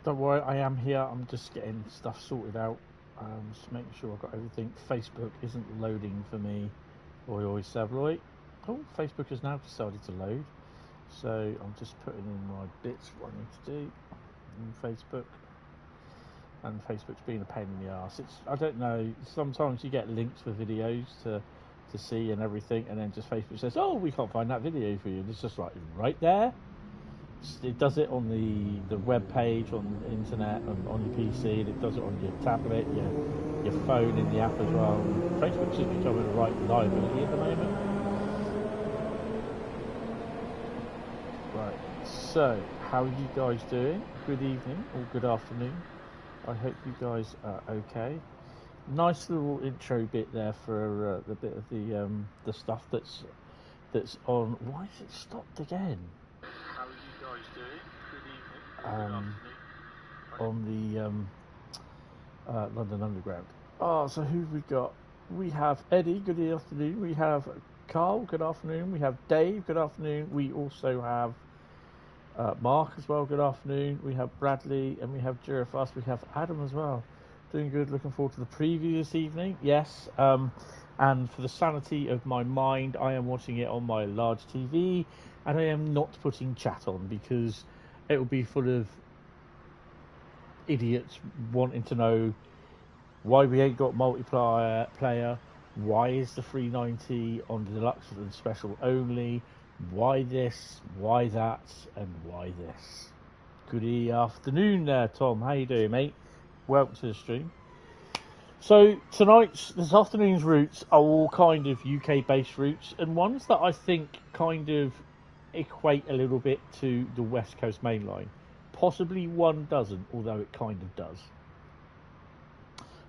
Don't worry, I am here. I'm just getting stuff sorted out. Just making sure I've got everything. Facebook isn't loading for me. Oi, Savroy. Oh, Facebook has now decided to load. So I'm just putting in my bits what I need to do in Facebook. And Facebook's being a pain in the arse. I don't know, sometimes you get links for videos to see and everything, and then just Facebook says, oh, we can't find that video for you. And it's just like, right there. It does it on the web page, on the internet, on your PC, and it does it on your tablet, your phone, in the app as well. Facebook's just becoming a right liability at the moment. Right, so how are you guys doing? Good evening or good afternoon. I hope you guys are okay. Nice little intro bit there for the bit of the stuff that's on. Why has it stopped again? How are you guys doing? Good evening. Good afternoon. On the London Underground. Oh, so who've we got? We have Eddie. Good afternoon. We have Carl. Good afternoon. We have Dave. Good afternoon. We also have Mark as well. Good afternoon. We have Bradley and we have Girafast. We have Adam as well. Doing good. Looking forward to the preview this evening. Yes. And for the sanity of my mind, I am watching it on my large TV, and I am not putting chat on because it will be full of idiots wanting to know why we ain't got multiplayer, why is the 390 on the deluxe and special only, why this, why that, and why this. Good afternoon there, Tom. How you doing, mate? Welcome to the stream. So this afternoon's routes are all kind of UK-based routes, and ones that I think kind of equate a little bit to the West Coast Main Line. Possibly one doesn't, although it kind of does.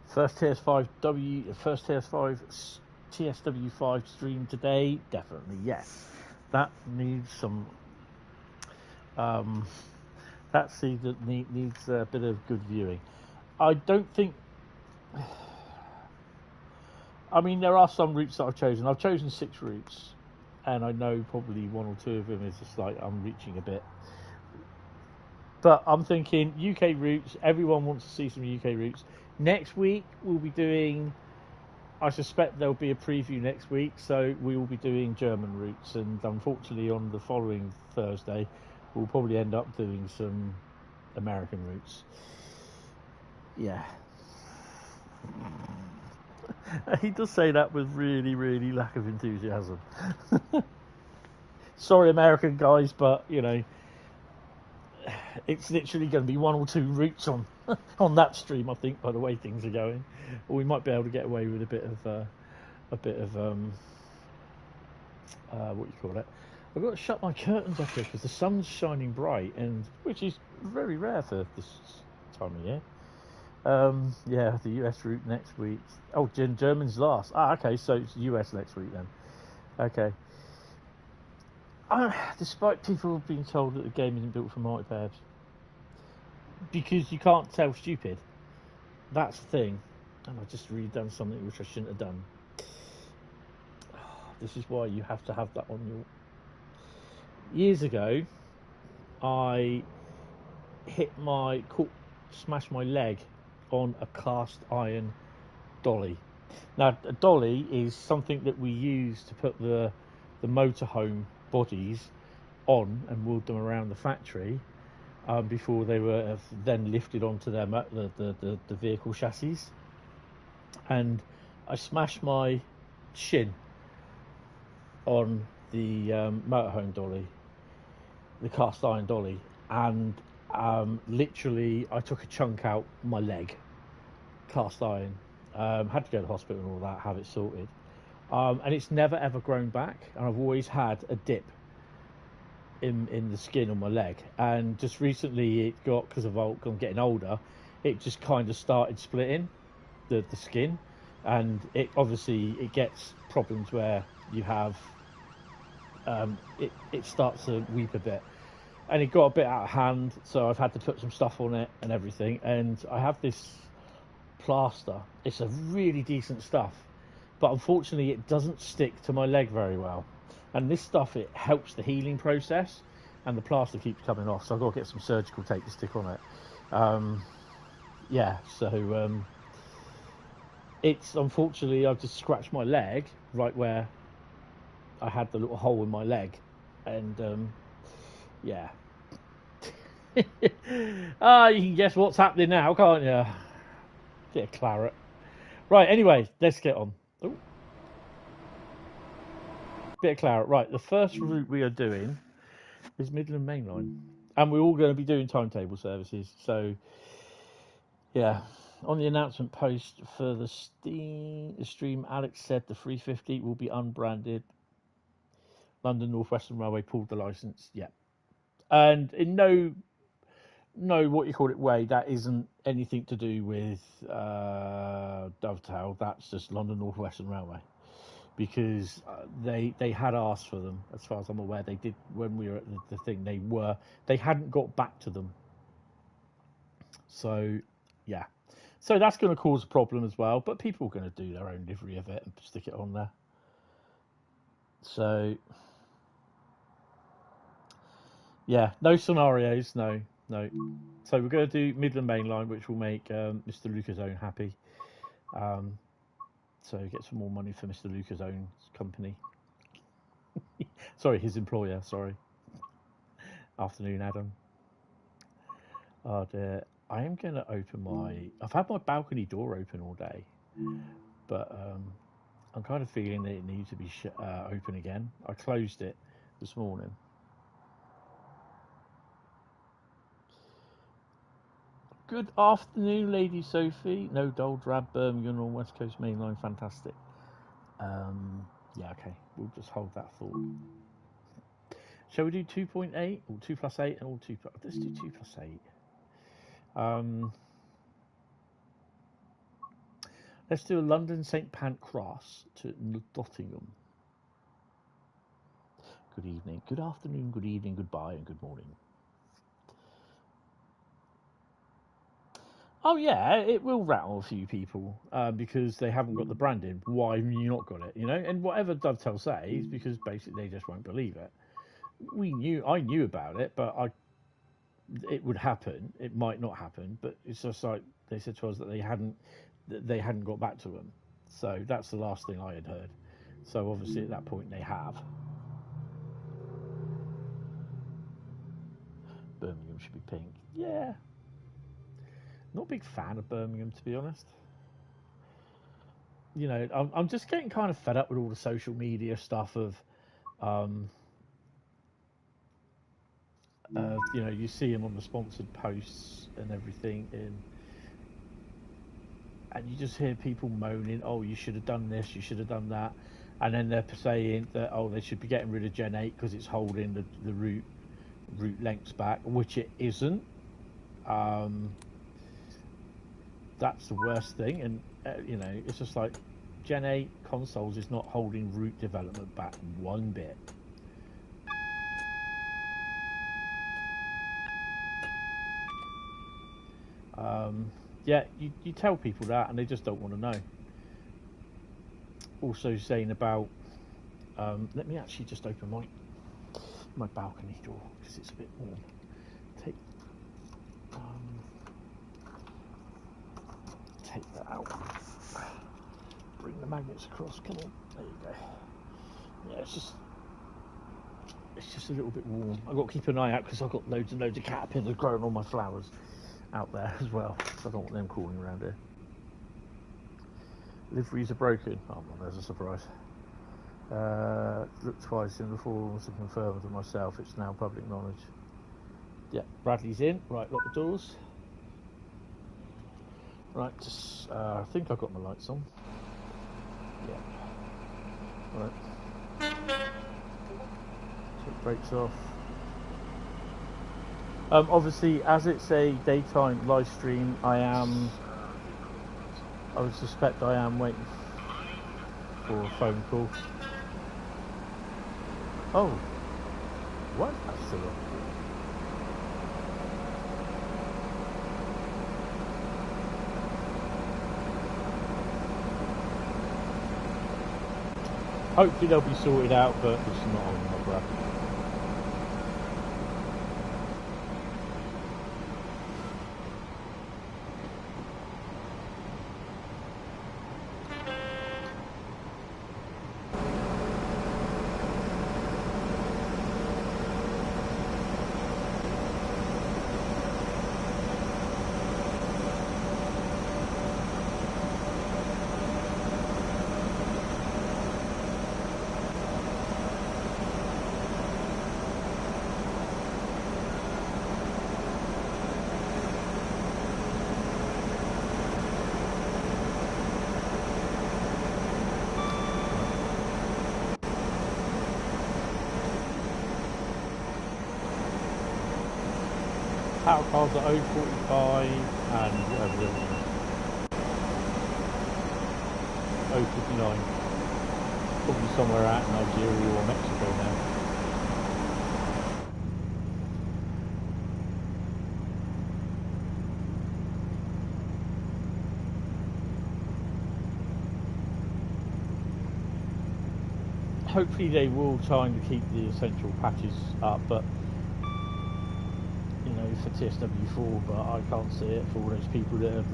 First TSW5 stream today, definitely yes. That needs some. Needs a bit of good viewing. I don't think. I mean, there are some routes that I've chosen. I've chosen 6 routes, and I know probably 1 or 2 of them is just like I'm reaching a bit. But I'm thinking UK routes. Everyone wants to see some UK routes. Next week we'll be doing. I suspect there'll be a preview next week, so we will be doing German routes. And unfortunately, on the following Thursday, we'll probably end up doing some American routes. Yeah. He does say that with really, really lack of enthusiasm. Sorry, American guys, but you know, it's literally going to be 1 or 2 routes on that stream. I think, by the way things are going, or we might be able to get away with a bit of what you call it. I've got to shut my curtains up here because the sun's shining bright, and which is very rare for this time of year. Yeah, the US route next week. Oh, German's last. Okay, so it's US next week then. Okay. Despite people being told that the game isn't built for multiplayers, because you can't tell stupid. That's the thing. And I've just really done something which I shouldn't have done. This is why you have to have that on your... Years ago, I smashed my leg on a cast iron dolly. Now, a dolly is something that we use to put the motorhome bodies on and wheel them around the factory before they were then lifted onto the vehicle chassis. And I smashed my shin on the motorhome dolly, the cast iron dolly, and literally I took a chunk out my leg, cast iron. Had to go to the hospital and all that, have it sorted. And it's never ever grown back, and I've always had a dip in the skin on my leg. And just recently it got, because I'm getting older, it just kind of started splitting the skin, and it gets problems where you have it starts to weep a bit, and it got a bit out of hand, so I've had to put some stuff on it and everything. And I have this plaster. It's a really decent stuff, but unfortunately it doesn't stick to my leg very well. And this stuff, it helps the healing process, and the plaster keeps coming off, so I've got to get some surgical tape to stick on it. Yeah, so it's unfortunately I've just scratched my leg right where I had the little hole in my leg, and yeah. Ah, you can guess what's happening now, can't you? Get a claret. Right, anyway, let's get on. Ooh. Bit of claret. Right, the first route we are doing is Midland Mainline. And we're all going to be doing timetable services. So, yeah. On the announcement post for the stream, Alex said the 350 will be unbranded. London North Western Railway pulled the licence. Yeah. And in no what you call it way, that isn't anything to do with Dovetail. That's just London North Western Railway, because they had asked for them, as far as I'm aware. They did when we were at the thing. They hadn't got back to them. So yeah, so that's going to cause a problem as well. But people are going to do their own livery of it and stick it on there. So yeah, no scenarios, no. So we're going to do Midland Mainline, which will make Mr. Lucas Own happy. So get some more money for Mr. Lucas Own's company. Sorry, his employer. Sorry. Afternoon, Adam. Oh dear. I am going to open my. I've had my balcony door open all day, but I'm kind of feeling that it needs to be open again. I closed it this morning. Good afternoon, Lady Sophie. No dull drab Birmingham on West Coast Mainline. Fantastic. Yeah, okay. We'll just hold that thought. Shall we do 2.8 or 2 plus 8 and all 2 plus? Let's do 2 plus 8. Let's do a London St Pancras to Nottingham. Good evening, good afternoon, good evening, goodbye, and good morning. Oh yeah, it will rattle a few people because they haven't got the branding. Why have you not got it? You know, and whatever Dovetail says, because basically they just won't believe it. I knew about it, but it would happen. It might not happen, but it's just like they said to us that they hadn't got back to them. So that's the last thing I had heard. So obviously at that point they have. Birmingham should be pink. Yeah. Not a big fan of Birmingham, to be honest. You know, I'm just getting kind of fed up with all the social media stuff of, you know, you see them on the sponsored posts and everything, and you just hear people moaning, oh, you should have done this, you should have done that, and then they're saying that, oh, they should be getting rid of Gen 8 because it's holding the route lengths back, which it isn't. That's the worst thing, and you know, it's just like Gen 8 consoles is not holding route development back one bit. Yeah, you tell people that and they just don't want to know. Also saying about, let me actually just open my balcony door because it's a bit warm. Take that out. Bring the magnets across. Come on. There you go. Yeah, it's just a little bit warm. I've got to keep an eye out because I've got loads and loads of caterpillars growing on my flowers out there as well. So I don't want them crawling around here. Liveries are broken. Oh, well, there's a surprise. Looked twice in the forums to confirm to myself. It's now public knowledge. Yeah, Bradley's in. Right, lock the doors. Right, just, I think I've got my lights on. Yeah. Right. Take brakes off. Obviously, as it's a daytime live stream, I would suspect I am waiting for a phone call. Oh. What? That's still on. Hopefully they'll be sorted out, but it's not on my breath. Power cars are 045 and whatever the other one is. 059. Probably somewhere out in Nigeria or Mexico now. Hopefully they will try and keep the essential patches up, but you know, for TSW4, but I can't see it for all those people that have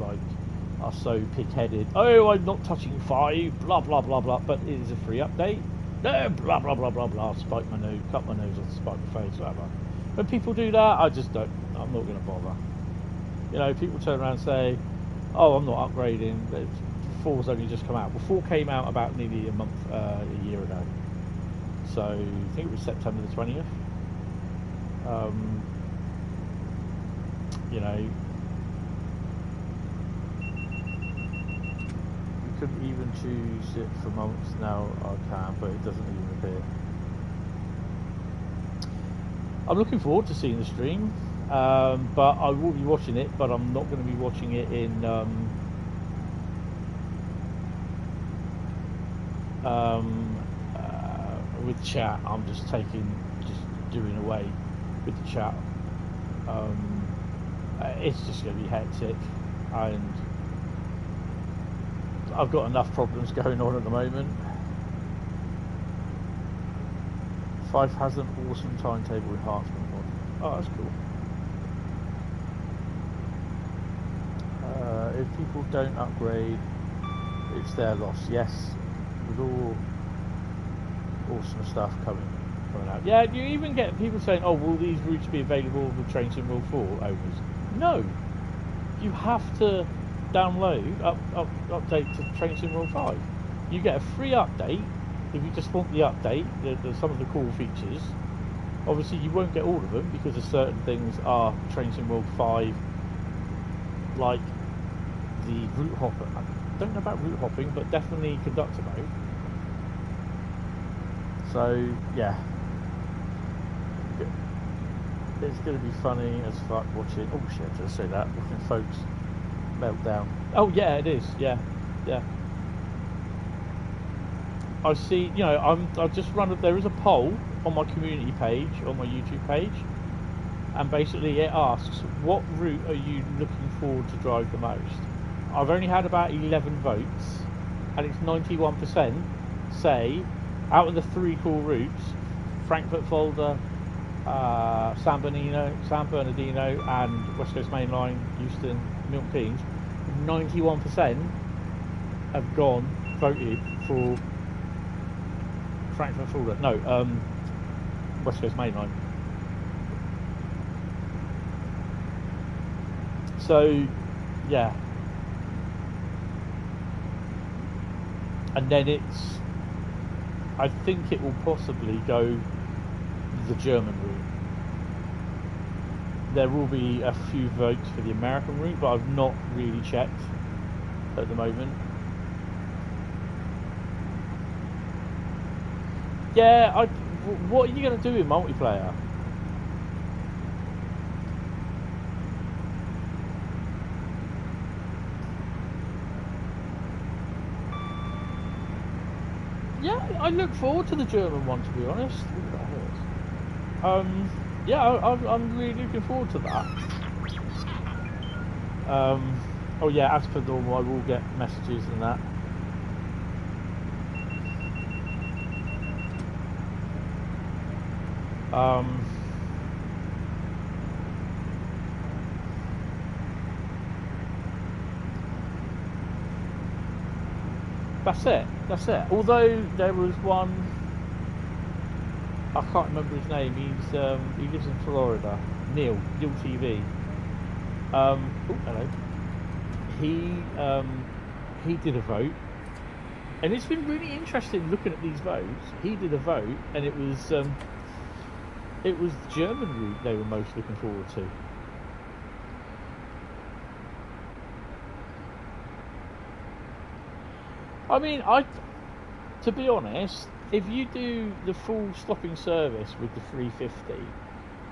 are so pig-headed. Oh, I'm not touching 5, blah blah blah blah. But it is a free update. No, blah blah blah blah blah. Spike my nose, cut my nose, or spike my face, whatever. When people do that, I just don't. I'm not going to bother. You know, people turn around and say, "Oh, I'm not upgrading." 4's only just come out. Well, 4 came out about nearly a year ago. So I think it was September the 20th. You know, you couldn't even choose it for months. Now I can, but it doesn't even appear. I'm looking forward to seeing the stream, but I will be watching it, but I'm not going to be watching it in with chat. I'm just doing away with the chat. It's just going to be hectic, and I've got enough problems going on at the moment. 5 has an awesome timetable enhancement mod. Oh, that's cool. If people don't upgrade, it's their loss. Yes, with all awesome stuff coming out. Yeah, you even get people saying, "Oh, will these routes be available with Train Sim World 4 owners?" No, you have to download update to Train Sim World 5. You get a free update if you just want the update, some of the cool features. Obviously, you won't get all of them because certain things are Train Sim World 5, like the route hopper. I don't know about route hopping, but definitely conductor mode. So yeah, it's going to be funny as fuck watching. Oh shit! Did I say that? Watching folks melt down. Oh yeah, it is. Yeah. I see. You know, I've just run. There is a poll on my community page on my YouTube page, and basically it asks, "What route are you looking forward to drive the most?" I've only had about 11 votes, and it's 91% say out of the 3 cool routes, Frankfurt Fulda, San Bernardino, and West Coast Mainline, Euston, Milton Keynes, 91% have voted for Frankfurt Fulda. No, West Coast Mainline. So, yeah. And then I think it will possibly go the German route. There will be a few votes for the American route, but I've not really checked at the moment. Yeah, what are you going to do in multiplayer? Yeah, I look forward to the German one, to be honest. Yeah, I'm really looking forward to that. Oh yeah, as per normal, I will get messages and that. That's it. Although there was one, I can't remember his name. He lives in Florida. Neil TV. Oh, hello. He did a vote, and it's been really interesting looking at these votes. He did a vote, and it was the German route they were most looking forward to. I mean, to be honest, if you do the full stopping service with the 350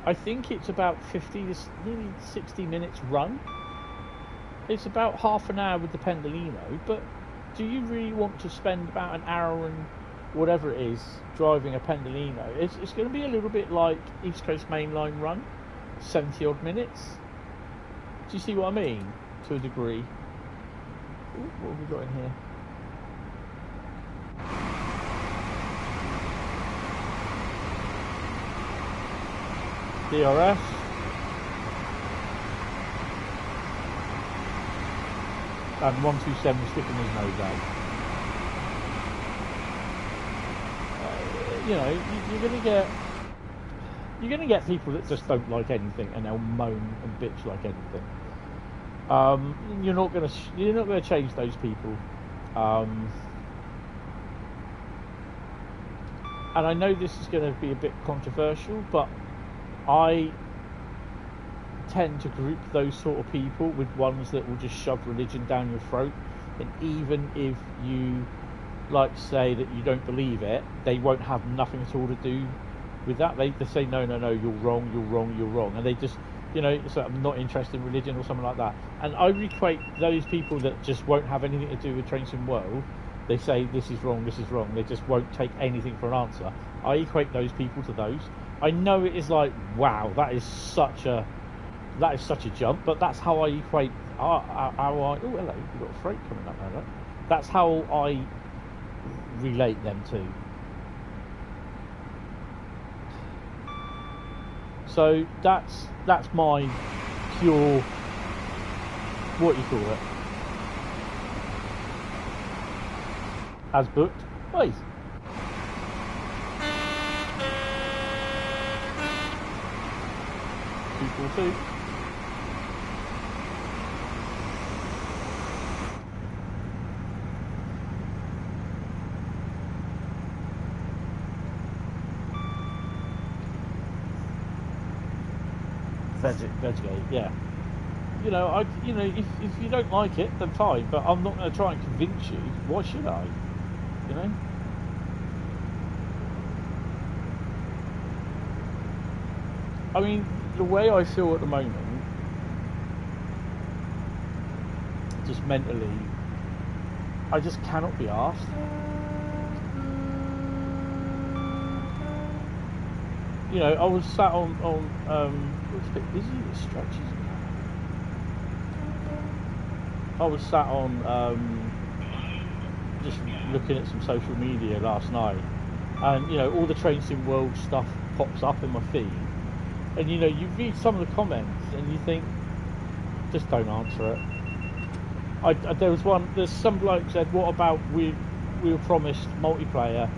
I think it's about 50 to nearly 60 minutes run. It's about half an hour with the Pendolino, but do you really want to spend about an hour and whatever it is driving a Pendolino? It's going to be a little bit like East Coast Mainline run, 70 odd minutes. Do you see what I mean? To a degree. Ooh, what have we got in here? DRS. And 127 sticking his nose out. You know, you're gonna get people that just don't like anything, and they'll moan and bitch like anything. You're not gonna change those people. And I know this is going to be a bit controversial, but I tend to group those sort of people with ones that will just shove religion down your throat, and even if you like say that you don't believe it, they won't have nothing at all to do with that. They say no, you're wrong, and they just, you know, so I'm not interested in religion or something like that. And I equate those people that just won't have anything to do with Train Sim World. They say this is wrong, they just won't take anything for an answer. I equate those people to those. I know it is like, wow, that is such a jump, but that's how I equate oh hello, we've got a freight coming up now, right? That's how I relate them to. So that's my pure, what you call it, as booked. Wait. 242. Veggie, yeah. You know, if you don't like it, then fine. But I'm not going to try and convince you. Why should I? You know. I mean, the way I feel at the moment, just mentally, I just cannot be arsed. You know, I was sat on it's a bit busy, it stretches. I was sat on just looking at some social media last night, and you know, all the Train Sim World stuff pops up in my feed, and you know, you read some of the comments and you think, just don't answer it. There's some bloke said, what about we were promised multiplayer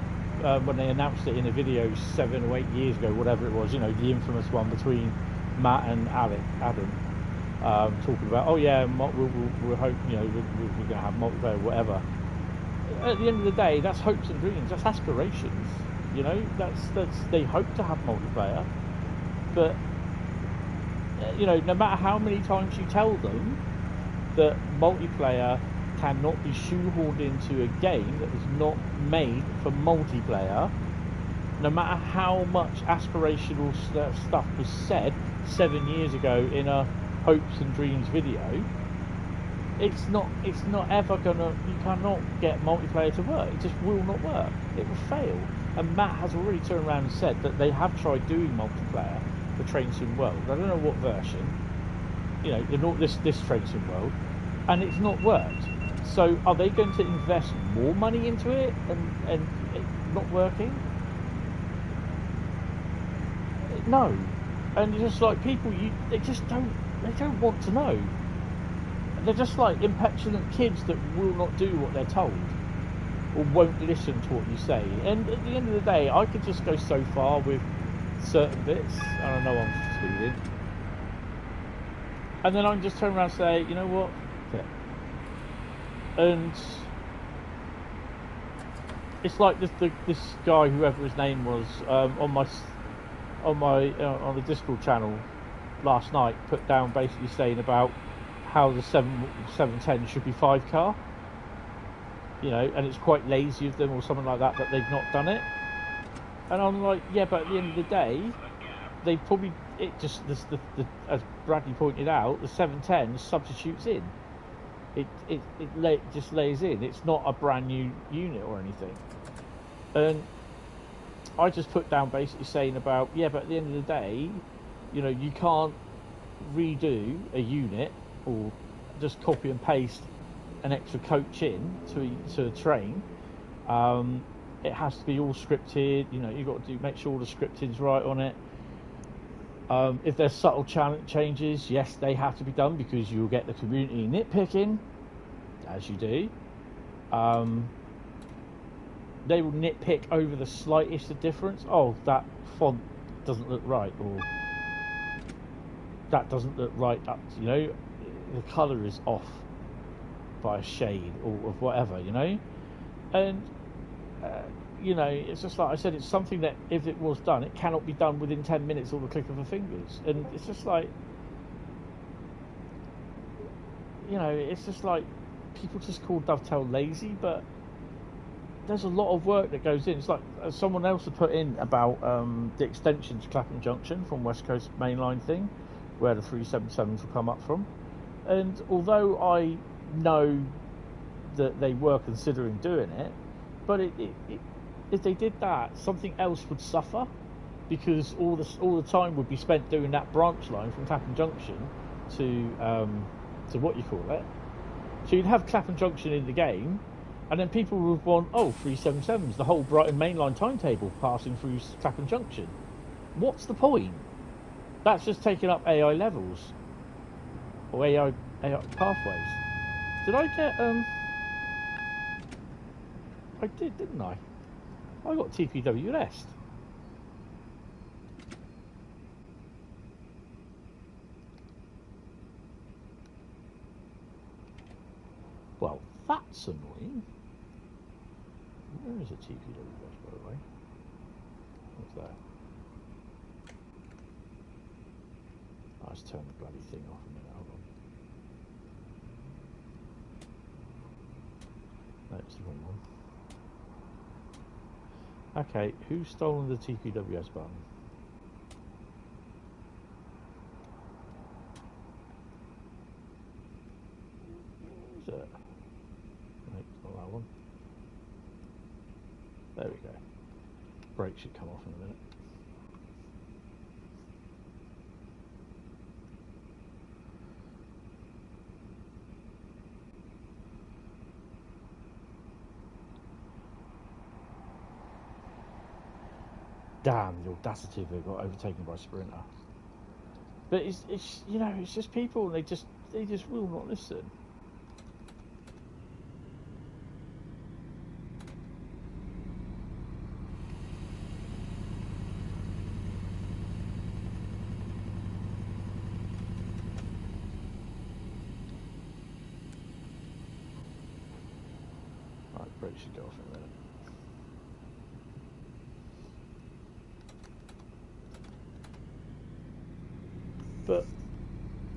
when they announced it in a video 7 or 8 years ago, whatever it was, you know, the infamous one between Matt and Adam, talking about, oh yeah, we'll hope, you know, we're going to have multiplayer, whatever. At the end of the day, that's hopes and dreams, that's aspirations, you know, that's they hope to have multiplayer, but you know, no matter how many times you tell them that multiplayer cannot be shoehorned into a game that was not made for multiplayer, no matter how much aspirational stuff was said 7 years ago in a hopes and dreams video, it's not ever gonna, you cannot get multiplayer to work. It just will not work. It will fail. And Matt has already turned around and said that they have tried doing multiplayer for Train Sim World. I don't know what version, you know, this Train Sim World, and it's not worked. So are they going to invest more money into it and it not working? No. And it's just like people, they don't want to know. They're just like impetulant kids that will not do what they're told or won't listen to what you say. And at the end of the day, I could just go so far with certain bits, and I know I'm speeding, and then I can just turn around and say, you know what? Okay. And it's like this guy, whoever his name was, on the Discord channel last night, put down basically saying about how the 710 should be 5-car, you know, and it's quite lazy of them or something like that they've not done it. And I'm like, yeah, but at the end of the day, they probably it just as Bradley pointed out, the 710 substitutes in. It just lays in. It's not a brand new unit or anything. And I just put down basically saying about, yeah, but at the end of the day, you know, you can't redo a unit or just copy and paste an extra coach in to a train. It has to be all scripted. You know, you've got to make sure all the scripting's right on it. If there's subtle changes, yes, they have to be done, because you'll get the community nitpicking, as you do. They will nitpick over the slightest of difference. Oh, that font doesn't look right, or that doesn't look right. You know, the colour is off by a shade or whatever, you know. And you know, it's just like I said, it's something that if it was done, it cannot be done within 10 minutes or the click of a fingers. And it's just like, you know, it's just like people just call Dovetail lazy, but there's a lot of work that goes in. It's like someone else had put in about the extension to Clapham Junction from West Coast Mainline thing, where the 377s will come up from. And although I know that they were considering doing it, but if they did that, something else would suffer, because all the time would be spent doing that branch line from Clapham Junction to what you call it. So you'd have Clapham Junction in the game, and then people would want 377s, the whole Brighton mainline timetable passing through Clapham Junction. What's the point? That's just taking up AI levels or AI pathways. Did I get I did, didn't I? I got TPW Nest. Well, that's annoying. Where is a TPW Nest, by the way? What's that? Let's turn the bloody thing off a minute. Hold on. No, it's the wrong one. Okay, who's stolen the TPWS button? Is it? No, it's not that one. There we go. Brake should come off in a minute. Damn, the audacity of it got overtaken by a sprinter. But it's you know, it's just people, they just will not listen. Right, brake should go off in a minute. But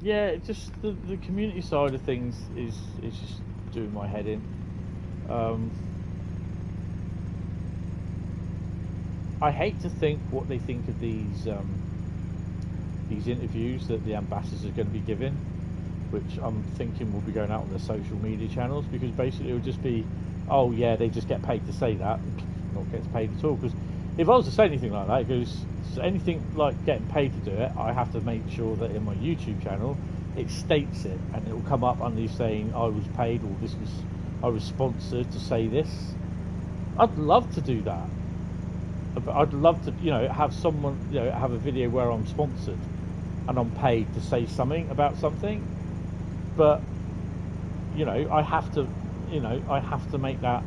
yeah, it's just the community side of things is just doing my head in. I hate to think what they think of these interviews that the ambassadors are going to be giving, which I'm thinking will be going out on their social media channels, because basically it will just be, oh yeah, they just get paid to say that, not gets paid at all. Because if I was to say anything like that, because anything like getting paid to do it, I have to make sure that in my YouTube channel it states it, and it will come up under saying I was paid, or I was sponsored to say this. I'd love to do that, but I'd love to, you know, have someone, you know, have a video where I'm sponsored and I'm paid to say something about something. But you know, I have to make that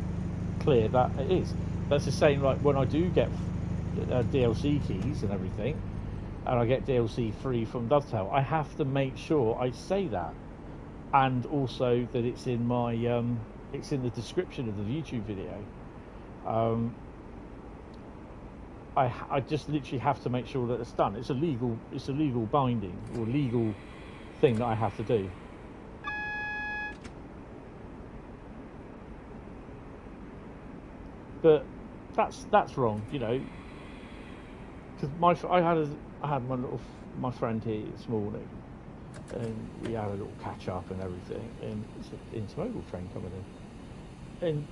clear that it is. That's the same like when I do get DLC keys and everything, and I get DLC free from Dovetail, I have to make sure I say that, and also that it's in my it's in the description of the YouTube video. I just literally have to make sure that it's done. It's a legal binding or legal thing that I have to do. But that's wrong, you know. Because I I had my friend here this morning, and we had a little catch up and everything, and it's an intermodal train coming in, and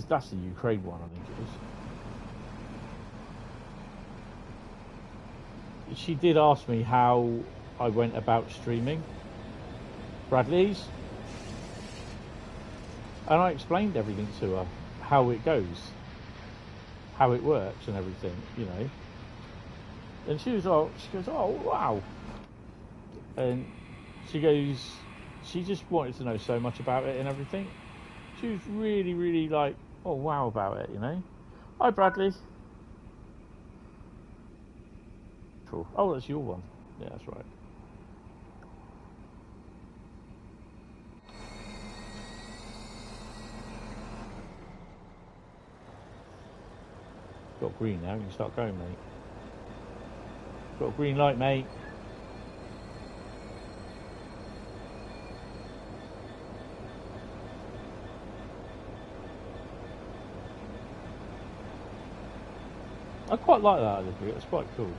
that's the Ukraine one, I think it is. She did ask me how I went about streaming Bradley's, and I explained everything to her, how it goes, how it works and everything, you know. And she goes, oh wow. And she just wanted to know so much about it and everything. She was really, really like, oh wow about it, you know. Hi Bradley. Cool. Oh, that's your one. Yeah, that's right. Got green now, you can start going, mate. Got a green light, mate. I quite like that livery, it's quite cool.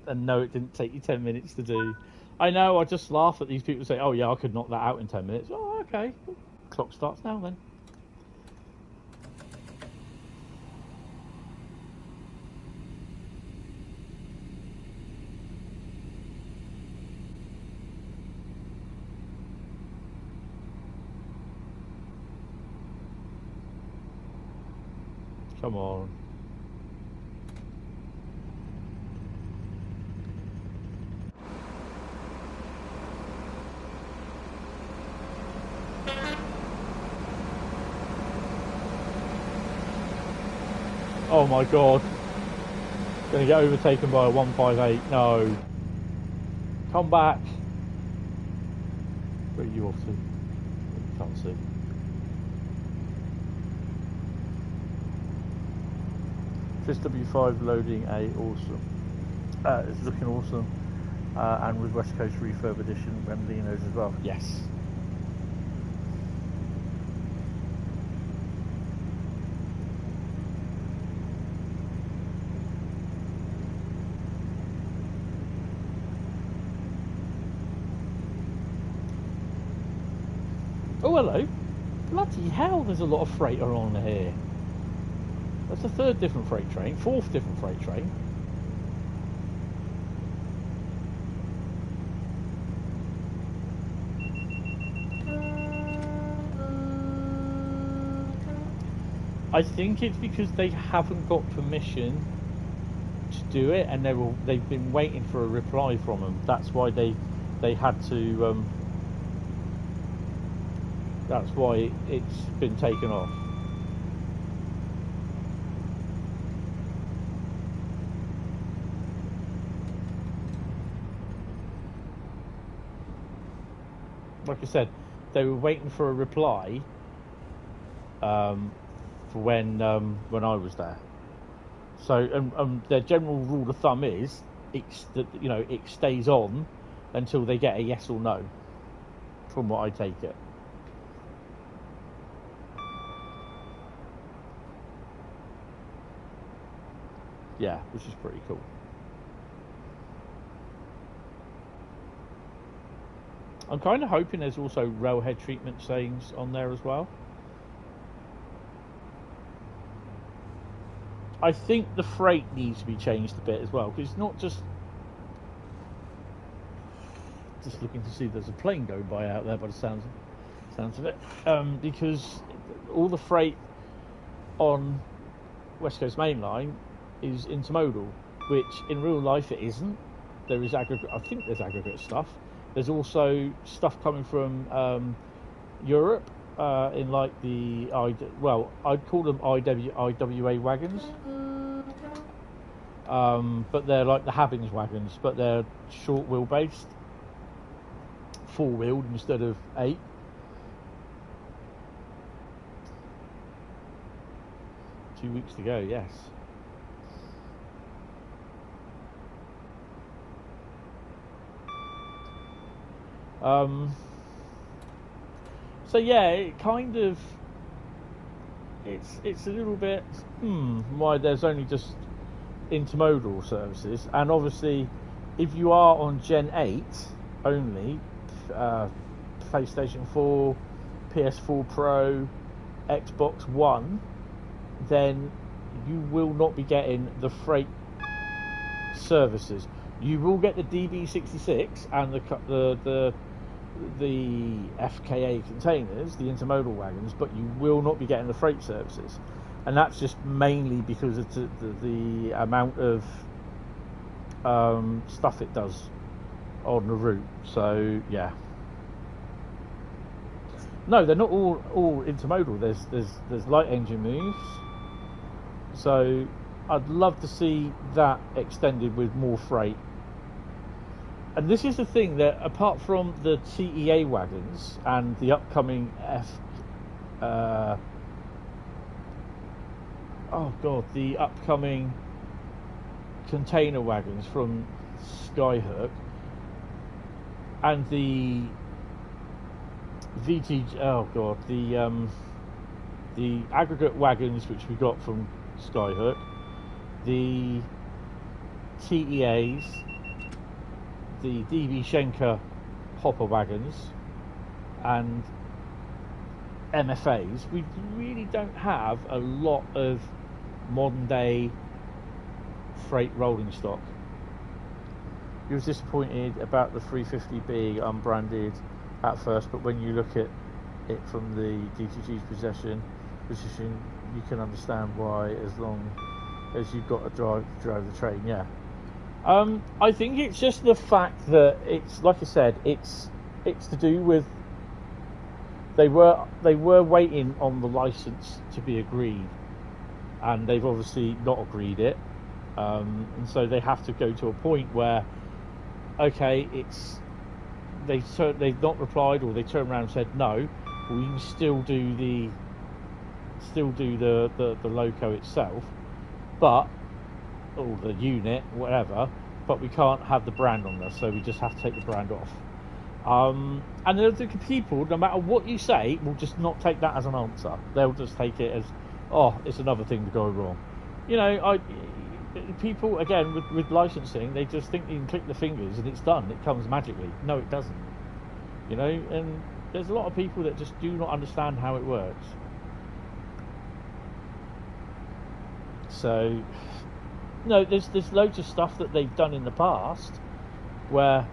And no, it didn't take you 10 minutes to do. I know, I just laugh at these people who say, oh yeah, I could knock that out in 10 minutes. Oh, okay. Clock starts now then. Come on. Oh my god. Gonna get overtaken by a 158. No. Come back. Where are you off to? Can't see. This W5 loading A, awesome. It's looking awesome. And with West Coast Refurb Edition, Remolinos as well. Yes. Oh, hello. Bloody hell, there's a lot of freighter on here. That's the third different freight train, fourth different freight train. I think it's because they haven't got permission to do it, and they've been waiting for a reply from them. That's why they had to. That's why it's been taken off. Like I said, they were waiting for a reply for when I was there. So, their general rule of thumb is it stays on until they get a yes or no. From what I take it. Yeah, which is pretty cool. I'm kind of hoping there's also railhead treatment sayings on there as well. I think the freight needs to be changed a bit as well, because it's not just looking to see there's a plane going by out there by the sounds of it, because all the freight on West Coast Mainline is intermodal, which in real life it isn't. There is aggregate. I think there's aggregate stuff. There's also stuff coming from Europe in like the I'd call them IWA wagons. but they're like the Habbins wagons, but they're short wheelbased, 4-wheeled instead of 8. Two weeks to go, yes. So yeah, it kind of, it's a little bit why there's only just intermodal services. And obviously if you are on Gen 8 only, PlayStation 4, PS4 Pro, Xbox One, then you will not be getting the freight services. You will get the DB66 and the FKA containers, the intermodal wagons, but you will not be getting the freight services, and that's just mainly because of the amount of stuff it does on the route. So yeah, no, they're not all intermodal. There's light engine moves, so I'd love to see that extended with more freight. And this is the thing, that apart from the TEA wagons and the upcoming the upcoming container wagons from Skyhook and the the aggregate wagons which we got from Skyhook, the TEAs, the DB Schenker hopper wagons and MFAs, we really don't have a lot of modern day freight rolling stock. You was disappointed about the 350B unbranded at first, but when you look at it from the DTG's position, you can understand why, as long as you've got to drive the train. Yeah. I think it's just the fact that it's, like I said, it's to do with they were waiting on the license to be agreed, and they've obviously not agreed it, and so they have to go to a point where, okay, they've not replied, or they turned around and said no, but we can still do the loco itself, but, or the unit, whatever, but we can't have the brand on there, so we just have to take the brand off. And the people, no matter what you say, will just not take that as an answer. They'll just take it as, oh, it's another thing to go wrong. You know, people, again, with licensing, they just think you can click the fingers and it's done. It comes magically. No, it doesn't. You know, and there's a lot of people that just do not understand how it works. So, no, there's loads of stuff that they've done in the past where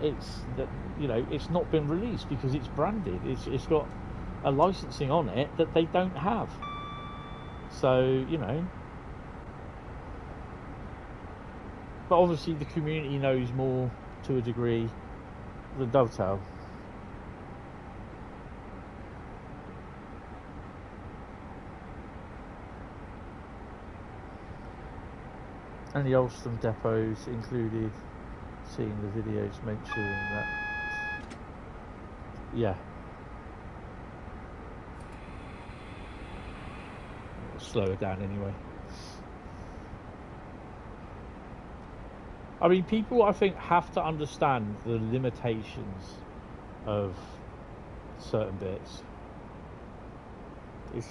it's not been released because it's branded. It's got a licensing on it that they don't have. So, you know, but obviously the community knows more to a degree than Dovetail. And the Ulster depots included, seeing the videos mentioning that, yeah. I'll slow it down anyway. I mean, people, I think, have to understand the limitations of certain bits. It's,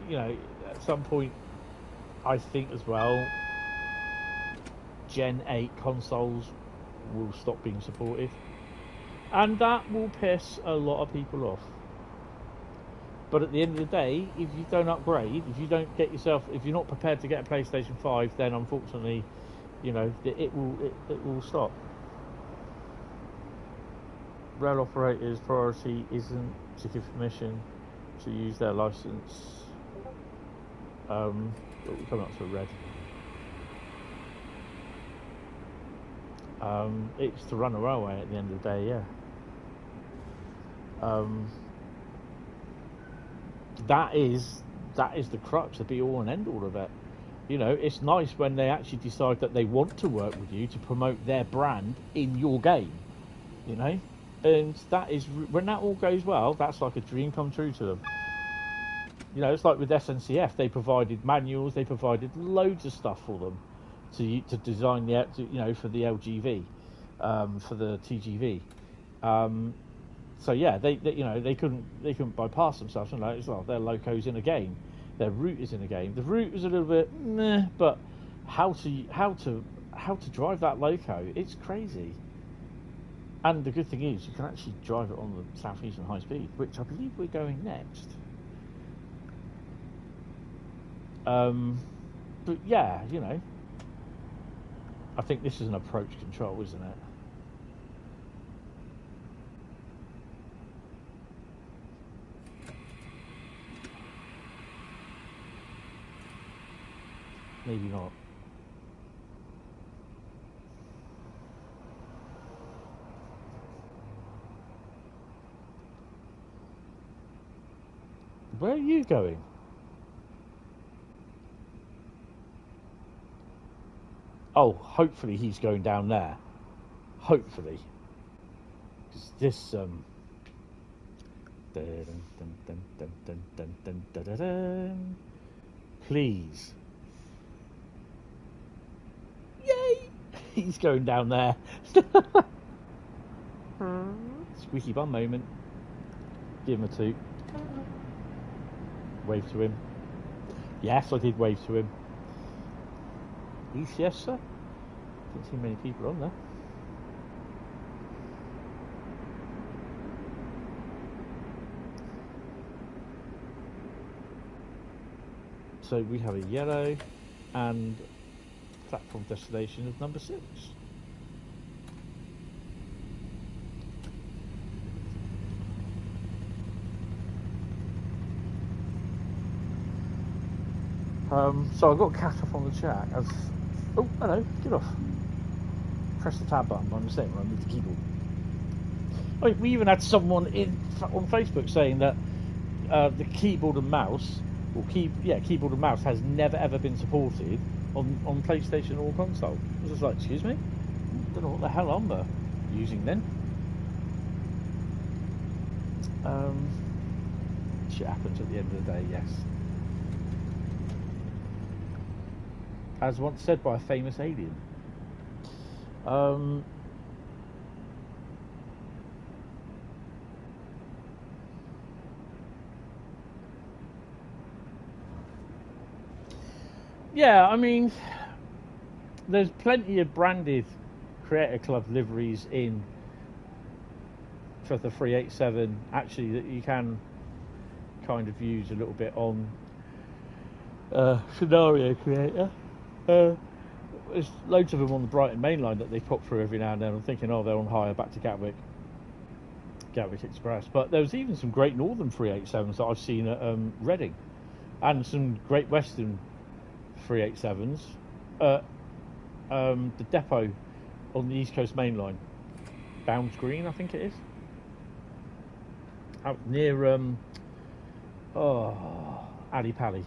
you know, at some point, I think as well, Gen 8 consoles will stop being supported, and that will piss a lot of people off. But at the end of the day, if you don't upgrade, if you're not prepared to get a PlayStation 5, then unfortunately, you know, it will stop. Rail operators' priority isn't to give permission to use their license. But we're coming up to red. It's to run a railway at the end of the day, yeah. That is the crux, the be all and end all of it. You know, it's nice when they actually decide that they want to work with you to promote their brand in your game. You know, and that is when that all goes well. That's like a dream come true to them. You know, it's like with SNCF, they provided manuals, they provided loads of stuff for them to design the, you know, for the LGV, for the TGV. So yeah, they you know they couldn't bypass themselves. You know, it's like their loco's in a game, their route is in a game. The route is a little bit meh, but how to drive that loco, it's crazy. And the good thing is you can actually drive it on the Southeastern Highspeed, which I believe we're going next. But yeah, you know, I think this is an approach control, isn't it? Maybe not. Where are you going? Oh, hopefully he's going down there. Hopefully. Because this, please. Yay! He's going down there. Squeaky bum moment. Give him a toot. Wave to him. Yes, I did wave to him. Yes, sir. Didn't see many people on there. So we have a yellow and platform destination of number 6. So I got cat off on the chat as... Oh, hello, get off. Press the tab button by mistake when I move the keyboard. Oh, we even had someone on Facebook saying that the keyboard and mouse, or keyboard and mouse has never ever been supported on PlayStation or console. I was just like, excuse me? I don't know what the hell I'm using then. Shit happens at the end of the day, yes. As once said by a famous alien. Yeah, I mean, there's plenty of branded Creator Club liveries in for the 387 actually that you can kind of use a little bit on Scenario Creator. There's loads of them on the Brighton Mainline that they pop through every now and then. I'm thinking, oh, they're on hire back to Gatwick Express. But there was even some Great Northern 387s that I've seen at Reading, and some Great Western 387s at the depot on the East Coast Mainline, Bounds Green, I think it is, out near Ali Pally.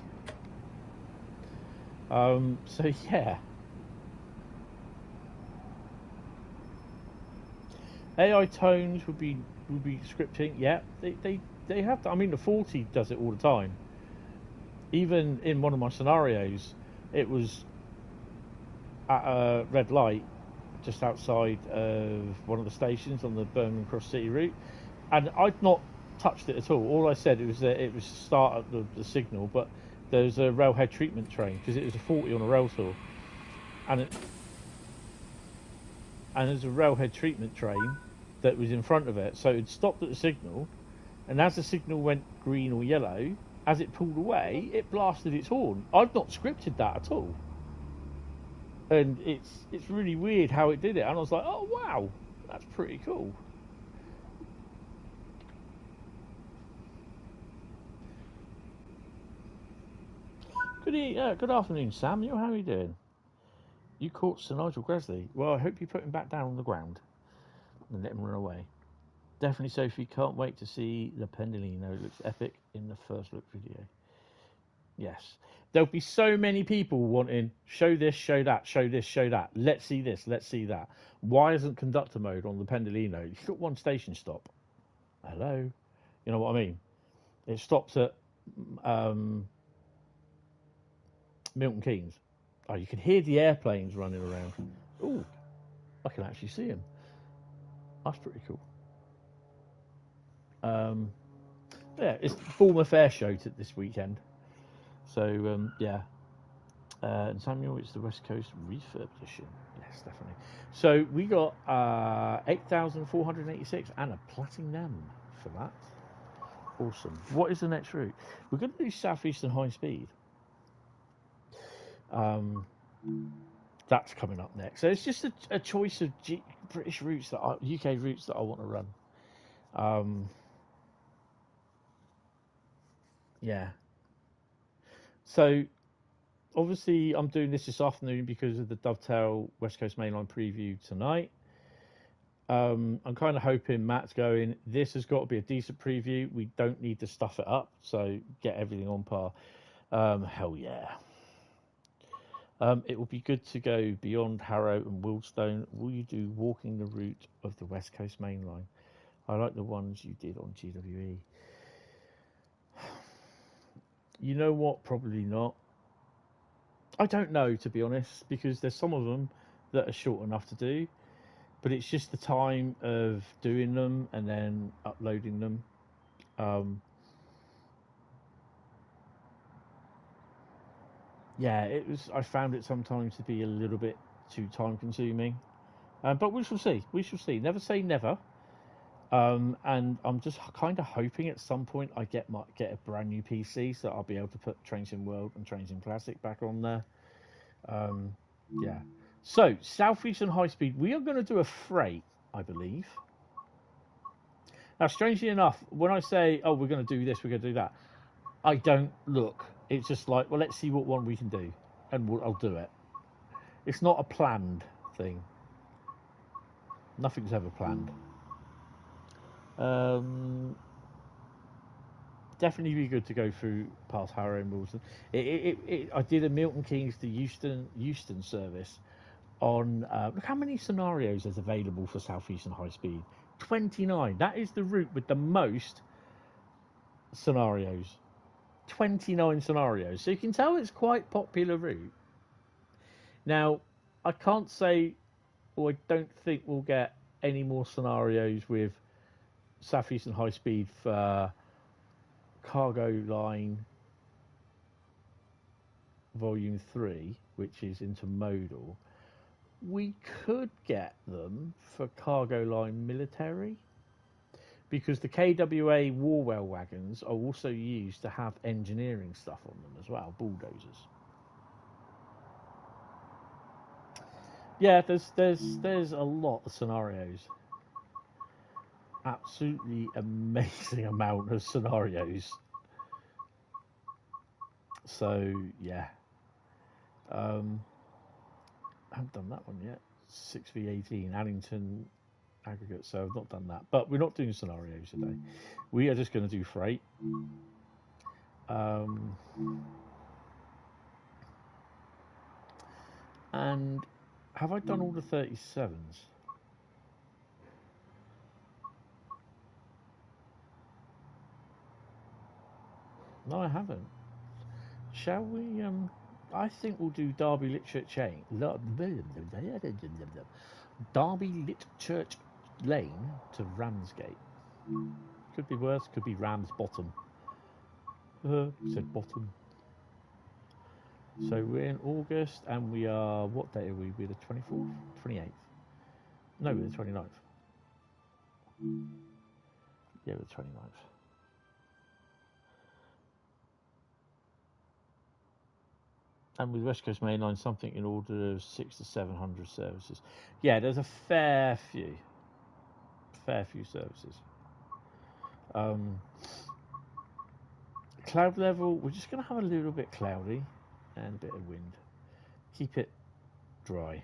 So yeah. AI tones would be scripting. Yeah, they have to. I mean, the 40 does it all the time. Even in one of my scenarios, it was at a red light just outside of one of the stations on the Birmingham Cross City route, and I'd not touched it at all. All I said was that it was start at the signal, but there's a railhead treatment train because it was a 40 on a rail tour, and there's a railhead treatment train that was in front of it, so it stopped at the signal, and as the signal went green or yellow, as it pulled away, it blasted its horn. I've not scripted that at all, and it's really weird how it did it, and I was like, oh wow, that's pretty cool. Good afternoon, Sam. How are you doing? You caught Sir Nigel Gresley. Well, I hope you put him back down on the ground and let him run away. Definitely, Sophie. Can't wait to see the Pendolino. It looks epic in the first look video. Yes. There'll be so many people wanting, show this, show that, show this, show that. Let's see this, let's see that. Why isn't conductor mode on the Pendolino? You've got one station stop. Hello? You know what I mean? It stops at Milton Keynes. Oh, you can hear the airplanes running around. Oh, I can actually see them. That's pretty cool. Yeah, it's Bournemouth Air Show this weekend. So, yeah. And Samuel, it's the West Coast refurb edition. Yes, definitely. So we got 8,486 and a platinum for that. Awesome. What is the next route? We're going to do Southeastern High Speed. That's coming up next. So it's just a choice of British routes UK routes that I want to run. Yeah. So obviously I'm doing this afternoon because of the Dovetail West Coast Mainline preview tonight. I'm kind of hoping Matt's going, this has got to be a decent preview. We don't need to stuff it up, so get everything on par. Hell yeah. It will be good to go beyond Harrow and Wildstone. Will you do walking the route of the West Coast Mainline? I like the ones you did on GWE. You know what? Probably not. I don't know, to be honest, because there's some of them that are short enough to do, but it's just the time of doing them and then uploading them. Yeah, I found it sometimes to be a little bit too time consuming, but we shall see. We shall see. Never say never. And I'm just kind of hoping at some point I get a brand new PC so that I'll be able to put Trains in World and Trains in Classic back on there. Yeah. So Southeastern High Speed, we are going to do a freight, I believe. Now, strangely enough, when I say, "Oh, we're going to do this, we're going to do that," I don't look. It's just like, well, let's see what one we can do, and I'll do it. It's not a planned thing. Nothing's ever planned. Definitely be good to go through past Harrow and Wilson. I did a Milton Keynes to Euston service on. Look how many scenarios there's available for Southeastern High Speed. 29. That is the route with the most scenarios. 29 scenarios. So you can tell it's quite popular route. Now, I can't say, or I don't think we'll get any more scenarios with Southeastern High Speed for Cargo Line Volume 3, which is intermodal. We could get them for Cargo Line Military, because the KWA Warwell wagons are also used to have engineering stuff on them as well, bulldozers. Yeah, there's a lot of scenarios. Absolutely amazing amount of scenarios. So yeah, I haven't done that one yet. 6v18 Allington aggregate. So I've not done that, but we're not doing scenarios today. We are just going to do freight. And have I done all the 37s? No, I haven't. Shall we? I think we'll do Derby Lit Church Lane. Derby Lit Church Lane to Ramsgate. Could be worse. Could be Rams Bottom. Said bottom. So we're in August, and we are. What day are we? We're the 24th, 28th. No, we're the 29th. Yeah, we're the 29th. And with West Coast Mainline, something in order of 600 to 700 services. Yeah, there's a fair few services. Cloud level, we're just going to have a little bit cloudy and a bit of wind. Keep it dry.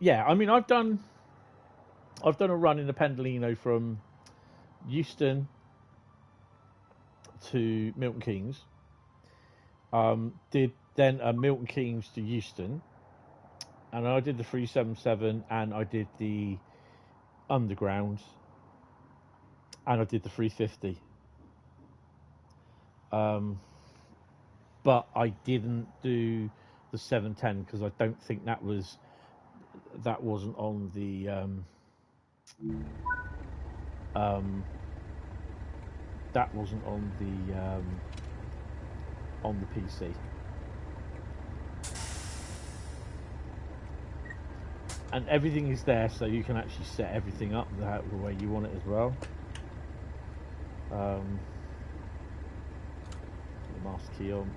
Yeah, I mean, I've done a run in the Pendolino from Euston to Milton Keynes. Did then a Milton Keynes to Euston, and I did the 377, and I did the Underground, and I did the 350. But I didn't do the 710 because I don't think that wasn't on the that wasn't on the PC. And everything is there, so you can actually set everything up the way you want it as well. The master key on.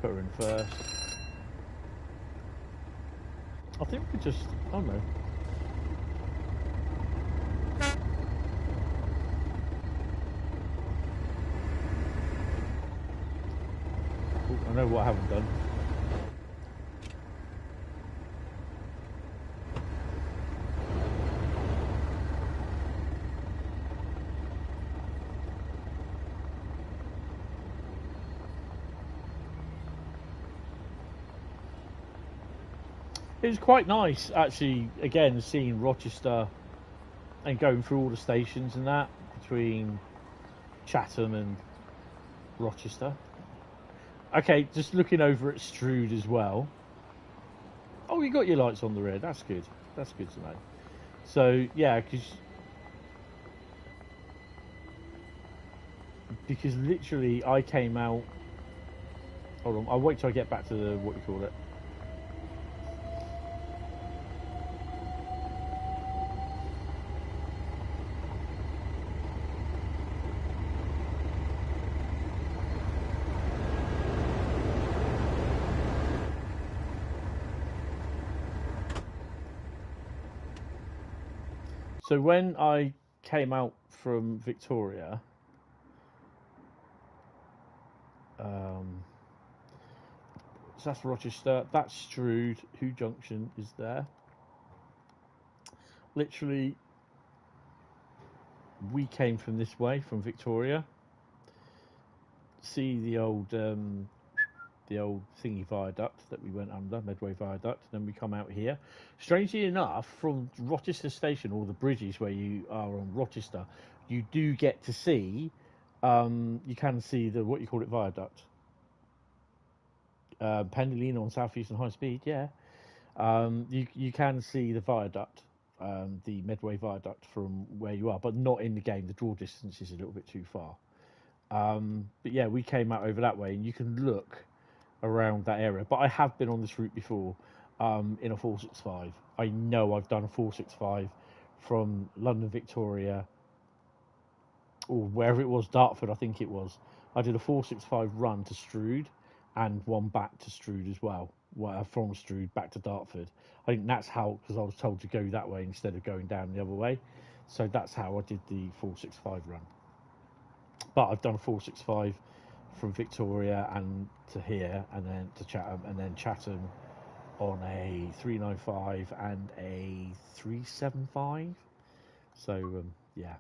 Put her in first. I think we just, oh no. Ooh, I know what I haven't done. It was quite nice, actually, again, seeing Rochester and going through all the stations and that between Chatham and Rochester. Okay, just looking over at Strood as well. Oh, you got your lights on the rear. That's good. That's good to know. So, yeah, because literally I came out... Hold on, I'll wait till I get back to the, what you call it. So when I came out from Victoria, so that's Rochester, that's Strood, Who Junction is there. Literally, we came from this way, from Victoria. See the old thingy viaduct that we went under, Medway Viaduct, and then we come out here. Strangely enough, from Rochester Station, or the bridges where you are on Rochester, you do get to see, you can see the, what you call it, viaduct. Pendolino on Southeastern Highspeed, yeah. You can see the viaduct, the Medway Viaduct from where you are, but not in the game. The draw distance is a little bit too far. But yeah, we came out over that way, and you can look around that area. But I have been on this route before, in a 465. I know I've done a 465 from London Victoria, or wherever it was, Dartford I think it was. I did a 465 run to Strood and one back to Strood as well, from Strood back to Dartford. I think that's how, because I was told to go that way instead of going down the other way, so that's how I did the 465 run. But I've done a 465 from Victoria and to here, and then to Chatham, and then Chatham on a 395 and a 375. So yeah.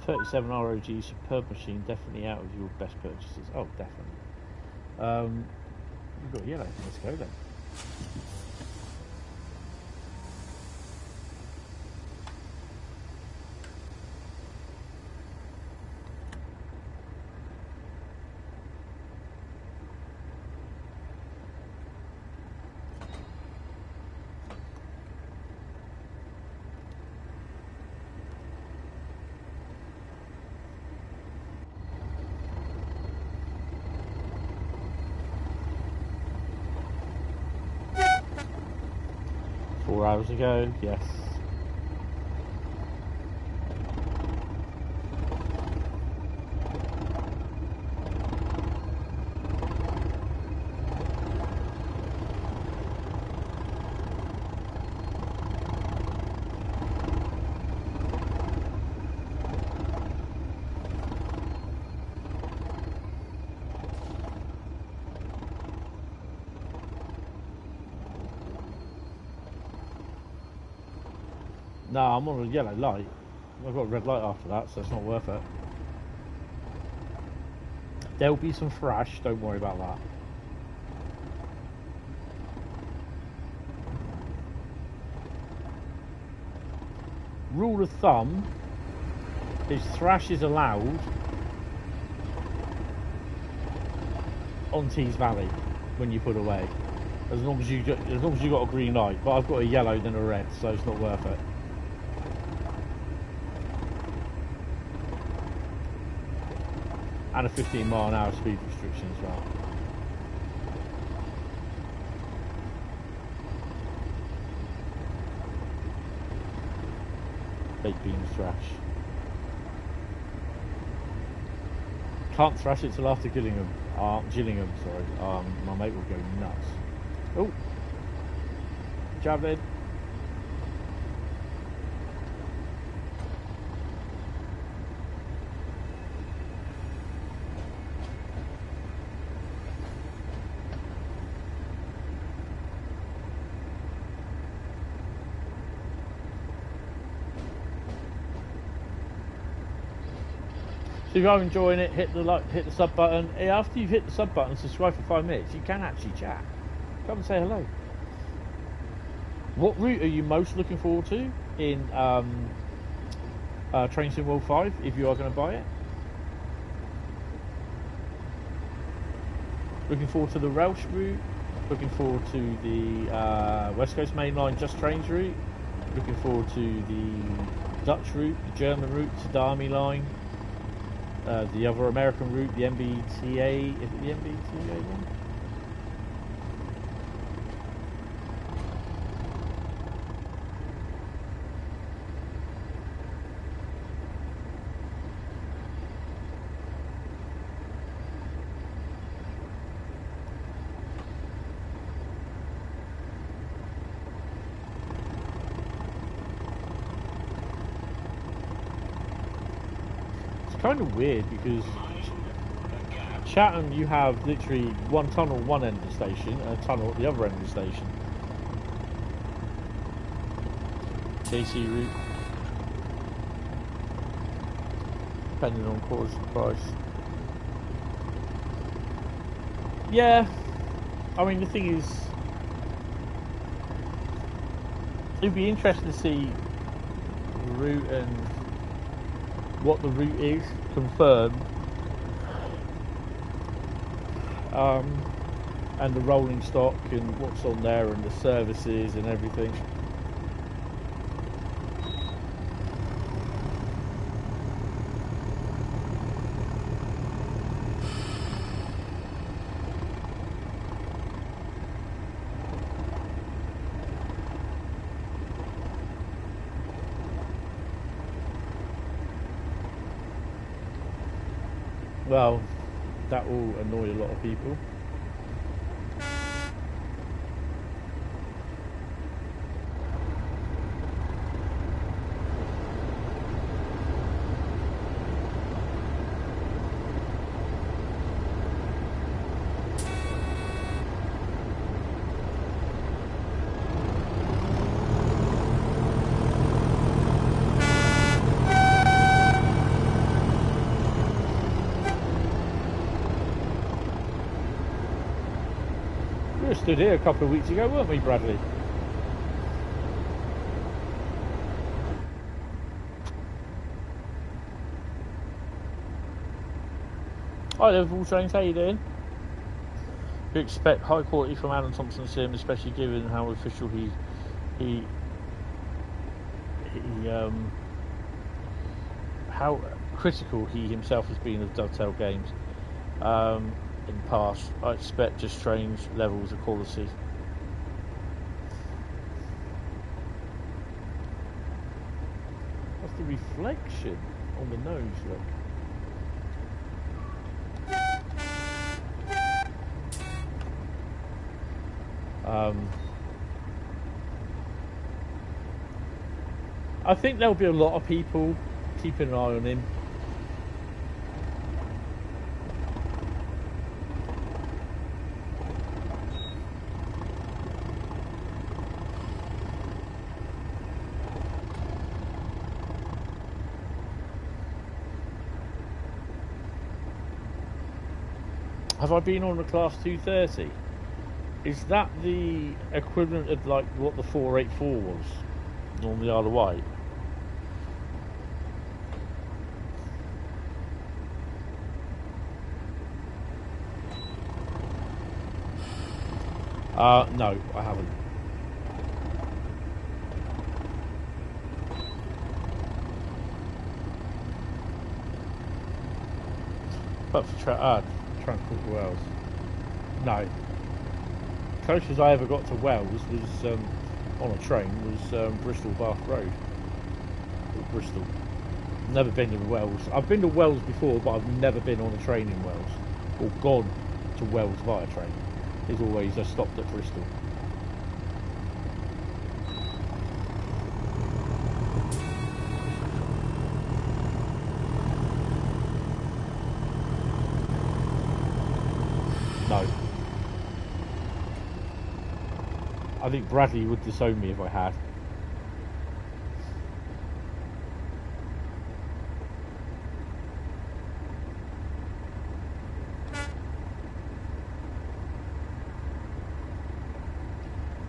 $37 ROG, superb machine, definitely out of your best purchases. Oh, definitely. We've got yellow. Let's go then. Hours ago, yes. No, I'm on a yellow light. I've got a red light after that, so it's not worth it. There'll be some thrash, don't worry about that. Rule of thumb is thrash is allowed on Tees Valley when you put away, as long as you got a green light. But I've got a yellow then a red, so it's not worth it. And a 15-mile-an-hour speed restriction as well. Baked beans thrash. Can't thrash it till after Gillingham. Gillingham, sorry. My mate will go nuts. Oh, javelin. So if you're enjoying it, hit the sub button. After you've hit the sub button, subscribe for 5 minutes. You can actually chat. Come and say hello. What route are you most looking forward to in Train Sim World 5 if you are going to buy it? Looking forward to the Welsh route. Looking forward to the West Coast Mainline Just Trains route. Looking forward to the Dutch route, the German route, the Army line. The other American route, the MBTA, is it the MBTA one? Kind of weird because Chatham you have literally one tunnel one end of the station and a tunnel at the other end of the station. KC route, depending on course and price. Yeah, I mean the thing is, it'd be interesting to see the route and what the route is confirmed, and the rolling stock and what's on there and the services and everything. Well, that will annoy a lot of people. Stood here a couple of weeks ago, weren't we, Bradley? Hi Liverpool Trains, how you doing? We expect high quality from Alan Thompson Sim, especially given how official how critical he himself has been of Dovetail games. In the past, I expect Just Trains levels of quality. That's the reflection on the nose, look. I think there'll be a lot of people keeping an eye on him. Have I been on a class 230? Is that the equivalent of like what the 484 was on the Isle of Wight? No, I haven't. But for transport to Wales, no. Closest I ever got to Wales was on a train was Bristol Bath Road, or Bristol. Never been to Wales. I've been to Wales before, but I've never been on a train in Wales or gone to Wales via train. It's always I stopped at Bristol. No. I think Bradley would disown me if I had.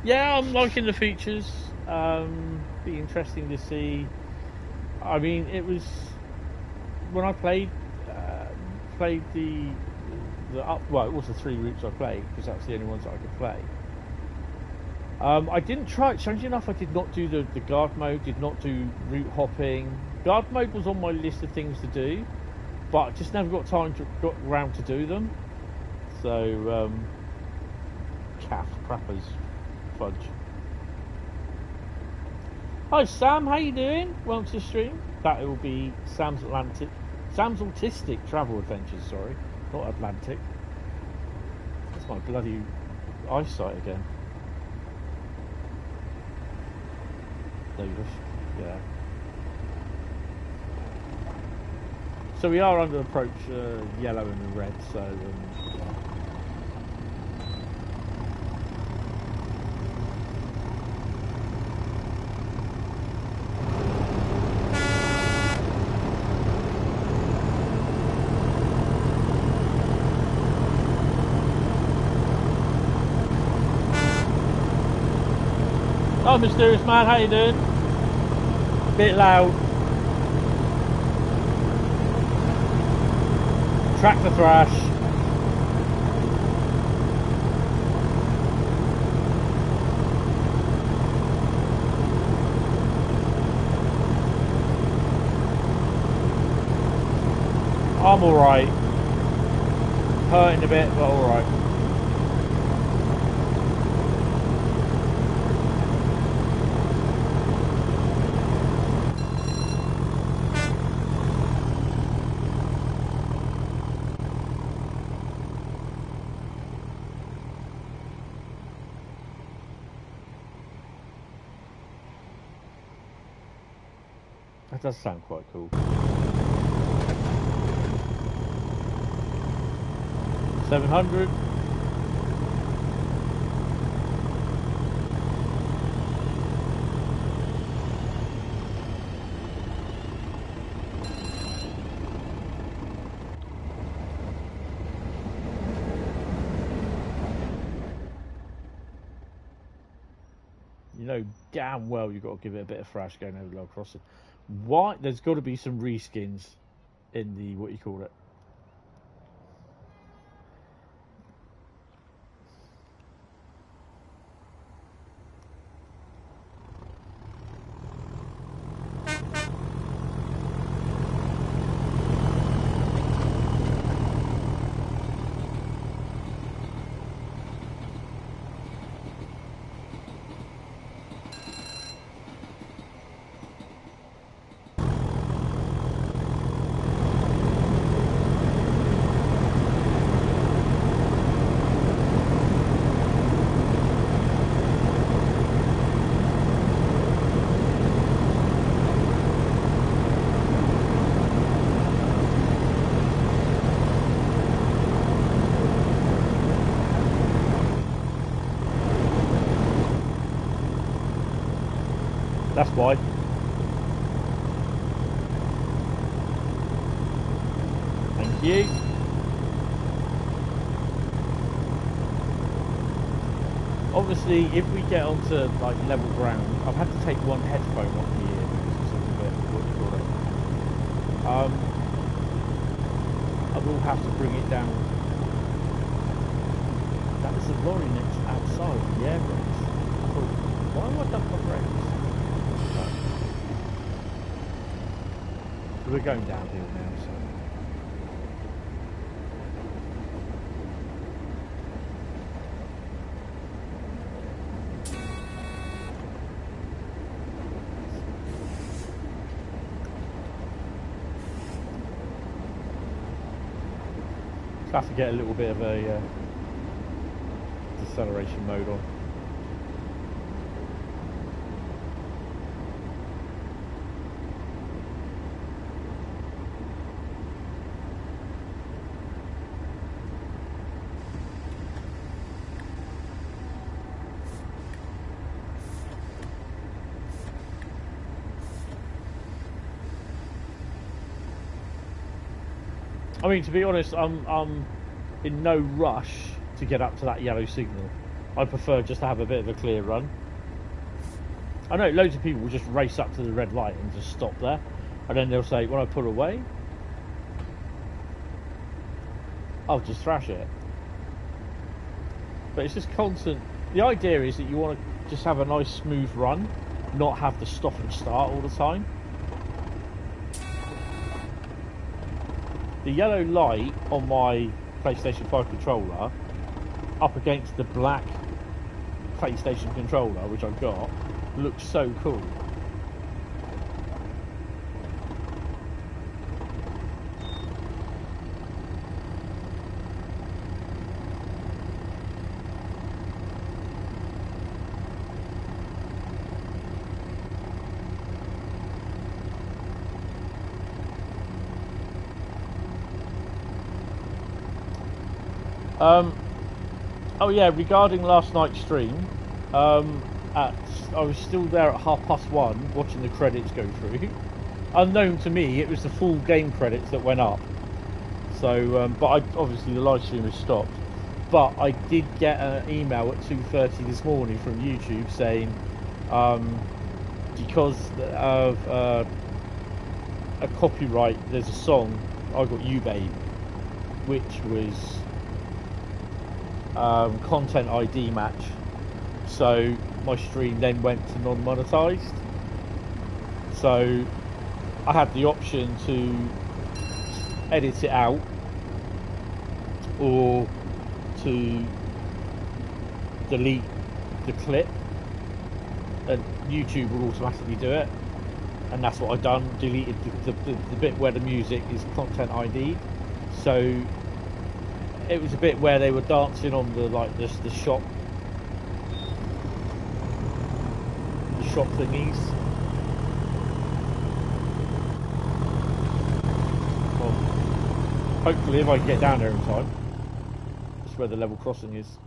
Yeah, I'm liking the features. Be interesting to see. I mean, it was when I played the up. Well, it was the 3 routes I played because that's the only ones that I could play. I didn't try it. Strangely enough, I did not do the guard mode. Did not do route hopping. Guard mode was on my list of things to do, but just never got around to do them. So, crappers. Fudge. Hi Sam, how you doing? Welcome to the stream. That will be Sam's Autistic Travel Adventures, sorry. Not Atlantic. That's my bloody eyesight again. Davis, yeah. So we are under approach yellow and red, so yeah. Oh, Mysterious Man, how you doing? Bit loud. Tractor thrash. I'm alright. Hurting a bit, but alright. That does sound quite cool. 700. You know damn well you've got to give it a bit of thrash going over the log crossing. Why? There's got to be some reskins in the, what you call it. That's why. Thank you. Obviously, if we get onto like level ground, I've had to take one headphone off my ear because it's a bit, what do you call it? I will have to bring it down. That is the lorry next outside, the air brakes. I thought, why have I done my brakes? Right. So we're going downhill now, so. Have to get a little bit of a deceleration mode on. I mean, to be honest, I'm in no rush to get up to that yellow signal. I prefer just to have a bit of a clear run. I know loads of people will just race up to the red light and just stop there, and then they'll say, when I pull away, I'll just thrash it. But it's just constant. The idea is that you want to just have a nice smooth run, not have to stop and start all the time. The yellow light on my PlayStation 5 controller up against the black PlayStation controller, which I've got, looks so cool. Oh yeah, regarding last night's stream, I was still there at 1:30 watching the credits go through. Unknown to me, it was the full game credits that went up. So, but obviously the live stream has stopped. But I did get an email at 2:30 this morning from YouTube saying, because of a copyright, there's a song, I Got You Babe, which was content ID match, so my stream then went to non-monetized. So I had the option to edit it out or to delete the clip, and YouTube will automatically do it, and that's what I've done. Deleted the bit where the music is content ID'd. So it was a bit where they were dancing on the the shop thingies. Well, hopefully if I can get down there in time. That's where the level crossing is.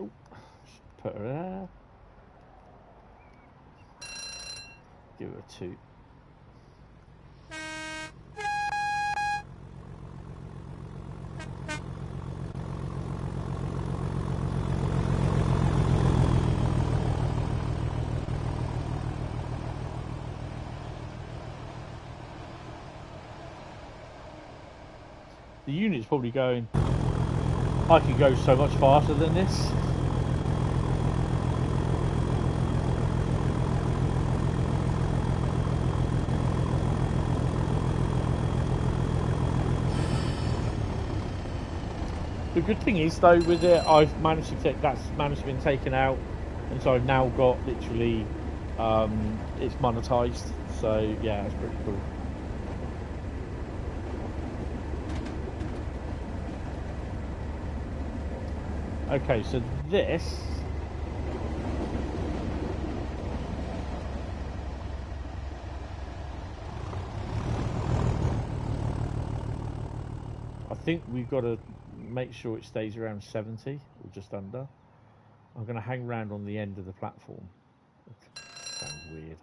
Ooh, put her there. Give her a 2. The unit's probably going, I could go so much faster than this. The good thing is though with it, I've managed to take, that's managed to be taken out, and so I've now got literally, it's monetized, so yeah, it's pretty cool. Okay, so this I think we've got to make sure it stays around 70 or just under. I'm going to hang around on the end of the platform. Sounds weird.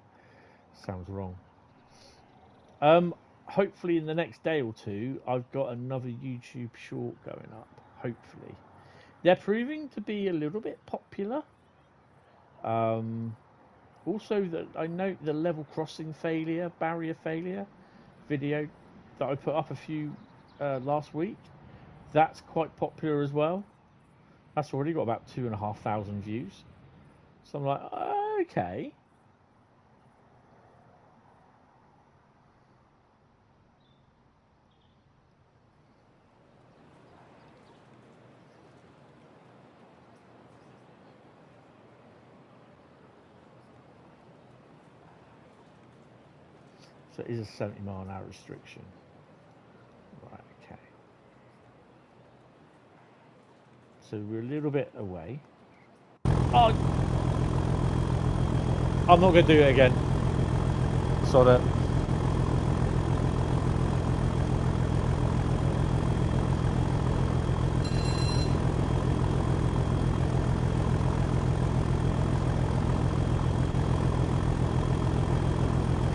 Sounds wrong. hopefully in the next day or two, I've got another YouTube short going up. Hopefully. They're proving to be a little bit popular. Also, I note the level crossing failure, barrier failure video that I put up a few last week. That's quite popular as well. That's already got about 2,500 views. So I'm like, okay. So it is a 70-mile-an-hour restriction. Right, okay. So we're a little bit away. Oh! I'm not going to do it again. Sod it.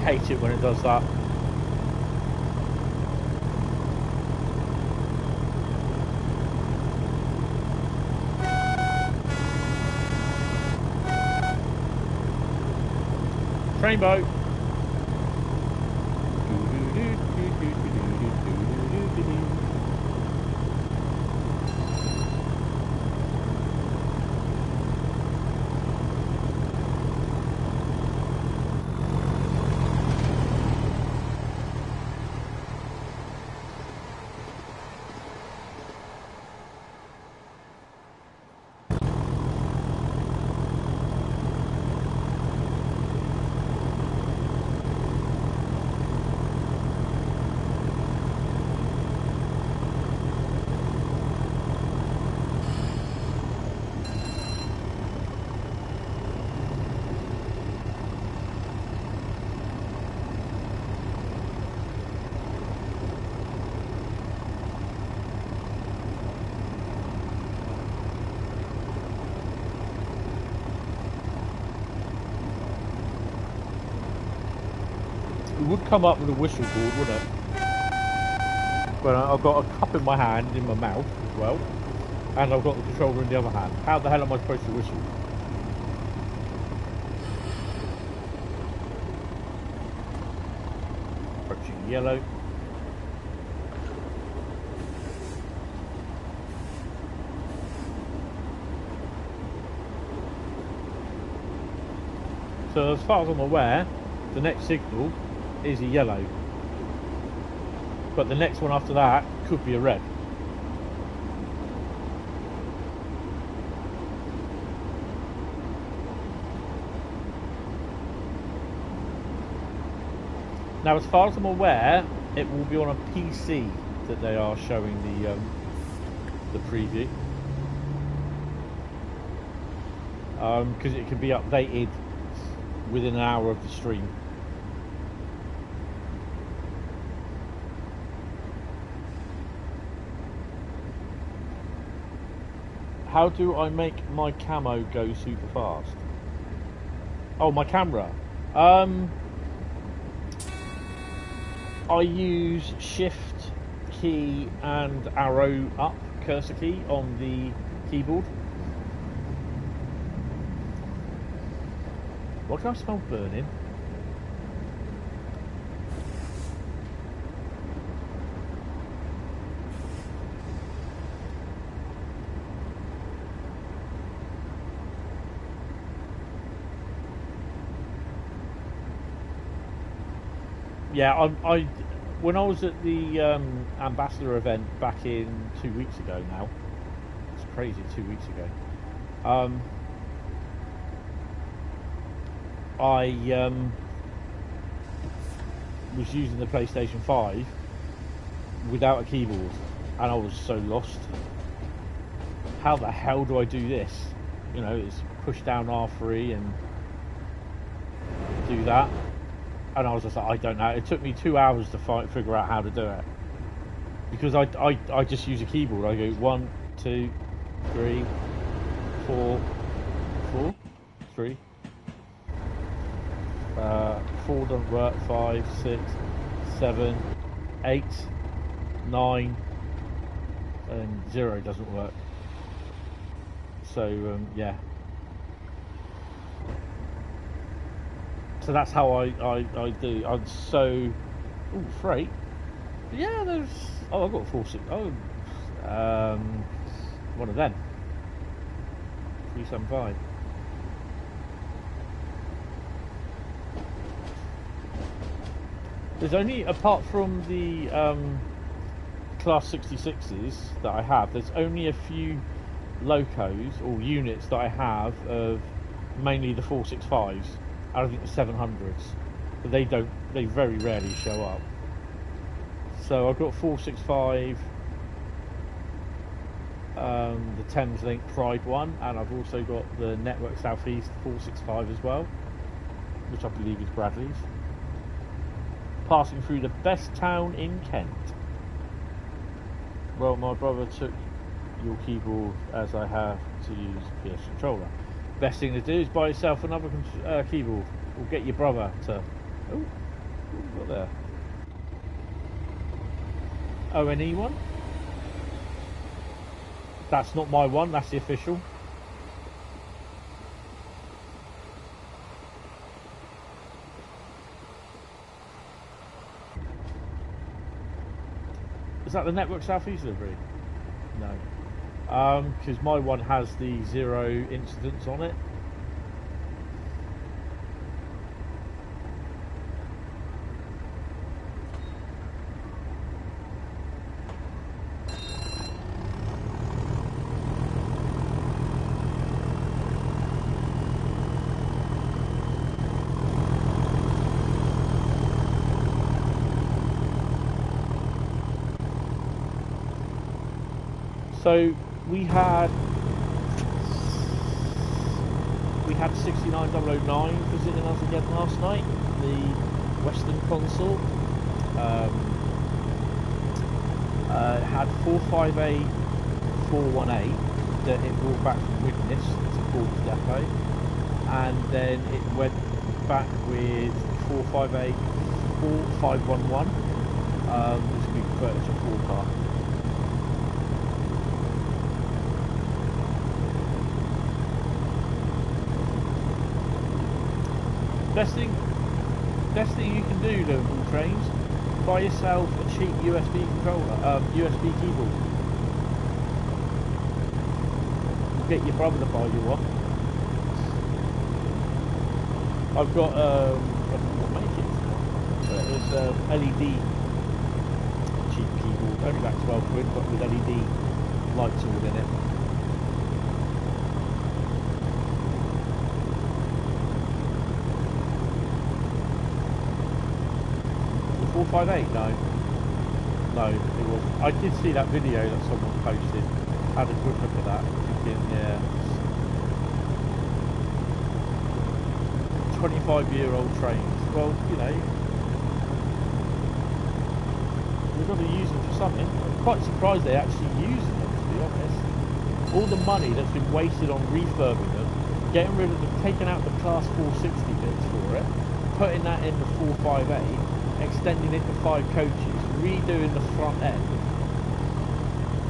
Hate it when it does that. Train boat. It would come up with a whistle board, wouldn't it? But I've got a cup in my hand, in my mouth as well, and I've got the controller in the other hand. How the hell am I supposed to whistle? Approaching yellow. So as far as I'm aware, the next signal is a yellow, but the next one after that could be a red. Now, as far as I'm aware, it will be on a PC that they are showing the preview, because it can be updated within an hour of the stream. How do I make my camo go super fast? Oh, my camera. I use shift key and arrow up cursor key on the keyboard. What can I smell burning? Yeah, I when I was at the ambassador event back in 2 weeks ago now, it's crazy, 2 weeks ago, I was using the PlayStation 5 without a keyboard, and I was so lost. How the hell do I do this? You know, it's push down R3 and do that. And I was just like, I don't know. It took me 2 hours to figure out how to do it, because I just use a keyboard. I go 1, 2, 3, 4, 3. 4 doesn't work. 5, 6, 7, 8, 9, and 0 doesn't work. So yeah. So that's how I do. I'm so... Ooh, freight. Yeah, there's... Oh, I've got a 4.6. Oh, one of them. 375. There's only, apart from the Class 66s that I have, there's only a few locos or units that I have of mainly the 465s. I don't think the 700s, but they very rarely show up. So I've got 465, the Thameslink Pride one, and I've also got the Network Southeast 465 as well, which I believe is Bradley's. Passing through the best town in Kent. Well, my brother took your keyboard as I have to use PS controller. Best thing to do is buy yourself another keyboard, or get your brother to... Oh, what there? ONE one? That's not my one, that's the official. Is that the Network Southeast livery? No. Because my one has the 0 incidents on it. So we had 69009 visiting us again last night, the Western Consul. It had 458 418 that it brought back from Widnes to Corpus Depot, and then it went back with 458 4511, which we converted to 4-car. Best thing you can do, Liverpool trains, buy yourself a cheap USB controller, USB keyboard. Get your brother to buy you one. I've got I don't know what make it, but it's a LED cheap keyboard, only about 12 quid, but with LED lights all in it. 458? No, it wasn't. I did see that video that someone posted. Had a quick look at that. Thinking, yeah, 25-year-old trains. Well, you know, we've got to use them for something. I'm quite surprised they're actually using them, to be honest. All the money that's been wasted on refurbing them, getting rid of them, taking out the Class 460 bits for it, putting that in the 458. Extending it to 5 coaches, redoing the front end,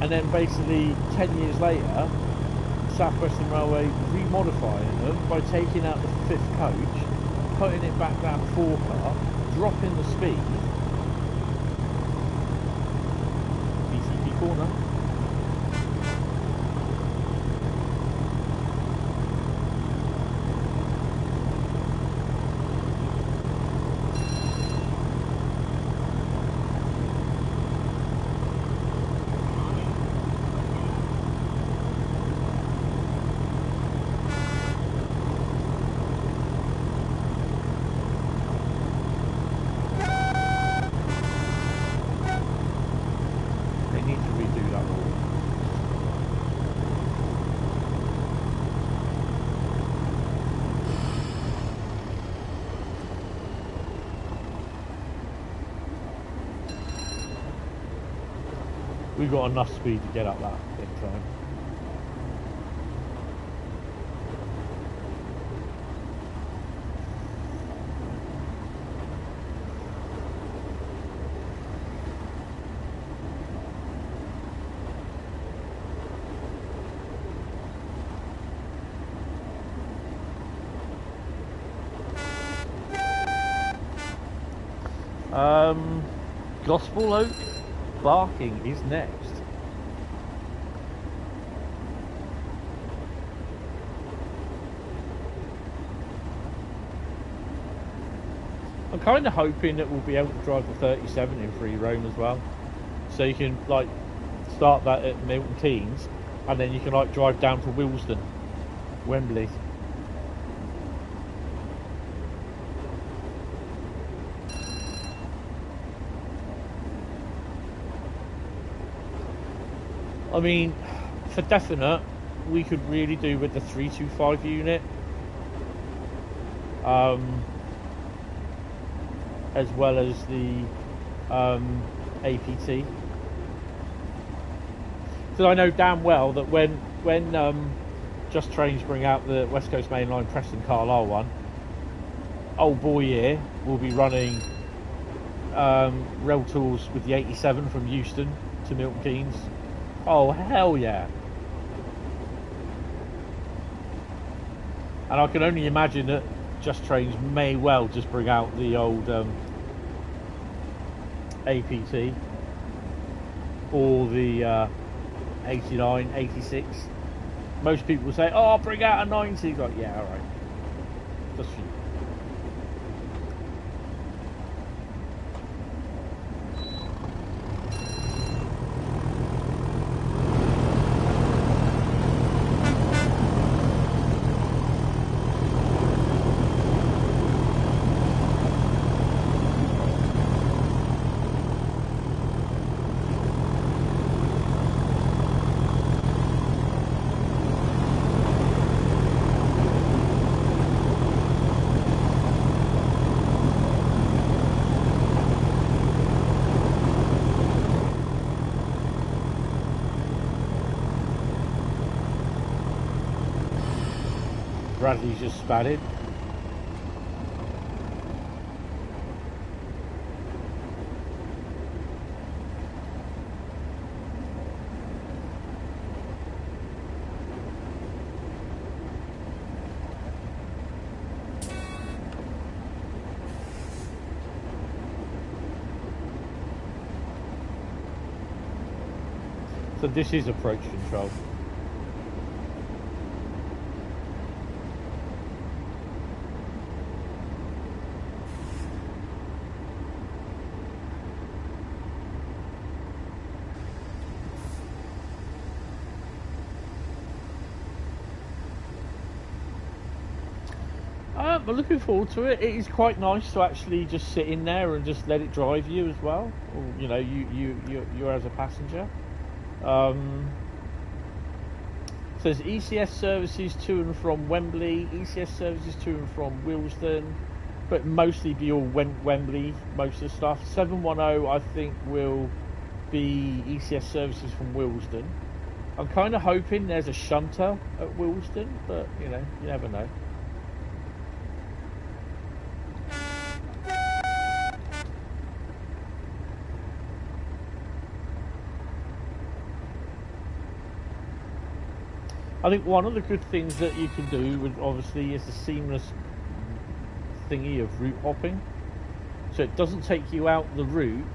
and then basically 10 years later, South Western Railway remodifying them by taking out the 5th coach, putting it back down 4-car, dropping the speed. BCP corner. We've got enough speed to get up that incline. Gospel Oak Barking is next. I'm kind of hoping that we'll be able to drive the 37 in free roam as well, so you can like start that at Milton Keynes, and then you can like drive down to Willesden, Wembley. I mean, for definite, we could really do with the 325 unit. As well as the APT. So I know damn well that when Just Trains bring out the West Coast Mainline Preston Carlisle one, old boy here will be running rail tours with the 87 from Euston to Milton Keynes. Oh hell yeah! And I can only imagine that Just Trains may well just bring out the old APT or the 89, 86. Most people say, oh, bring out a 90. Like, yeah, alright. Just for you. Bradley's just spatted. So this is approach control. I'm looking forward to it. It is quite nice to actually just sit in there and just let it drive you as well. Or, you know, you're as a passenger. Says ECS services to and from Wembley, ECS services to and from Willesden, but mostly be all Wembley, most of the stuff. 710 I think will be ECS services from Willesden. I'm kind of hoping there's a shunter at Willesden, but you know, you never know. I think one of the good things that you can do with obviously is the seamless thingy of route hopping. So it doesn't take you out the route,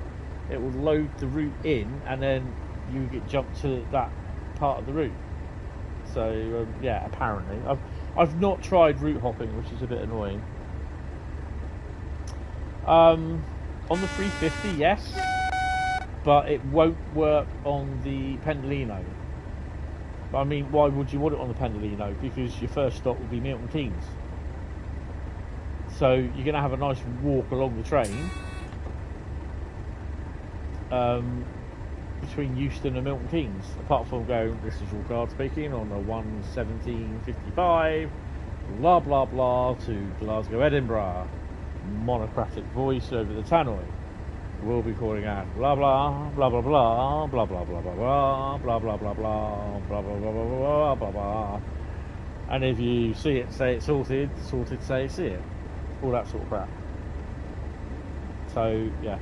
it will load the route in and then you get jumped to that part of the route. So yeah, apparently. I've not tried route hopping, which is a bit annoying. On the 350, yes, but it won't work on the Pendolino. I mean, why would you want it on the Pendolino? Because your first stop will be Milton Keynes. So you're going to have a nice walk along the train between Euston and Milton Keynes. Apart from going, this is your guard speaking, on the 1:17:55, blah blah blah, to Glasgow, Edinburgh. Monocratic voice over the tannoy. We'll be calling out blah blah blah blah blah blah blah blah blah blah blah blah blah blah blah blah blah blah blah. And if you see it, say it's sorted. Sorted, say see it. All that sort of crap. So yeah.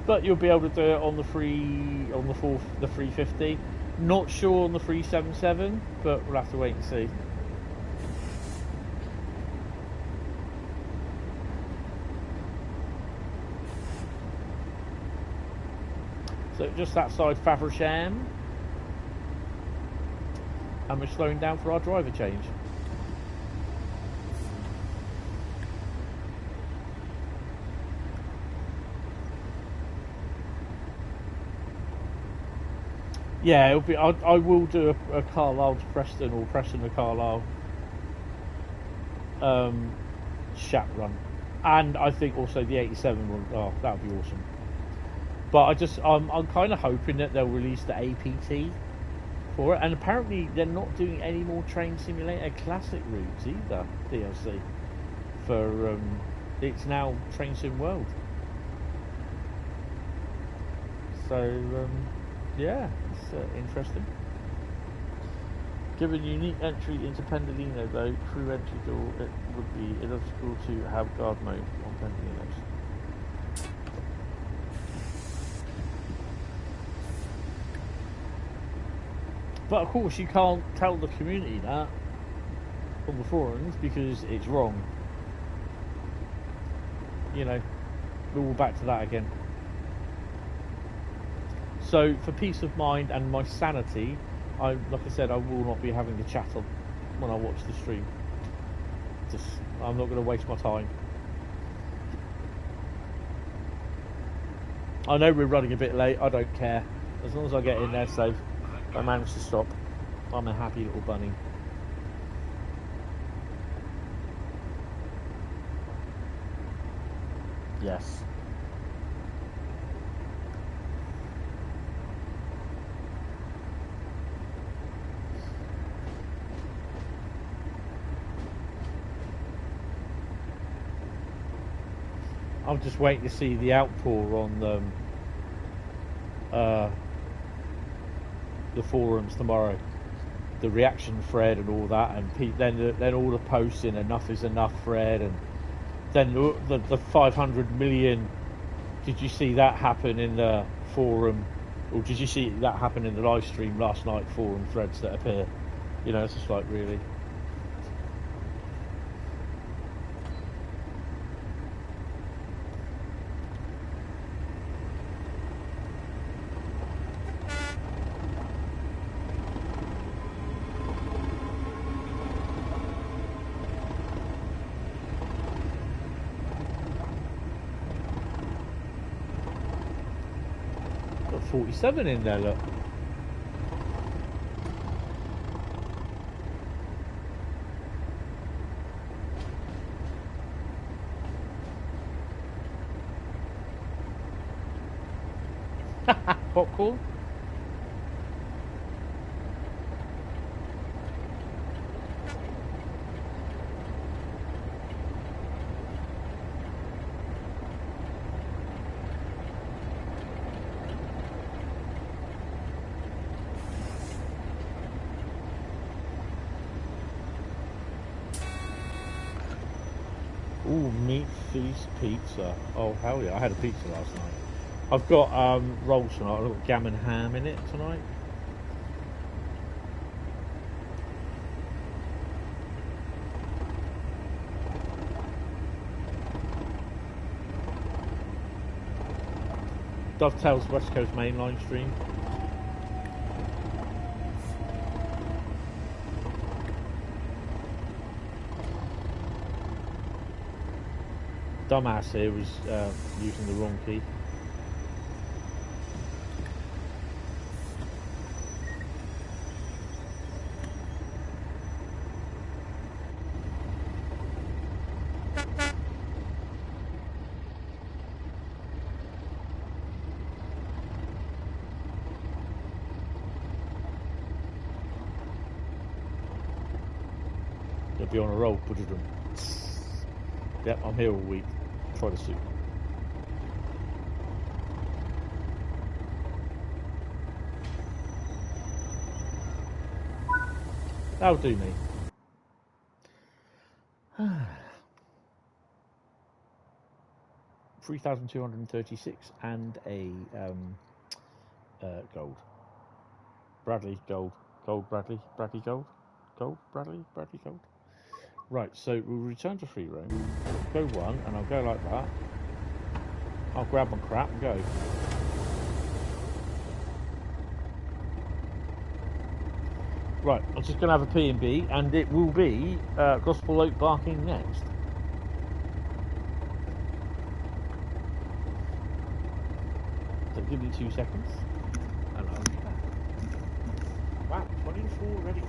But you'll be able to do it on the 350. Not sure on the 377, but we'll have to wait and see. So just outside Faversham. And we're slowing down for our driver change. Yeah, it'll be. I will do a Carlisle to Preston or Preston to Carlisle chat run, and I think also the 87 one. Oh, that would be awesome. But I'm kind of hoping that they'll release the APT for it, and apparently they're not doing any more Train Simulator Classic routes either. DLC for it's now Train Sim World. So yeah, it's interesting. Given unique entry into Pendolino though, Crewe entry door, it would be illogical to have guard mode on Pendolinos. But of course you can't tell the community that on the forums because it's wrong. You know, we're all back to that again. So for peace of mind and my sanity, like I said, I will not be having the chat on when I watch the stream. I'm not going to waste my time. I know we're running a bit late. I don't care. As long as I get in there safe, I manage to stop. I'm a happy little bunny. Yes. I'm just waiting to see the outpour on the forums tomorrow, the reaction thread and all that, and then all the posts in enough is enough thread, and then the 500 million. Did you see that happen in the forum, or did you see that happen in the live stream last night? Forum threads that appear, you know, it's just like really. Got 47 in there, look. Popcorn. Ooh, meat feast pizza. Oh hell yeah, I had a pizza last night. I've got rolls tonight. I've got gammon ham in it tonight. Dovetail's West Coast Mainline stream. Dumbass here was using the wrong key. They'll be on a roll, put it on. Yep, I'm here all week. Try to suit. That'll do me. 3,236 and a gold. Bradley gold. Gold Bradley. Bradley gold. Gold Bradley. Bradley gold. Right, so we'll return to free roam. Go one, and I'll go like that. I'll grab my crap and go. Right, I'm just going to have a P&B, and it will be Gospel Oak Barking next. So give me 2 seconds, and I'll be back. Wow, 24 already.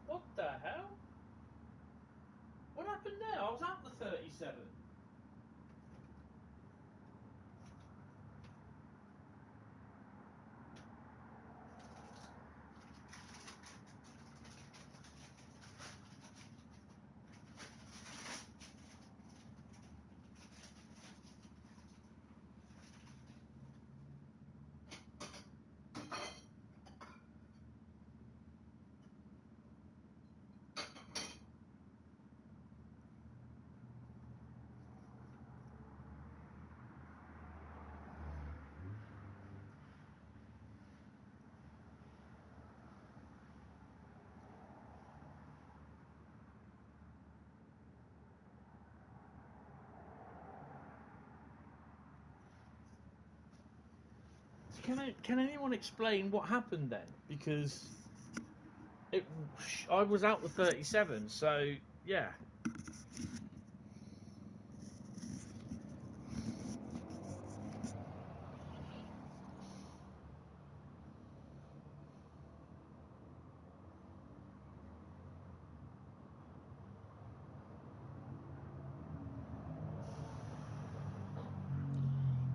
What the hell? What happened there? I was at the 37. Can anyone explain what happened then? Because I was out the 37, so yeah.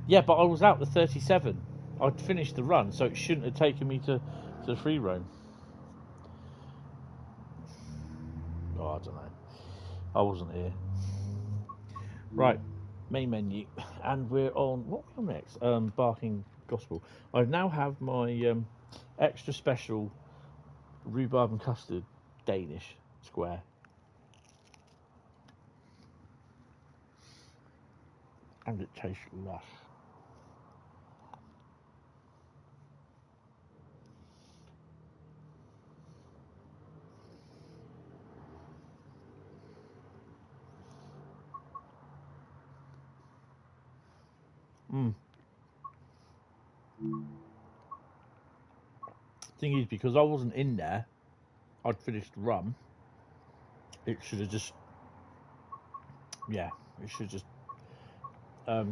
Yeah, but I was out the 37. I'd finished the run, so it shouldn't have taken me to the free roam. Oh, I don't know. I wasn't here. Right, main menu, and we're on, what are we on next? Barking Gospel. I now have my extra special rhubarb and custard Danish square. And it tastes lush. Thing is, because I wasn't in there, I'd finished the rum. It should have just, yeah, it should just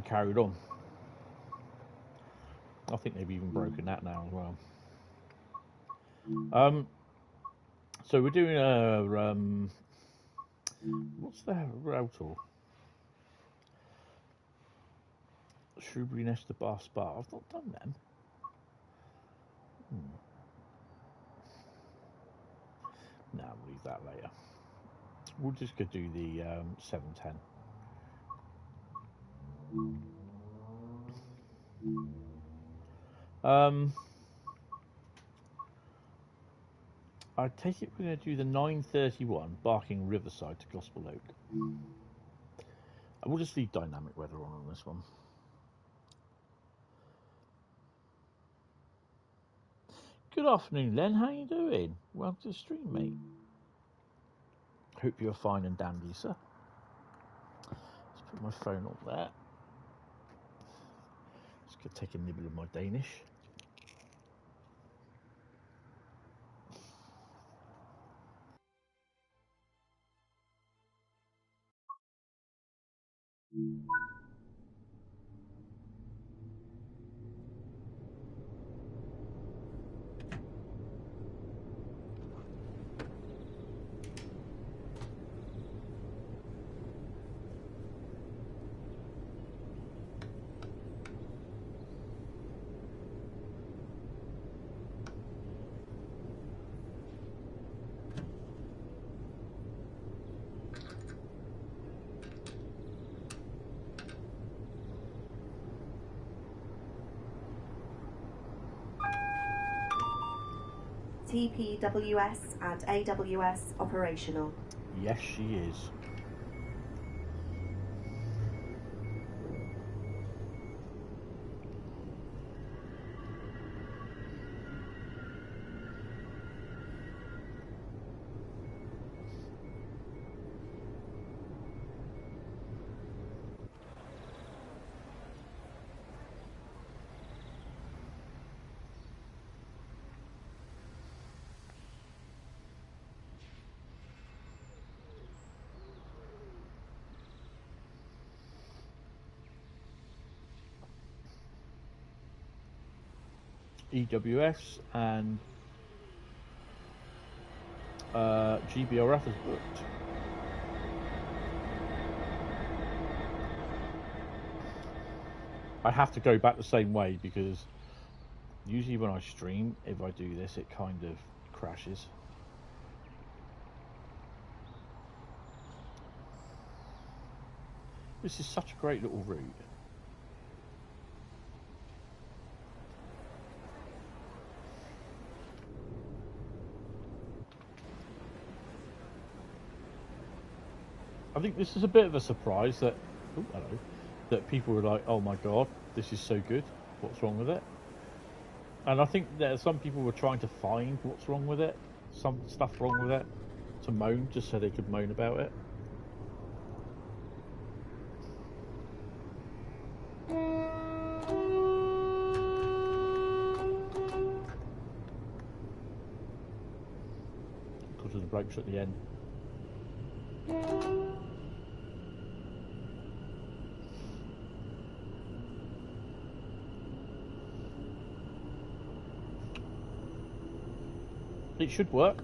carried on. I think they've even broken that now as well. So we're doing a what's the rail tour? Shrewsbury Nester Bar Spa. I've not done them. No, we'll leave that later. We'll just go do the 710. I take it we're going to do the 9:31 Barking Riverside to Gospel Oak. We'll just leave dynamic weather on this one. Good afternoon, Len. How you doing? Welcome to the stream, mate. Hope you're fine and dandy, sir. Let's put my phone on there. Just gonna take a nibble of my Danish. TPWS and AWS operational. Yes, she is. EWS and GBRF is booked. I have to go back the same way because usually when I stream, if I do this, it kind of crashes. This is such a great little route. I think this is a bit of a surprise that, oh, hello, that people were like, oh my god, this is so good, what's wrong with it? And I think that some people were trying to find what's wrong with it, some stuff wrong with it, to moan, just so they could moan about it. Because of the blokes at the end. It should work.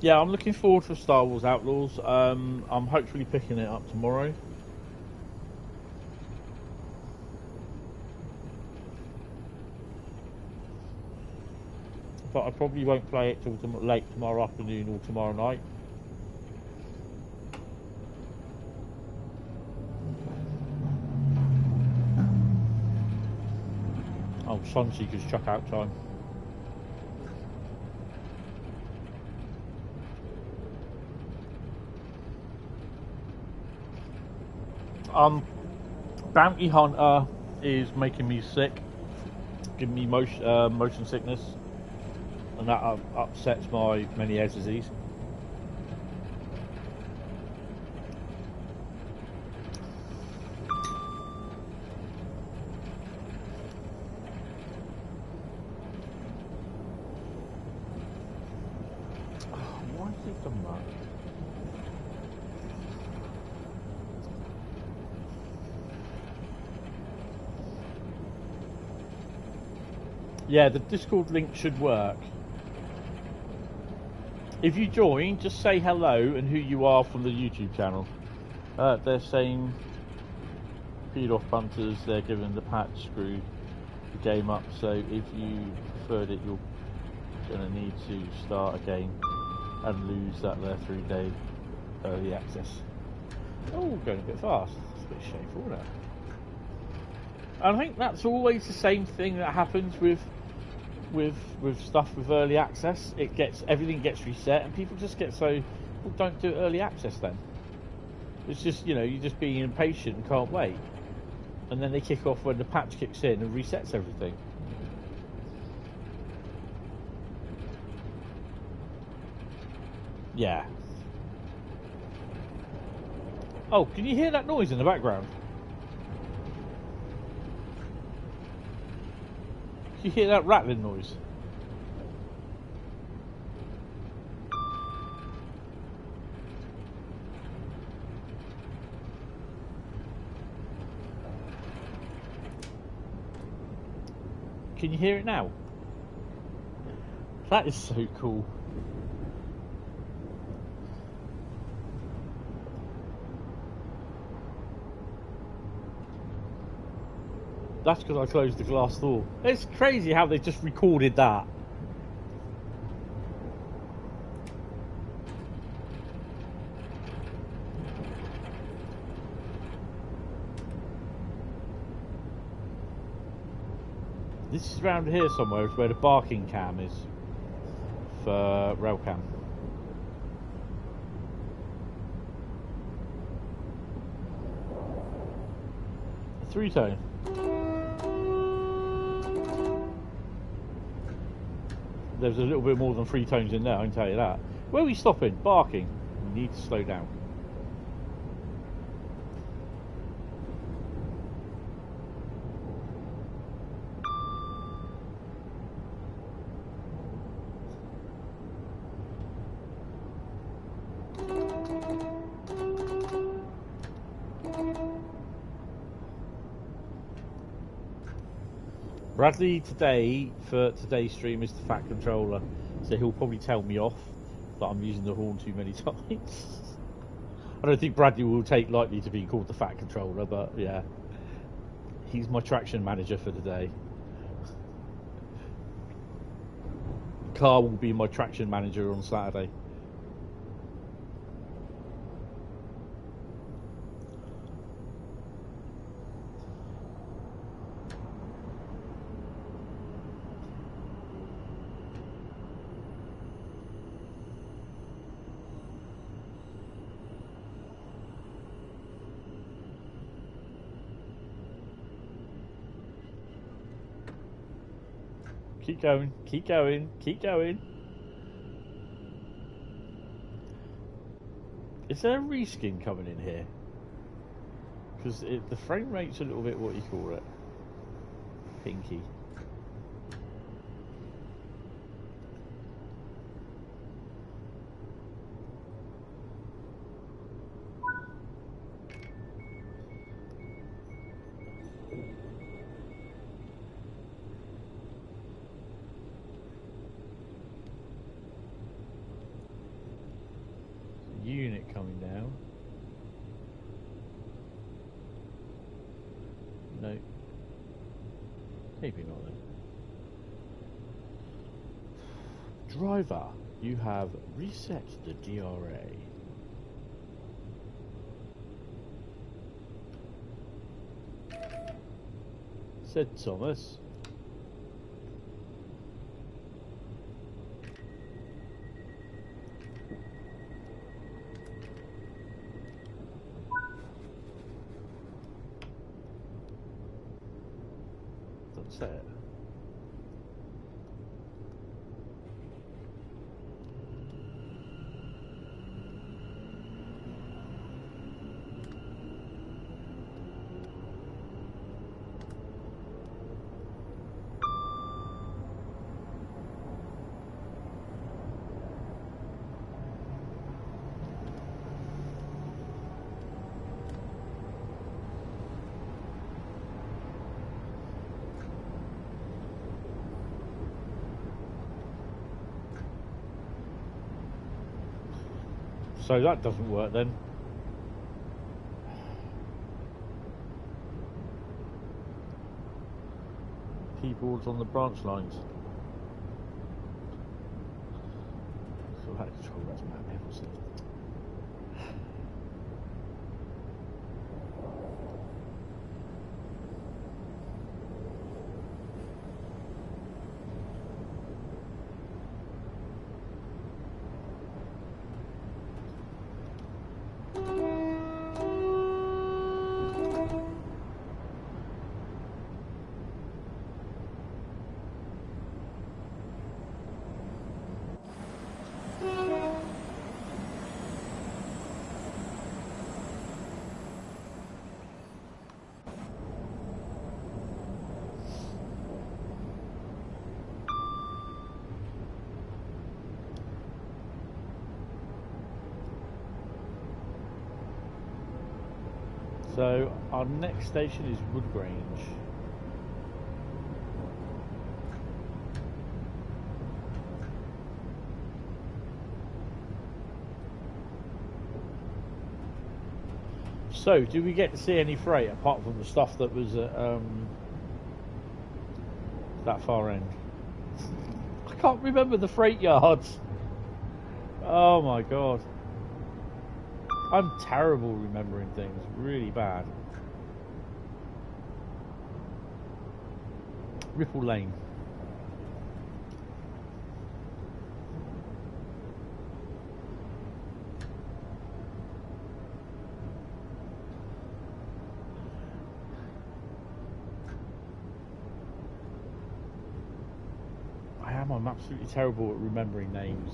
Yeah, I'm looking forward to Star Wars Outlaws. I'm hopefully picking it up tomorrow. But I probably won't play it till late tomorrow afternoon or tomorrow night. Oh, Sunseeker's chuck out time. Bounty Hunter is making me sick, giving me motion sickness, and that upsets my Meniere's disease. Why has he done that? Yeah, the Discord link should work. If you join, just say hello and who you are from the YouTube channel. They're saying feed off punters, they're giving the patch screw the game up, so if you preferred it, you're going to need to start again and lose that there 3-day early access. Oh, going a bit fast. It's a bit shameful, isn't it? I think that's always the same thing that happens with stuff with early access. Everything gets reset, and people just get so, well, don't do early access then. It's just, you know, you're just being impatient and can't wait, and then they kick off when the patch kicks in and resets everything. Yeah. Oh, can you hear that noise in the background? Can you hear that rattling noise? Can you hear it now? That is so cool. That's because I closed the glass door. It's crazy how they just recorded that. This is around here somewhere, is where the barking cam is for Railcam. A 3-tone. There's a little bit more than 3 tones in there, I can tell you that. Where are we stopping? Barking. We need to slow down. Bradley today, for today's stream, is the fat controller, so he'll probably tell me off that I'm using the horn too many times. I don't think Bradley will take lightly to being called the fat controller, but yeah, he's my traction manager for today. Carl will be my traction manager on Saturday. Keep going, keep going, keep going. Is there a reskin coming in here? Because the frame rate's a little bit, what you call it, pinky. unit coming down. No. Maybe not then. Driver, you have reset the DRA. Said Thomas. That's it. So that doesn't work then. Keyboards on the branch lines. So how to control that's Matt Nicholson. So our next station is Woodgrange. So, do we get to see any freight apart from the stuff that was at that far end? I can't remember the freight yards. Oh my god. I'm terrible remembering things, really bad. Ripple Lane. I'm absolutely terrible at remembering names.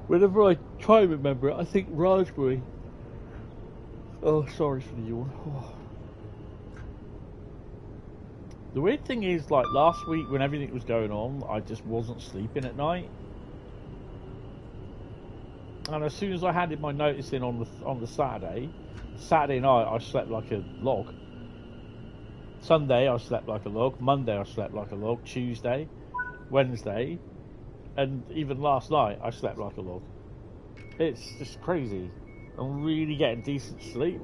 Whenever I try and remember it, I think raspberry. Oh, sorry for the yawn. Oh. The weird thing is, like last week when everything was going on, I just wasn't sleeping at night. And as soon as I handed my notice in on the Saturday night I slept like a log. Sunday I slept like a log. Monday I slept like a log. Tuesday, Wednesday, and even last night I slept like a log. It's just crazy. I'm really getting decent sleep.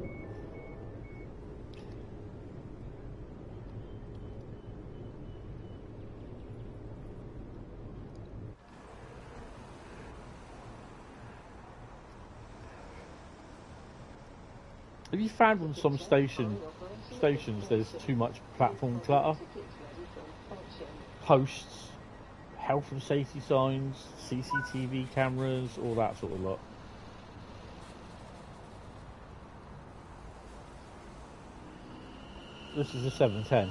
Have you found on some stations there's too much platform clutter? Posts, health and safety signs, CCTV cameras, all that sort of lot. This is a 710.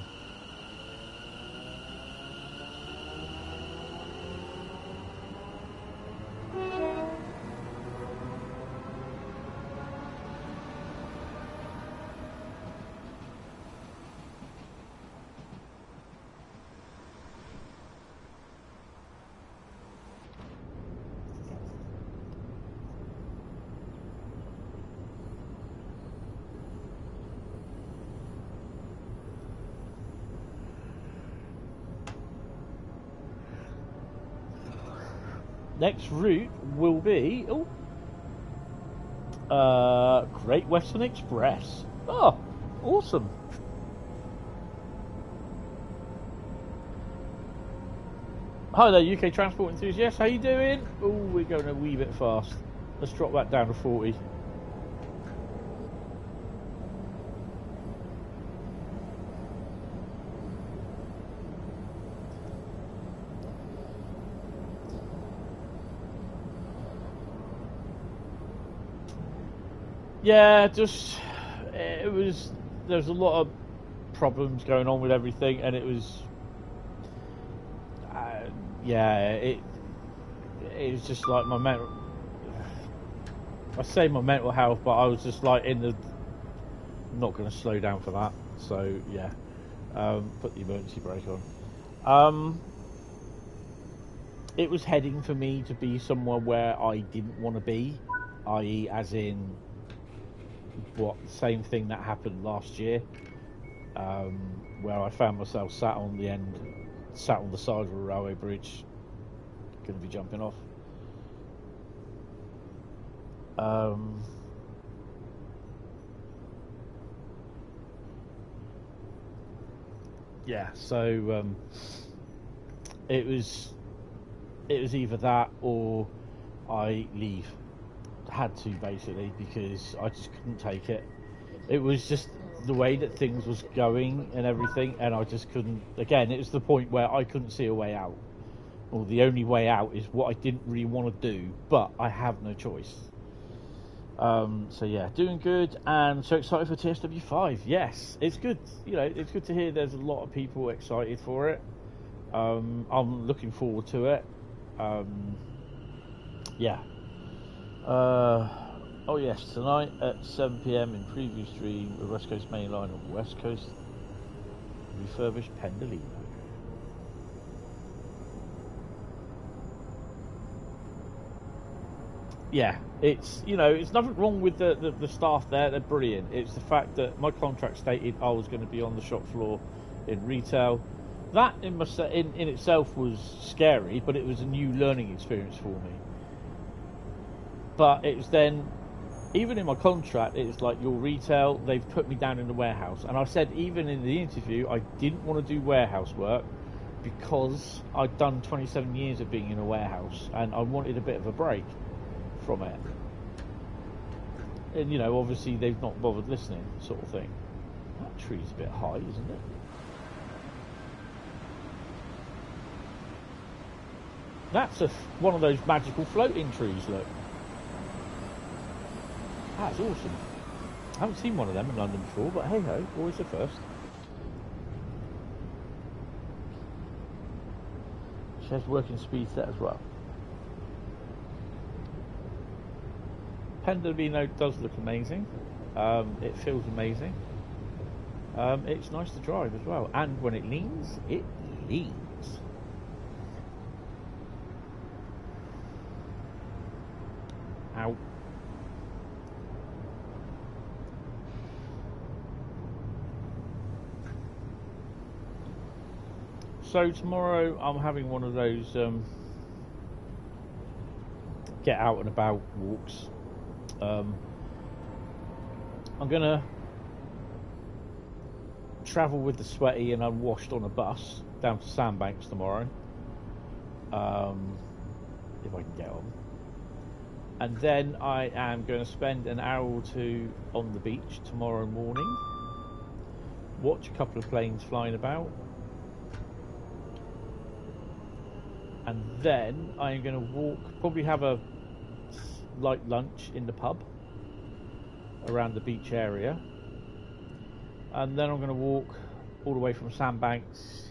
next route will be Great Western Express. Oh, awesome. Hi there, UK transport enthusiasts. How you doing? Oh, we're going a wee bit fast. Let's drop that down to 40. Yeah, just there's a lot of problems going on with everything, and it was it was just like my mental. I say my mental health, but I was just like I'm not going to slow down for that. So yeah, put the emergency brake on. It was heading for me to be somewhere where I didn't want to be, i.e., as in the same thing that happened last year, where I found myself sat on the side of a railway bridge, going to be jumping off. Yeah, so it was either that or I leave. Had to, basically, because I just couldn't take it. It was just the way that things was going and everything, and I just couldn't. Again, it was the point where I couldn't see a way out. Well, the only way out is what I didn't really want to do, but I have no choice. So yeah, doing good, and so excited for TSW5. Yes, it's good. It's good to hear there's a lot of people excited for it. I'm looking forward to it. Yeah. Oh yes, tonight at 7 PM in preview stream, the West Coast Mainline and West Coast refurbished Pendolino. Yeah, it's nothing wrong with the staff there. They're brilliant. It's the fact that my contract stated I was going to be on the shop floor in retail. That in itself was scary, but it was a new learning experience for me. But it was then, even in my contract, it's like your retail, they've put me down in the warehouse. And I said, even in the interview, I didn't want to do warehouse work because I'd done 27 years of being in a warehouse and I wanted a bit of a break from it. And, obviously they've not bothered listening, sort of thing. That tree's a bit high, isn't it? That's one of those magical floating trees, look. That's awesome. I haven't seen one of them in London before, but hey ho, always the first. She has working speed set as well. Pendolino does look amazing. It feels amazing. It's nice to drive as well, and when it leans, it leans. Ow. So tomorrow I'm having one of those get out and about walks. I'm gonna travel with the sweaty and unwashed on a bus down to Sandbanks tomorrow, if I can get on. And then I am going to spend an hour or two on the beach tomorrow morning, watch a couple of planes flying about, and then I'm going to walk, probably have a light lunch in the pub around the beach area, and then I'm going to walk all the way from Sandbanks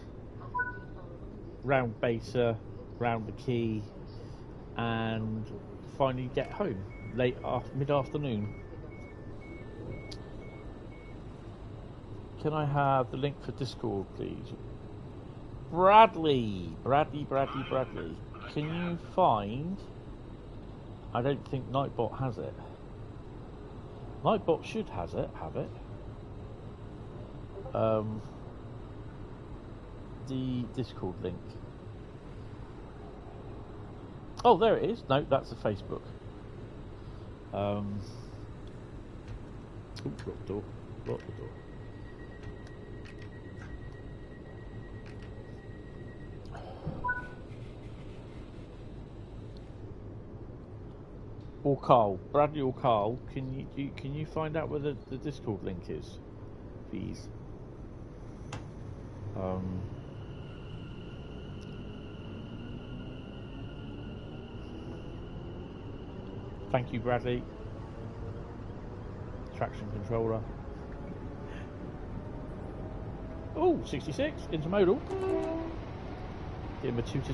round Beta, round the quay, and finally get home mid-afternoon. Can I have the link for Discord, please? Bradley, can you find... I don't think Nightbot has it. Nightbot should have it. The Discord link. Oh, there it is. No, that's the Facebook. Ooh, lock the door. Lock the door. Or Carl, Bradley or Carl, can you find out where the Discord link is, please? Thank you, Bradley. Traction controller. Oh, 66 intermodal. Give him a toot.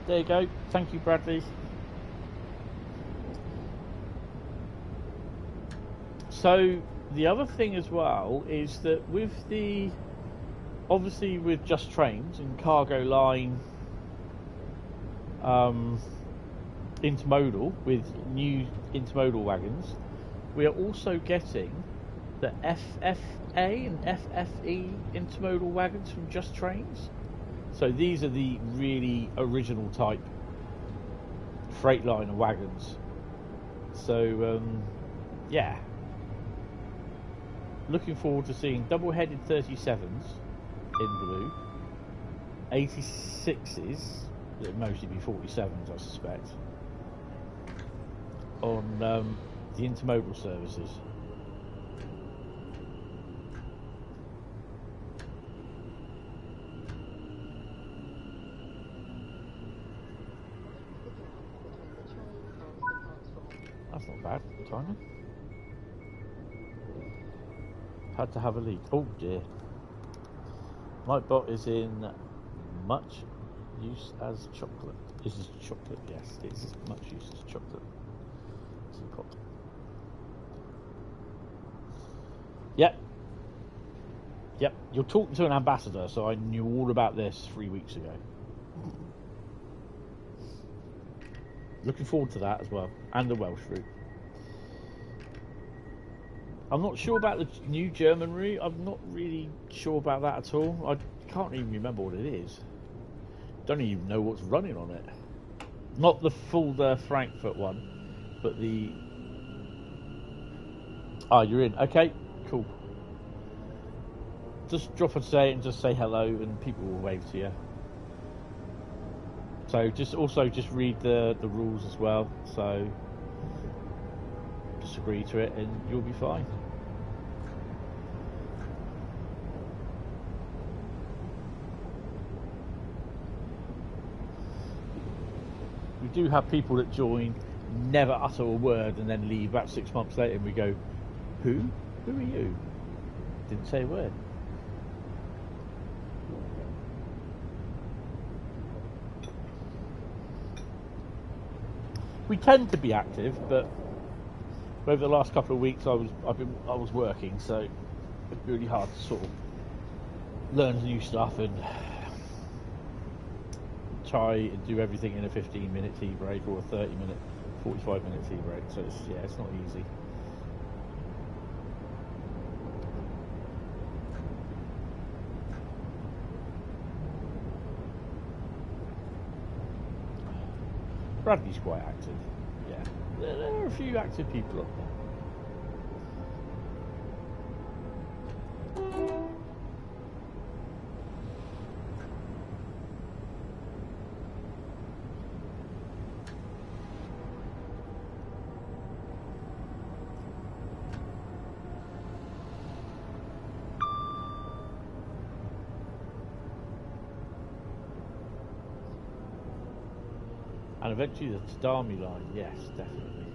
There you go. Thank you, Bradley. So the other thing as well is that with the, obviously with Just Trains and Cargo Line intermodal, with new intermodal wagons, we are also getting the FFA and FFE intermodal wagons from Just Trains. So these are the really original type Freightliner wagons. So yeah, looking forward to seeing double-headed 37s in blue, 86s, it'll mostly be 47s I suspect, on the intermodal services. That's not bad timing. Had to have a leak. Oh dear. My bot is in much use as chocolate. This is chocolate, yes. It is much use as chocolate. Teapot. Yep. Yep. You're talking to an ambassador, so I knew all about this 3 weeks ago. Looking forward to that as well. And the Welsh route. I'm not sure about the new German route. I'm not really sure about that at all. I can't even remember what it is. Don't even know what's running on it. Not the full Frankfurt one, but the... Ah, you're in. Okay, cool. Just drop a say and just say hello and people will wave to you. So just read the rules as well. So just agree to it and you'll be fine. We do have people that join, never utter a word, and then leave about 6 months later, and we go, "Who? Who are you?" Didn't say a word. We tend to be active, but over the last couple of weeks, I was working, so it's really hard to sort of learn new stuff and try and do everything in a 15-minute tea break or a 30-minute, 45-minute tea break. So it's not easy. Bradley's quite active. Yeah, there are a few active people up there. And eventually the Tadami line, yes, definitely.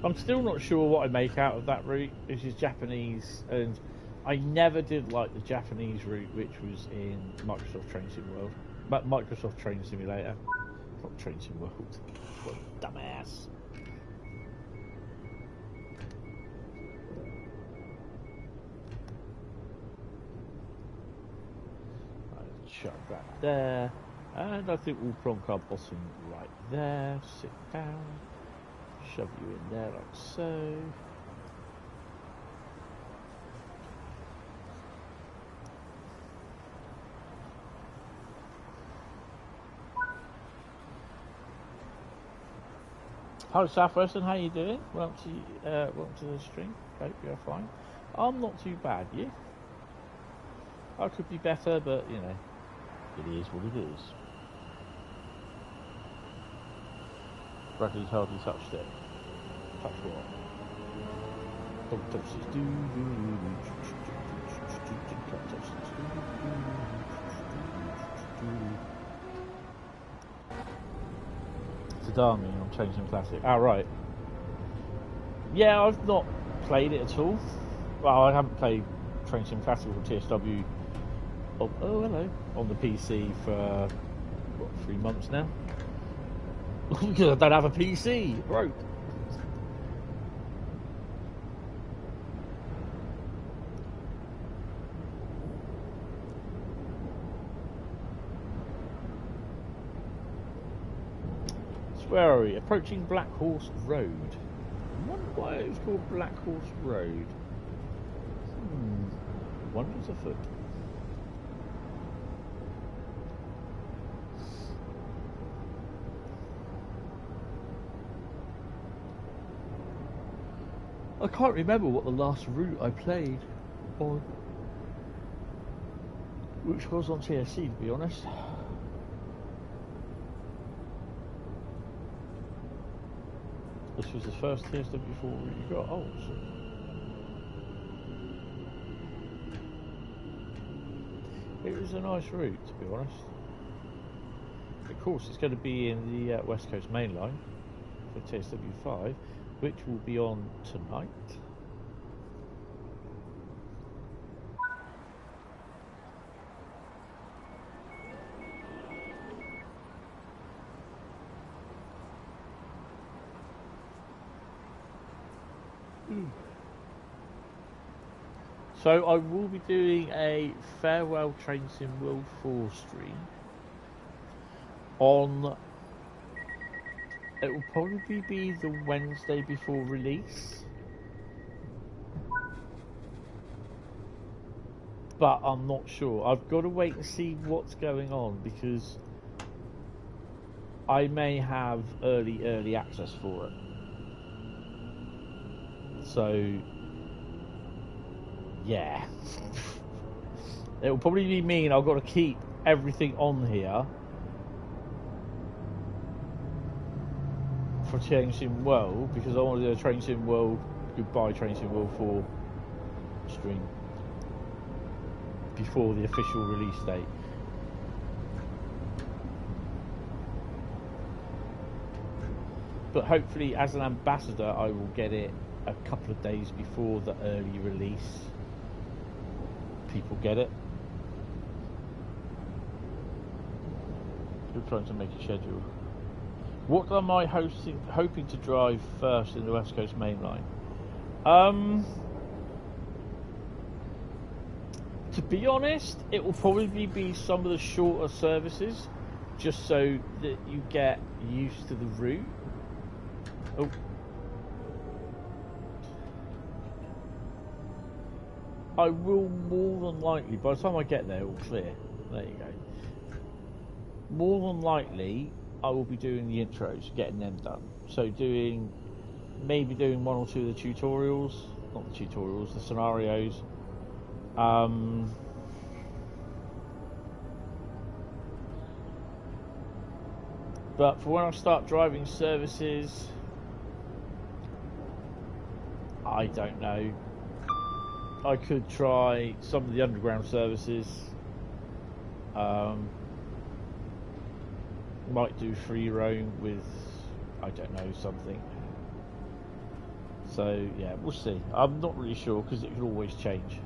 I'm still not sure what I make out of that route, which is Japanese, and I never did like the Japanese route, which was in Microsoft Train Sim World. But Microsoft Train Simulator. Not Train Sim World. What a dumbass. I'll chuck that there. And I think we'll plonk our bottom right there, sit down, shove you in there like so. Hello Southwestern, how you doing? Welcome to the stream. Hope you're fine. I'm not too bad, you? I could be better, but you know, it is what it is. Bradley's hardly touched it. Touch what? Don't touch this. It's a Darmy on Changing Classic. Ah, right. Yeah, I've not played it at all. Well, I haven't played Train Sim Classic or TSW. Oh, hello. On the PC for what, 3 months now. Because I don't have a PC. It broke. So where are we? Approaching Black Horse Road. I wonder why it was called Black Horse Road. Wonders afoot. I can't remember what the last route I played on, which was on TSC, to be honest. This was the first TSW4 route you got. Oh, so. It was a nice route, to be honest. Of course, it's going to be in the West Coast Mainline for TSW5, which will be on tonight. So I will be doing a Farewell Train Sim World 4 stream on, it will probably be the Wednesday before release, but I'm not sure. I've got to wait and see what's going on, because I may have early access for it. So yeah, it will probably mean I've got to keep everything on here for Train Sim World, because I want to do a Train Sim World Goodbye Train Sim World 4 stream before the official release date. But hopefully, as an ambassador, I will get it a couple of days before the early release. People get it. We're trying to make a schedule. What am I hoping to drive first in the West Coast Mainline? To be honest, it will probably be some of the shorter services, just so that you get used to the route. Oh. I will more than likely, by the time I get there, it will clear. There you go. More than likely, I will be doing the intros, getting them done. So maybe doing 1 or 2 of the tutorials, not the tutorials, the scenarios. But for when I start driving services, I don't know. I could try some of the underground services. Might do free roam with, I don't know, something. So yeah, we'll see. I'm not really sure, because it could always change.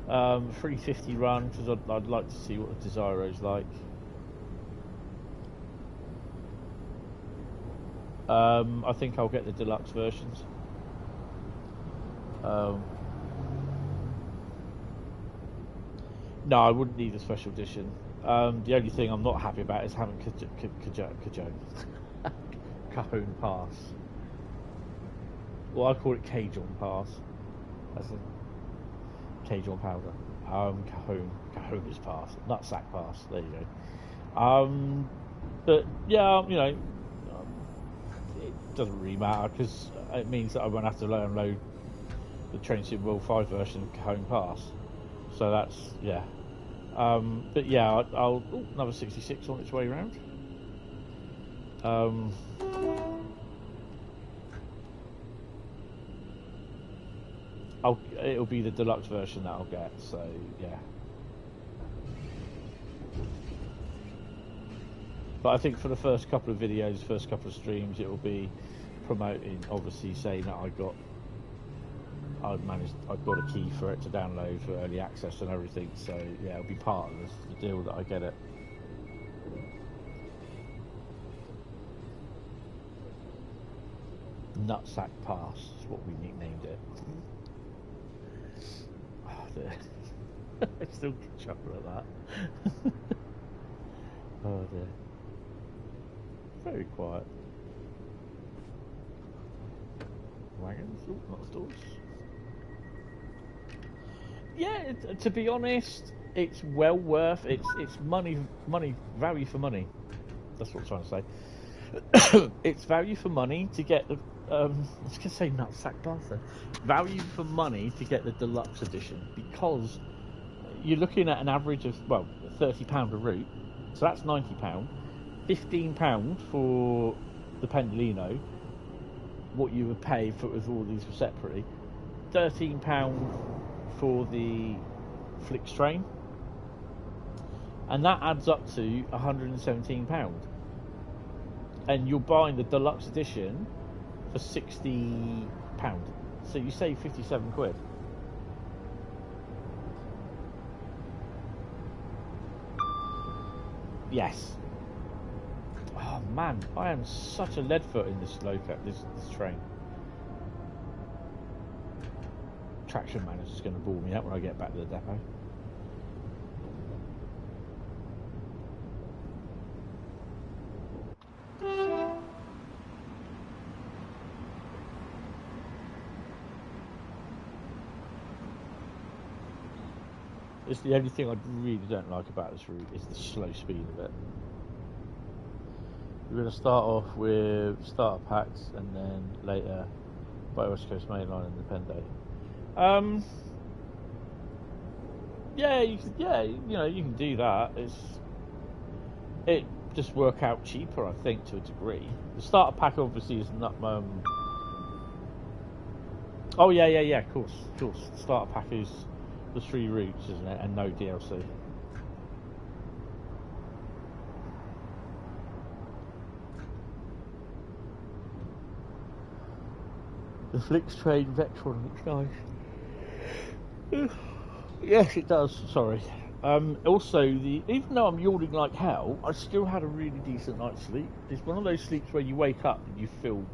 350 run, because I'd like to see what the Desiro's like. I think I'll get the deluxe versions. No, I wouldn't need a special edition. The only thing I'm not happy about is having Cajon Pass. Well, I call it Cajon Pass. That's a Cajon powder. Cajona's Pass. Nutsack Pass. There you go. But yeah, you know, it doesn't really matter because it means that I won't have to unload the Train Sim World 5 version of Cajon Pass. So that's, yeah. But yeah, I'll another 66 on its way round. It'll be the deluxe version that I'll get, so yeah. But I think for the first couple of videos, first couple of streams, it will be promoting, obviously saying that I got a key for it to download for early access and everything. So yeah, it'll be part of the deal that I get it. Nutsack Pass is what we nicknamed it. Oh dear. I still chuckle at that. Oh dear. Very quiet. Wagons, not stores. Yeah, to be honest, it's well worth. It's money value for money. That's what I'm trying to say. It's value for money to get the. I was gonna say nutsack Bartha. Value for money to get the deluxe edition because you're looking at an average of £30 a route, so that's £90. £15 for the Pendolino, what you would pay for if all these were separately. £13 for the Flix train, and that adds up to £117. And you're buying the deluxe edition for £60, so you save 57 quid. Yes. Oh man, I am such a lead foot in this this train. Traction manager's going to ball me out when I get back to the depot. It's the only thing I really don't like about this route is the slow speed of it. We're going to start off with starter packs and then later by West Coast Mainline and the Pende. Yeah, you can do that. It just work out cheaper, I think, to a degree. The starter pack obviously is not. Oh yeah, of course. The starter pack is the 3 routes, isn't it, and no DLC. The Flix train Vectron looks nice. Yes, it does. Sorry. Also, even though I'm yawning like hell, I still had a really decent night's sleep. It's one of those sleeps where you wake up and you feel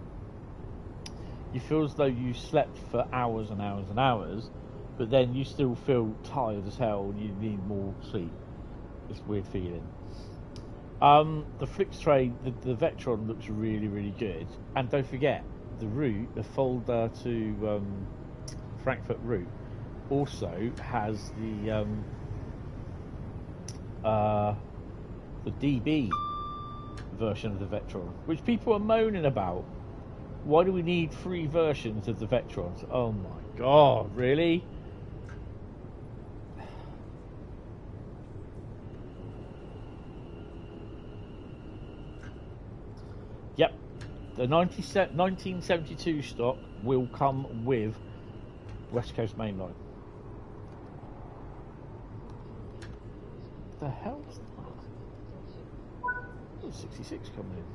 as though you slept for hours and hours and hours, but then you still feel tired as hell and you need more sleep. It's a weird feeling. The Flix train, the Vectron looks really, really good. And don't forget, the route, the folder to Frankfurt route, also has the DB version of the Vectron, which people are moaning about. Why do we need 3 versions of the Vectrons? Oh my god, really? Yep, the 1972 stock will come with West Coast Mainline. The hell's that? 66 coming in.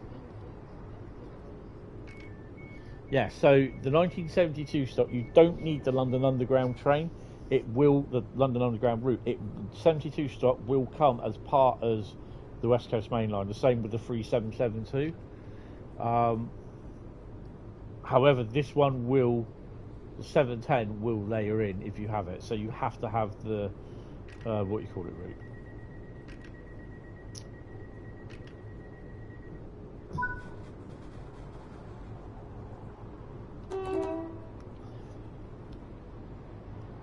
Yeah, so the 1972 stock, you don't need the London Underground train. The London Underground route. 72 stock will come as part of the West Coast Mainline. The same with the 3772. However, this one the 710 will layer in if you have it. So you have to have the what you call it route.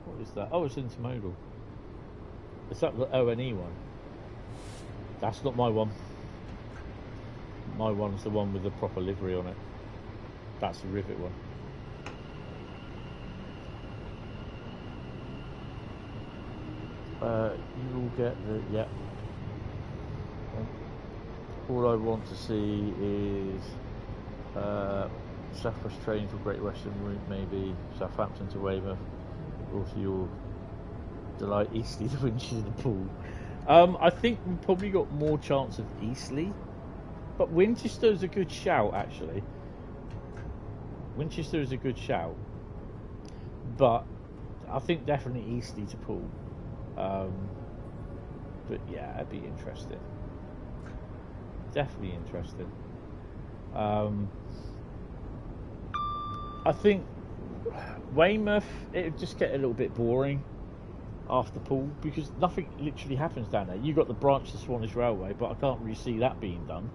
What is that? Oh, it's intermodal. Is that the ONE one? That's not my one. My one's the one with the proper livery on it. That's the rivet one. You will get the, yeah. All I want to see is Southwest trains or Great Western route, maybe Southampton to Weymouth, or to your delight Eastleigh to Winchester Pool. I think we've probably got more chance of Eastleigh, but Winchester is a good shout actually. Winchester is a good shout, but I think definitely Eastleigh to Pool. But yeah, it'd be interesting. Definitely interesting. I think Weymouth, it would just get a little bit boring after Pool because nothing literally happens down there. You've got the branch to Swanage Railway, but I can't really see that being done.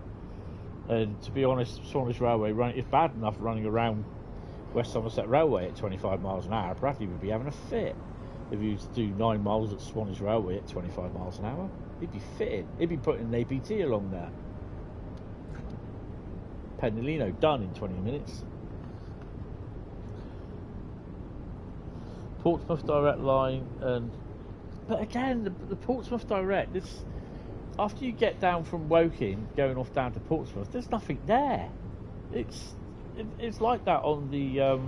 And to be honest, Swanage Railway is bad enough running around West Somerset Railway at 25 miles an hour. Bradley would be having a fit if he was to do 9 miles at Swanage Railway at 25 miles an hour. He'd be fitting. He'd be putting an APT along there. Penolino done in 20 minutes. Portsmouth direct line, but again, the Portsmouth direct. After you get down from Woking, going off down to Portsmouth, there's nothing there. It's like that on the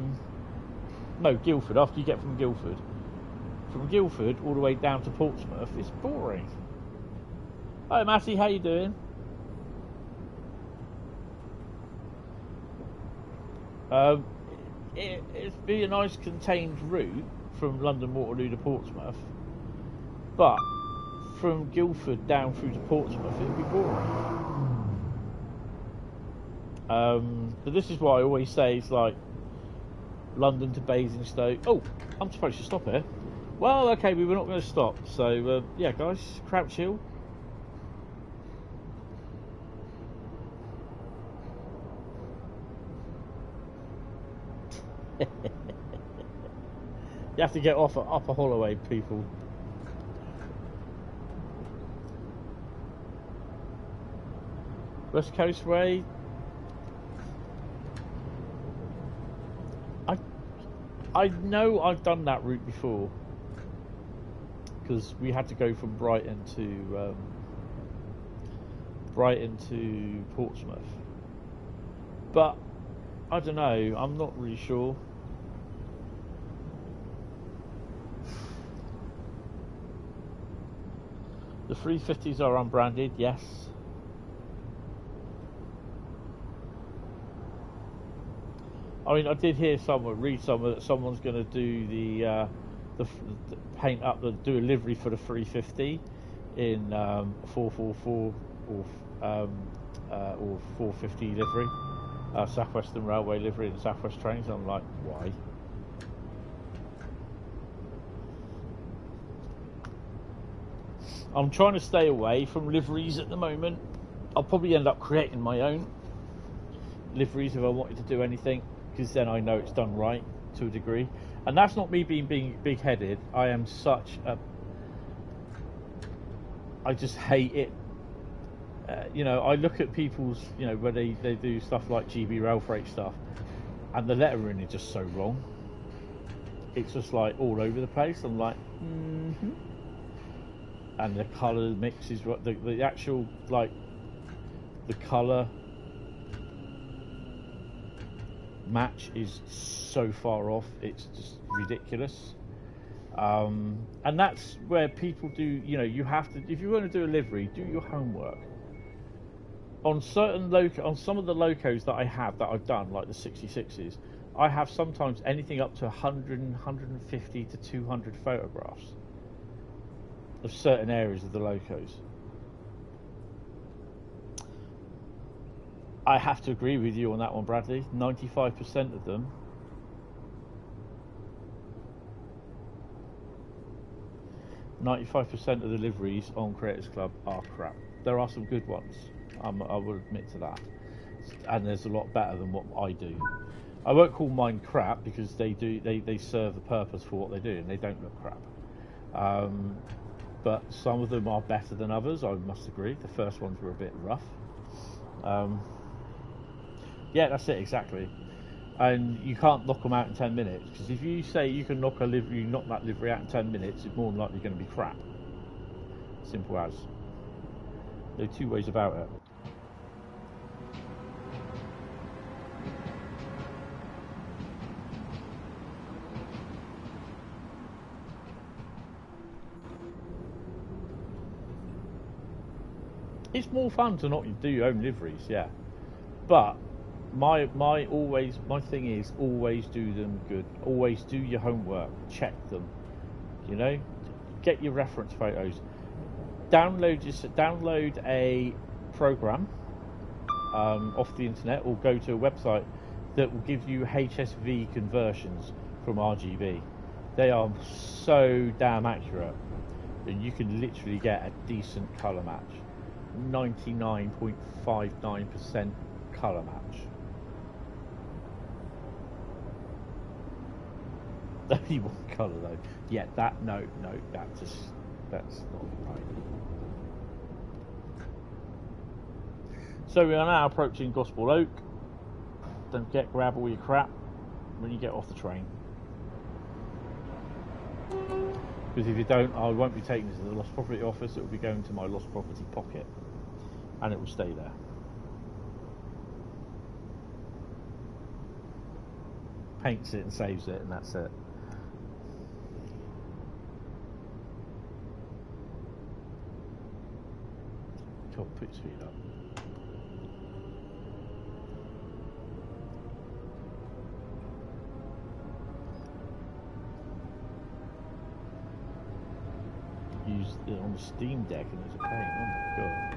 no, Guildford. After you get from Guildford all the way down to Portsmouth, it's boring. Hi Matty, how you doing? It'd be a nice contained route from London Waterloo to Portsmouth, but from Guildford down through to Portsmouth it'd be boring. But this is what I always say, it's like London to Basingstoke. Oh, I'm supposed to stop here. Well, okay, we were not going to stop, so yeah guys, Crouch Hill. You have to get off at Upper Holloway, people. West Coast Way. I know I've done that route before because we had to go from Brighton to Portsmouth, but I don't know. I'm not really sure. The 350s are unbranded, yes. I mean, I did hear read somewhere that someone's going to do the paint up, do a livery for the 350 in 444 or 450 livery, Southwestern Railway livery and Southwest trains. I'm like, why? I'm trying to stay away from liveries at the moment. I'll probably end up creating my own liveries if I wanted to do anything, because then I know it's done right to a degree. And that's not me being big-headed. I am such a... I just hate it. You know, I look at people's, you know, where they do stuff like GB Rail Freight stuff, and the lettering is just so wrong. It's just like all over the place. I'm like, And the colour mix is what the actual, like, the colour match is so far off, it's just ridiculous. And that's where people do, you know, you have to, if you want to do a livery, do your homework. On certain on some of the locos that I have, that I've done, like the 66s, I have sometimes anything up to 100, 150 to 200 photographs of certain areas of the locos. I have to agree with you on that one, Bradley. 95% of them. 95% of the liveries on Creators Club are crap. There are some good ones, I will admit to that, and there's a lot better than what I do. I won't call mine crap because they serve the purpose for what they do, and they don't look crap. But some of them are better than others, I must agree. The first ones were a bit rough. Yeah, that's it, exactly. and you can't knock them out in 10 minutes, because if you say you can knock that livery out in 10 minutes, it's more than likely going to be crap. Simple as. There are two ways about it. It's more fun to not do your own liveries, yeah. But my thing is always do them good. Always do your homework. Check them. You know, get your reference photos. Download a program off the internet, or go to a website that will give you HSV conversions from RGB. They are so damn accurate, and you can literally get a decent colour match. 99.59% colour match. Only one colour though. Yeah, no, that's not right. So we are now approaching Gospel Oak. Don't grab all your crap when you get off the train. Because if you don't, I won't be taking this to the lost property office. It will be going to my lost property pocket, and it will stay there. Paints it and saves it, and that's it. Come on, put your speed up. Use it on the Steam Deck and it's a pain. Oh my god.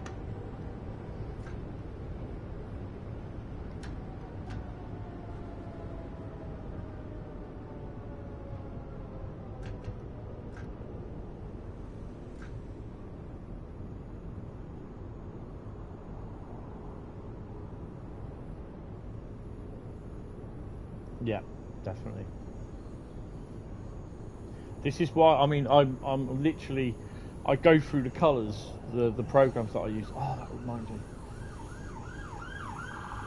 Yeah, definitely. This is why, I mean, I'm literally, I go through the colours, the programs that I use. Oh, that reminds me.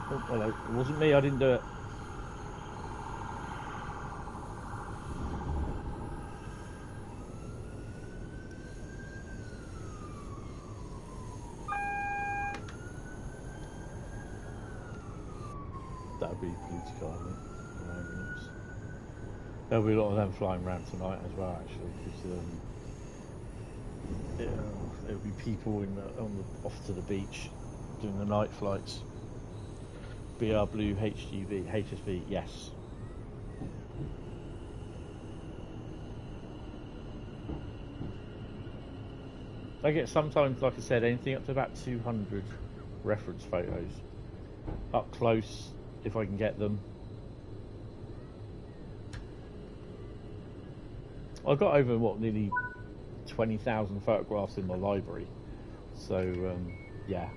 Oh, hello. It wasn't me, I didn't do it. That would be political, I think. There'll be a lot of them flying around tonight as well, actually, because there'll be people off to the beach doing the night flights. BR Blue HSV, yes. I get sometimes, like I said, anything up to about 200 reference photos. Up close, if I can get them. I've got over, nearly 20,000 photographs in my library. So, yeah.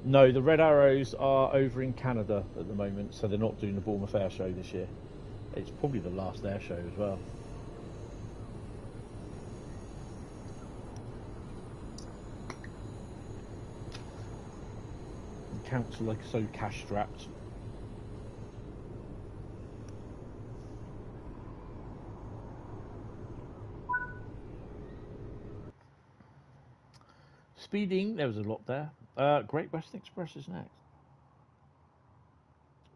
No, the Red Arrows are over in Canada at the moment, so they're not doing the Bournemouth Air Show this year. It's probably the last air show as well. The council are so cash strapped. Speeding, there was a lot there. Great Western Express is next.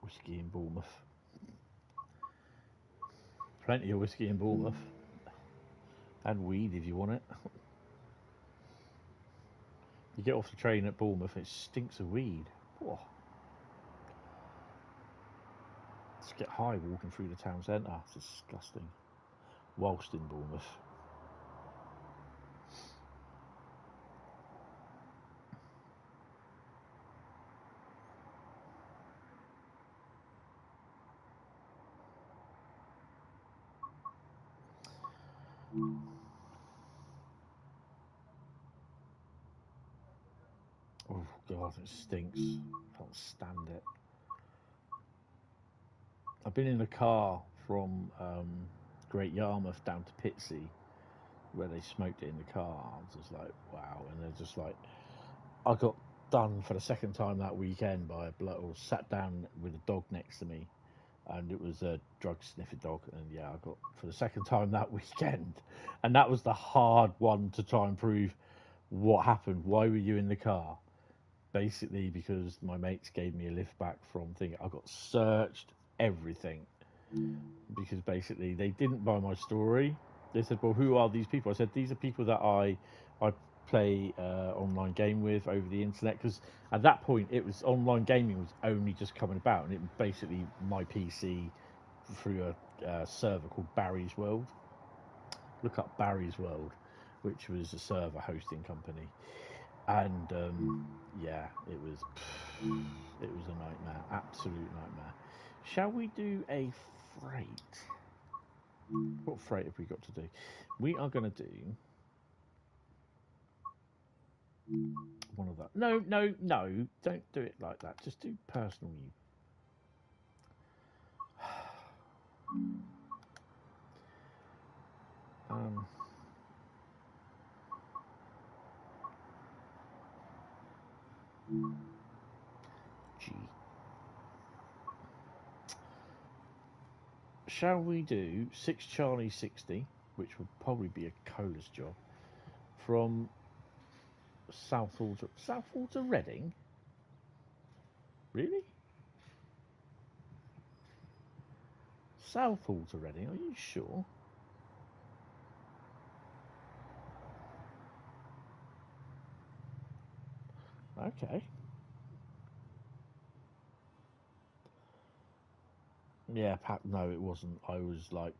Whiskey in Bournemouth. Plenty of whiskey in Bournemouth. And weed if you want it. You get off the train at Bournemouth, it stinks of weed. Whoa. Just get high walking through the town centre. It's disgusting. Whilst in Bournemouth. Oh god, it stinks. Can't stand it. I've been in the car from Great Yarmouth down to Pitsea, where they smoked it in the car. I was just like, wow. And they're just like, I got done for the second time that weekend by a bloke, or sat down with a dog next to me, and it was a drug sniffer dog, and yeah, I got for the second time that weekend, and that was the hard one to try and prove what happened. Why were you in the car? Basically, because my mates gave me a lift back from thing. I got searched, everything, because basically they didn't buy my story. They said, "Well, who are these people?" I said, "These are people that I play online game with over the internet." Because at that point, it was online gaming was only just coming about, and it was basically my PC through a server called Barry's World. Look up Barry's World, which was a server hosting company, and yeah, it was a nightmare, absolute nightmare. Shall we do a freight? What freight have we got to do? We are going to do one of that. No, don't do it like that. Just do personal use. G. Shall we do 6 Charlie 60, which would probably be a Cola's job, from Southall to Reading? Really? Southall to Reading? Are you sure? Okay. Yeah, no, it wasn't. I was like,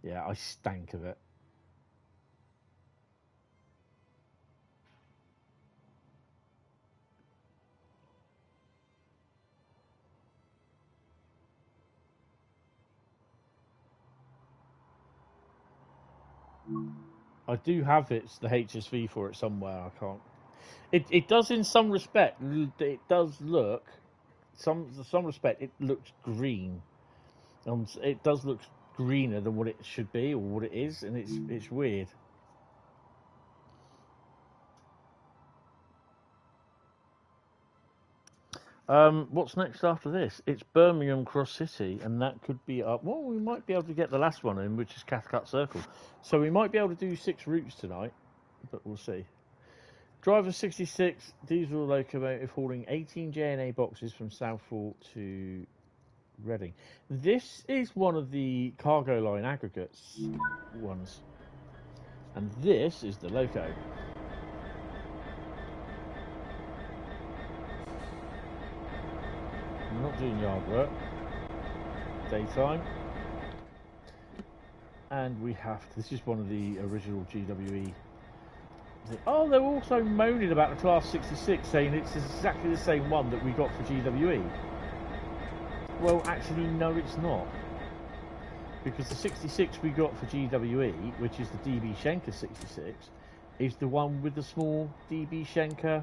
yeah, I stank of it. I do have the HSV for it somewhere. I can't. It does in some respect. It does look some respect. It looks green. It does look greener than what it should be or what it is, and it's weird. What's next after this? It's Birmingham Cross City, and that could be up. Well, we might be able to get the last one in, which is Cathcart Circle. So we might be able to do 6 routes tonight, but we'll see. Driver 66, diesel locomotive hauling 18 J&A boxes from Southall to Reading. This is one of the cargo line aggregates ones, and this is the loco. We're not doing yard work, daytime, and we have. This is one of the original GWE. Oh, they're also moaning about the Class 66, saying it's exactly the same one that we got for GWE. Well, actually, no, it's not. Because the 66 we got for GWE, which is the DB Schenker 66, is the one with the small DB Schenker.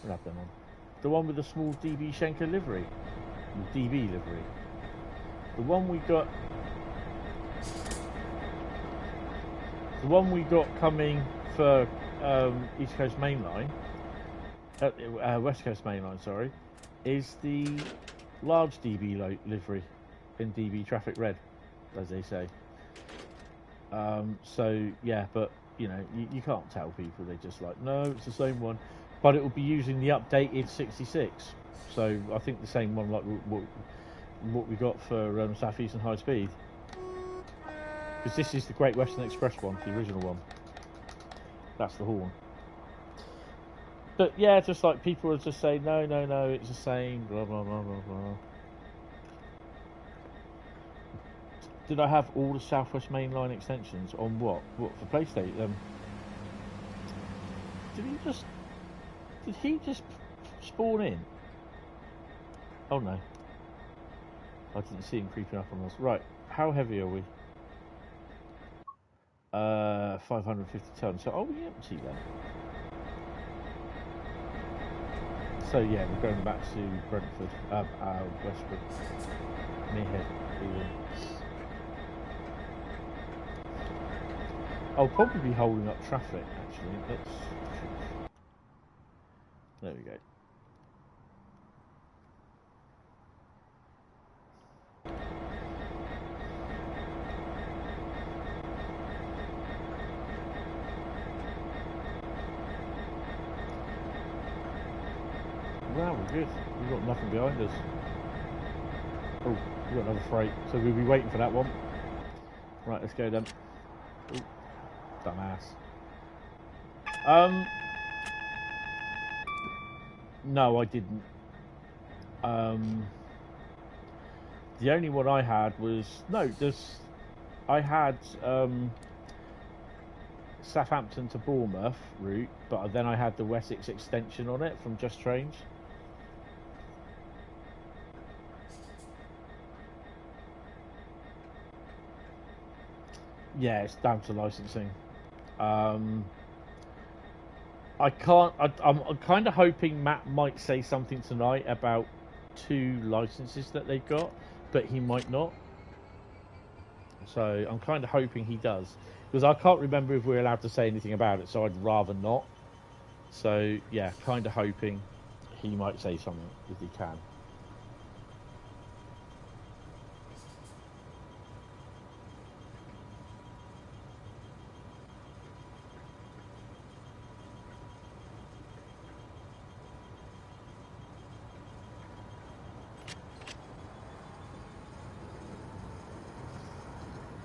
We'll have them on. The one with the small DB Schenker livery. The DB livery. The one we got. The one we got coming for East Coast Mainline, West Coast Mainline, sorry, is the large DB livery in DB Traffic Red, as they say. So yeah, but you know, you can't tell people. They're just like, no, it's the same one, but it will be using the updated 66. So I think the same one like what we got for Southeastern Highspeed. Because this is the Great Western Express one, the original one. That's the horn. But yeah, just like people are just saying, no, it's the same, blah, blah, blah, blah, blah. Did I have all the Southwest Mainline extensions on what? What, for PlayStation? Did he just spawn in? Oh no. I didn't see him creeping up on us. Right, how heavy are we? 550 tons. So, are we empty then? So yeah, we're going back to Brentford, Westford, Meerhead. I'll probably be holding up traffic actually. There we go. Wow, we're good. We've got nothing behind us. Oh, we've got another freight. So we'll be waiting for that one. Right, let's go then. Ooh, dumbass. No, I didn't. The only one I had was I had Southampton to Bournemouth route, but then I had the Wessex extension on it from Just Trains. Yeah, it's down to licensing. I'm kind of hoping Matt might say something tonight about 2 licenses that they've got, but he might not. So I'm kind of hoping he does, because I can't remember if we're allowed to say anything about it, so I'd rather not. So yeah, kind of hoping he might say something if he can.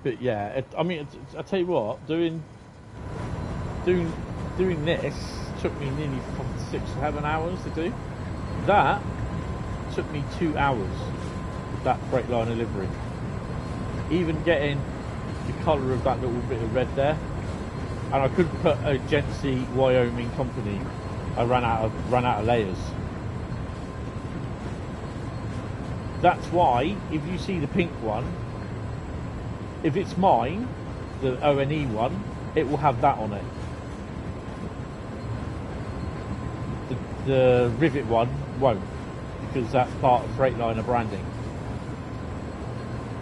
But yeah, I mean, I tell you what, doing this took me nearly 6-7 hours to do. That took me 2 hours with that Freightliner livery. Even getting the colour of that little bit of red there, and I couldn't put a Gency Wyoming company. I ran out of layers. That's why if you see the pink one, if it's mine, the O&E one, it will have that on it. The Rivet one won't, because that's part of Freightliner branding.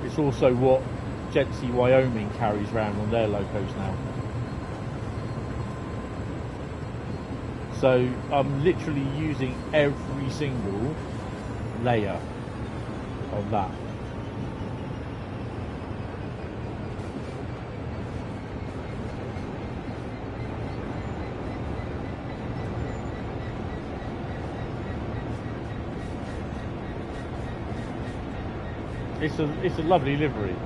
It's also what Gency Wyoming carries around on their locos now. So I'm literally using every single layer of that. It's a lovely livery.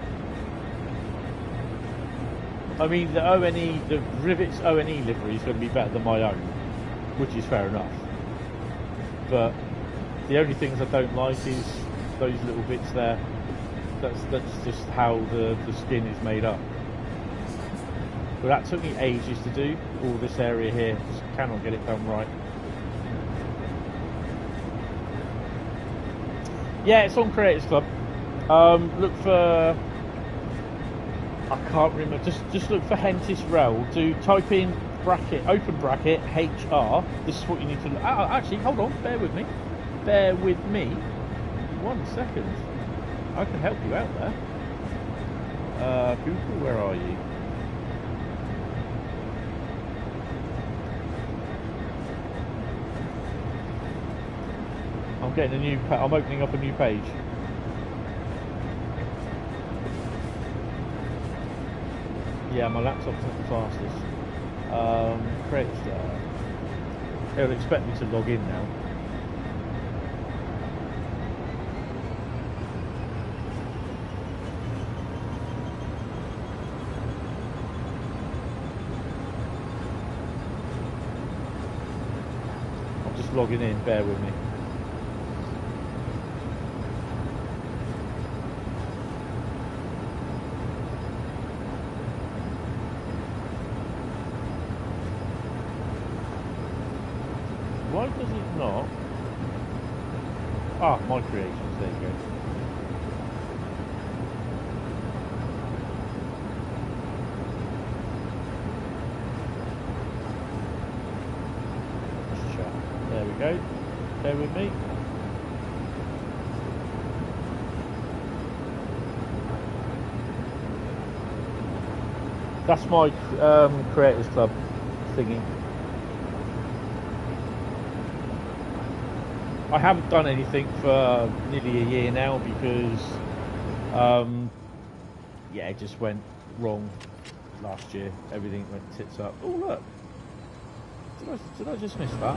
I mean, the O&E, the Rivet's O&E livery is going to be better than my own, which is fair enough. But the only things I don't like is those little bits there. That's just how the skin is made up. But that took me ages to do. All this area here, just cannot get it done right. Yeah, it's on Creators Club. Look for, I can't remember, just look for Hentis Rail. Type in bracket, open bracket, HR. This is what you need to look. Actually, hold on, bear with me. 1 second. I can help you out there. Google, where are you? I'm opening up a new page. Yeah, my laptop's not the fastest. It'll expect me to log in now. I'm just logging in, bear with me. Why does it not? Ah, my creations, there you go. Let's chat. There we go. Bear with me. That's my Creators Club thingy. I haven't done anything for nearly a year now because, yeah, it just went wrong last year. Everything went tits up. Oh look, did I just miss that?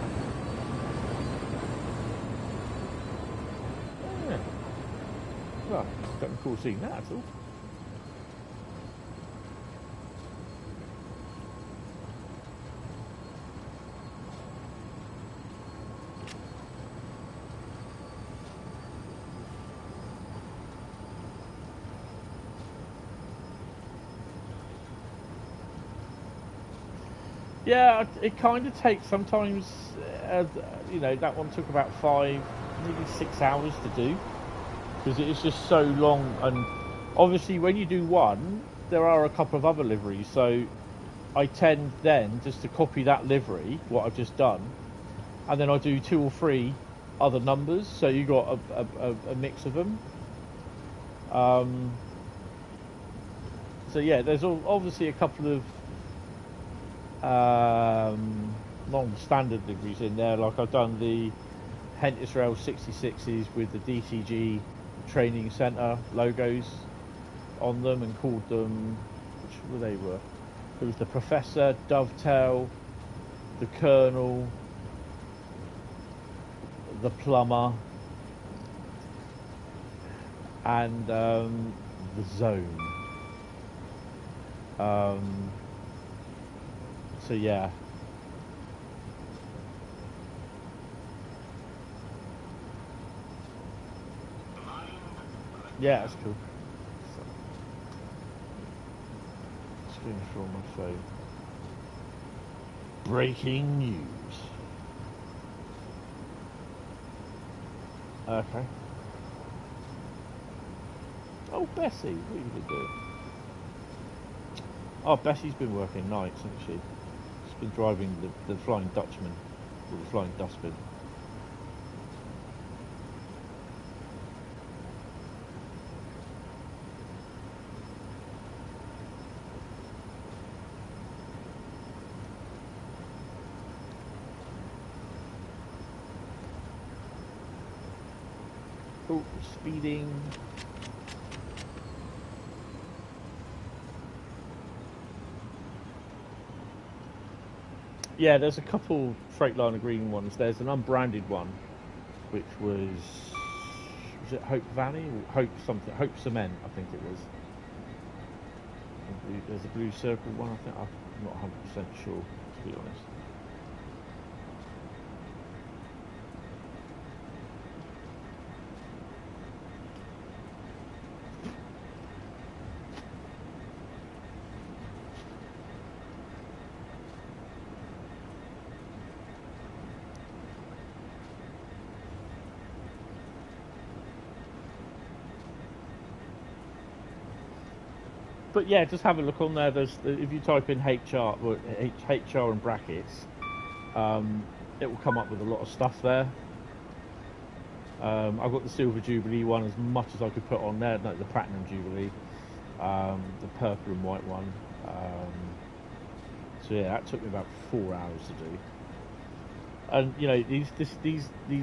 Oh, yeah. Well, don't recall seeing that at all. Yeah, it kind of takes sometimes, you know, that one took about 5, maybe 6 hours to do because it is just so long. And obviously, when you do one, there are a couple of other liveries. So I tend then just to copy that livery, what I've just done, and then I do 2 or 3 other numbers. So you got a mix of them. So yeah, there's obviously a couple of non-standard liveries in there, like I've done the Hentis Rail 66s with the DCG training centre logos on them and called them, which were they were? It was the Professor, Dovetail, the Colonel, the Plumber, and the Zone. So yeah. Yeah, that's cool. So, screen share on my phone. Breaking news. Okay. Oh, Bessie, what are you going to do? Oh, Bessie's been working nights, hasn't she? She's been driving the Flying Dutchman, or the Flying Dustbin. Oh, speeding. Yeah, there's a couple Freightliner green ones. There's an unbranded one, which was it Hope Valley or Hope something? Hope Cement, I think it was. There's a blue circle one. I think I'm not 100% sure, to be honest. But yeah, just have a look on there. If you type in HR in brackets, it will come up with a lot of stuff there. I've got the Silver Jubilee one, as much as I could put on there. No, the Platinum Jubilee, the purple and white one. So yeah, that took me about 4 hours to do. And you know, these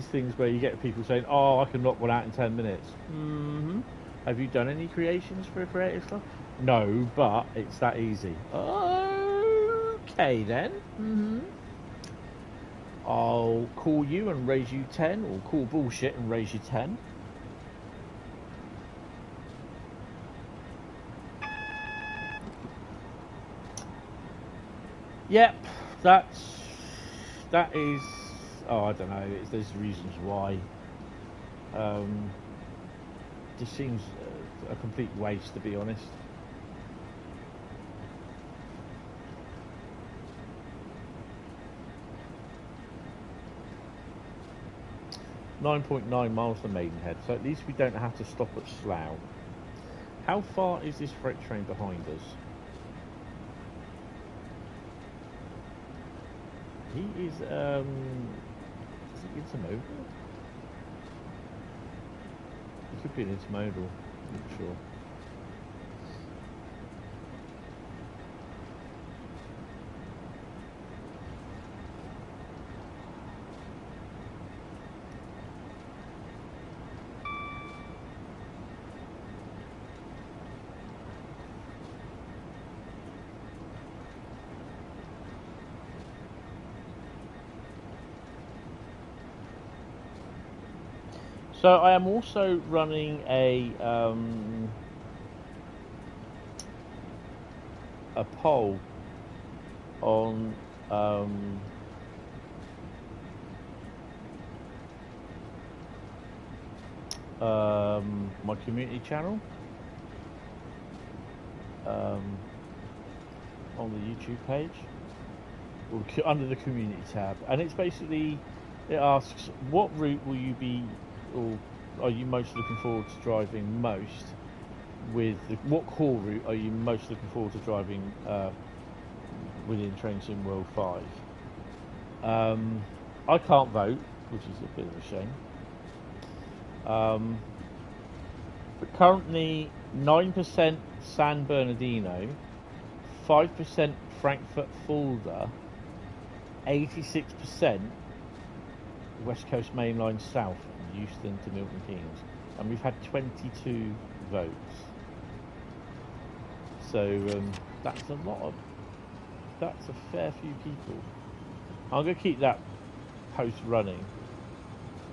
things where you get people saying, "Oh, I can knock one out in 10 minutes." Mm-hmm. Have you done any creations for creative stuff? No, but it's that easy. Okay then. Mm-hmm. I'll call you and raise you 10, or call bullshit and raise you 10. Yep, that is. Oh, I don't know. There's reasons why. This seems a complete waste, to be honest. 9.9 miles to Maidenhead, so at least we don't have to stop at Slough. How far is this freight train behind us? He is it intermodal? It could be an intermodal, I'm not sure. So I am also running a poll on my community channel on the YouTube page, or under the community tab, and it's basically, it asks what route will you be, or are you most looking forward to driving most with what core route are you most looking forward to driving within Train Sim World 5. I can't vote, which is a bit of a shame. But currently 9% San Bernardino, 5% Frankfurt Fulda, 86% West Coast Mainline South, Euston to Milton Keynes, and we've had 22 votes. So that's a lot of, that's a fair few people. I'm going to keep that post running.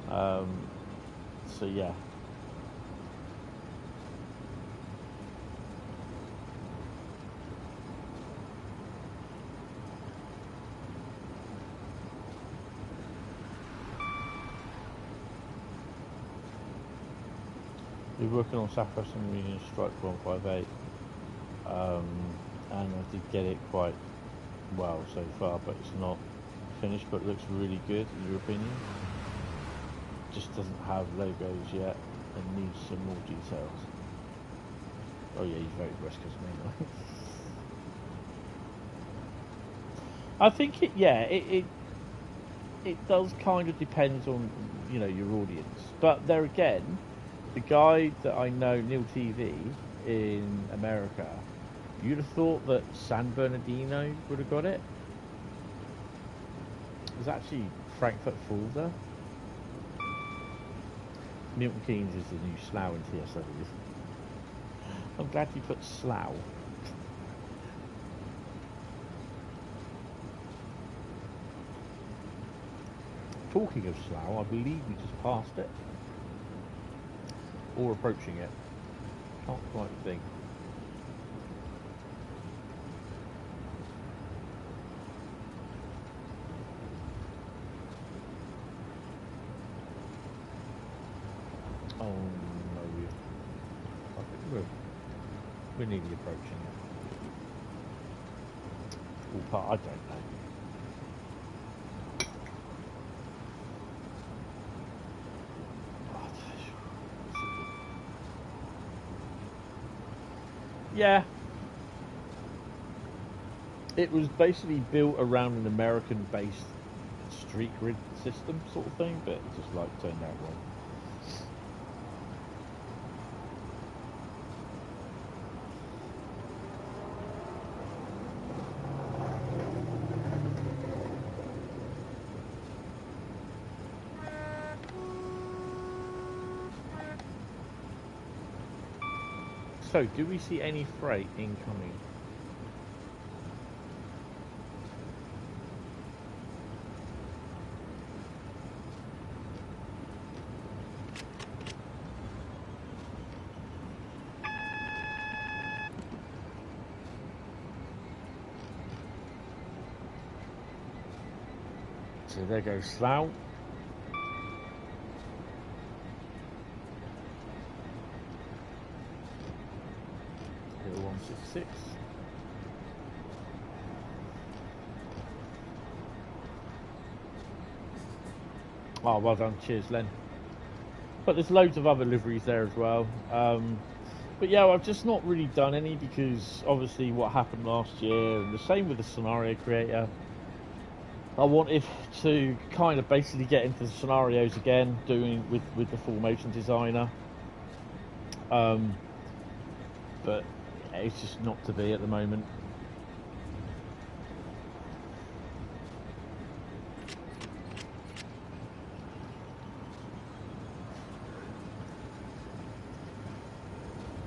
So yeah. We're working on Southwestern Union Strike 158, and I did get it quite well so far, but it's not finished, but it looks really good in your opinion. Just doesn't have logos yet and needs some more details. Oh yeah, you voted West Coast Mainline. I think it does kind of depend on, you know, your audience, but there again, the guy that I know, Neil TV in America, you'd have thought that San Bernardino would have got it. It was actually Frankfurt Fulda. Milton Keynes is the new Slough in TSW. I'm glad you put Slough. Talking of Slough, I believe we just passed it. Or approaching it. Can't quite think. Oh no, I think we're nearly approaching it. All part, I don't know. Yeah, it was basically built around an American-based street grid system sort of thing, but it just like turned out wrong. So, do we see any freight incoming? So there goes Slough. 166. Oh, well done. Cheers, Len. But there's loads of other liveries there as well. But yeah, I've just not really done any because obviously what happened last year, and the same with the scenario creator. I wanted to kind of basically get into the scenarios again, doing with the full motion designer. But it's just not to be at the moment.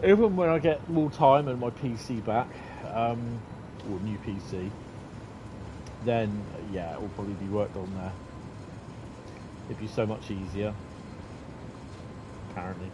Even when I get more time and my PC back, or new PC, then yeah, it will probably be worked on there. It'd be so much easier. apparently.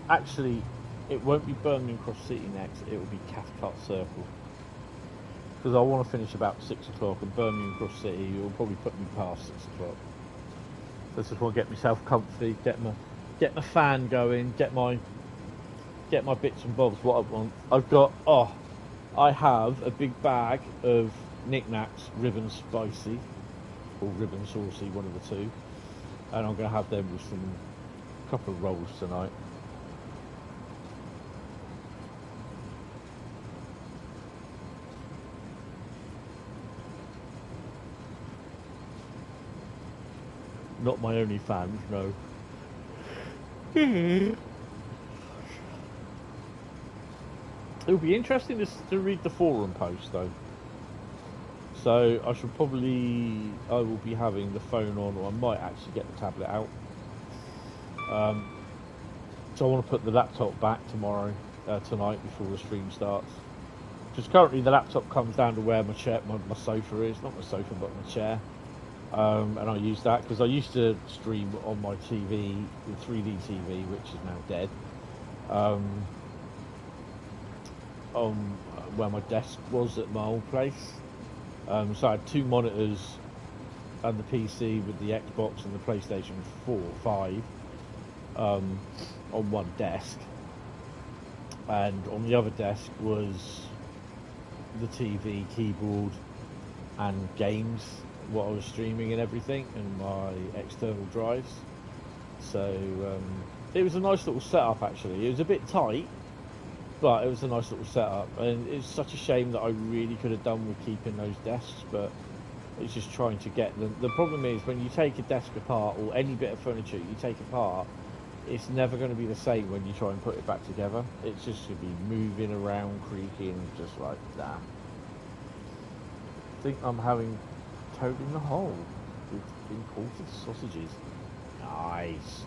Actually, it won't be Birmingham Cross City next, it will be Cathcart Circle. Because I want to finish about 6 o'clock, and Birmingham Cross City will probably put me past 6 o'clock. So I just want to get myself comfy, get my fan going, get my bits and bobs, what I want. I have a big bag of knickknacks, ribbon spicy, or ribbon saucy, one of the two. And I'm going to have them with a couple of rolls tonight. Not my only fans, no. It'll be interesting to read the forum post though. So I will be having the phone on, or I might actually get the tablet out. So I want to put the laptop back tonight before the stream starts. Because currently the laptop comes down to where my sofa is, not my sofa but my chair. And I use that because I used to stream on my TV, the 3D TV, which is now dead, on where my desk was at my old place. So I had 2 monitors and the PC with the Xbox and the PlayStation 5 on one desk, and on the other desk was the TV, keyboard and games, what I was streaming and everything, and my external drives. So it was a nice little setup actually. It was a bit tight, but it was a nice little setup, and it's such a shame that I really could have done with keeping those desks, but it's just trying to get them. The problem is when you take a desk apart, or any bit of furniture you take apart, it's never going to be the same when you try and put it back together. It's just going to be moving around, creaking, just like that. I think I'm having toad in the hole with imported sausages. Nice.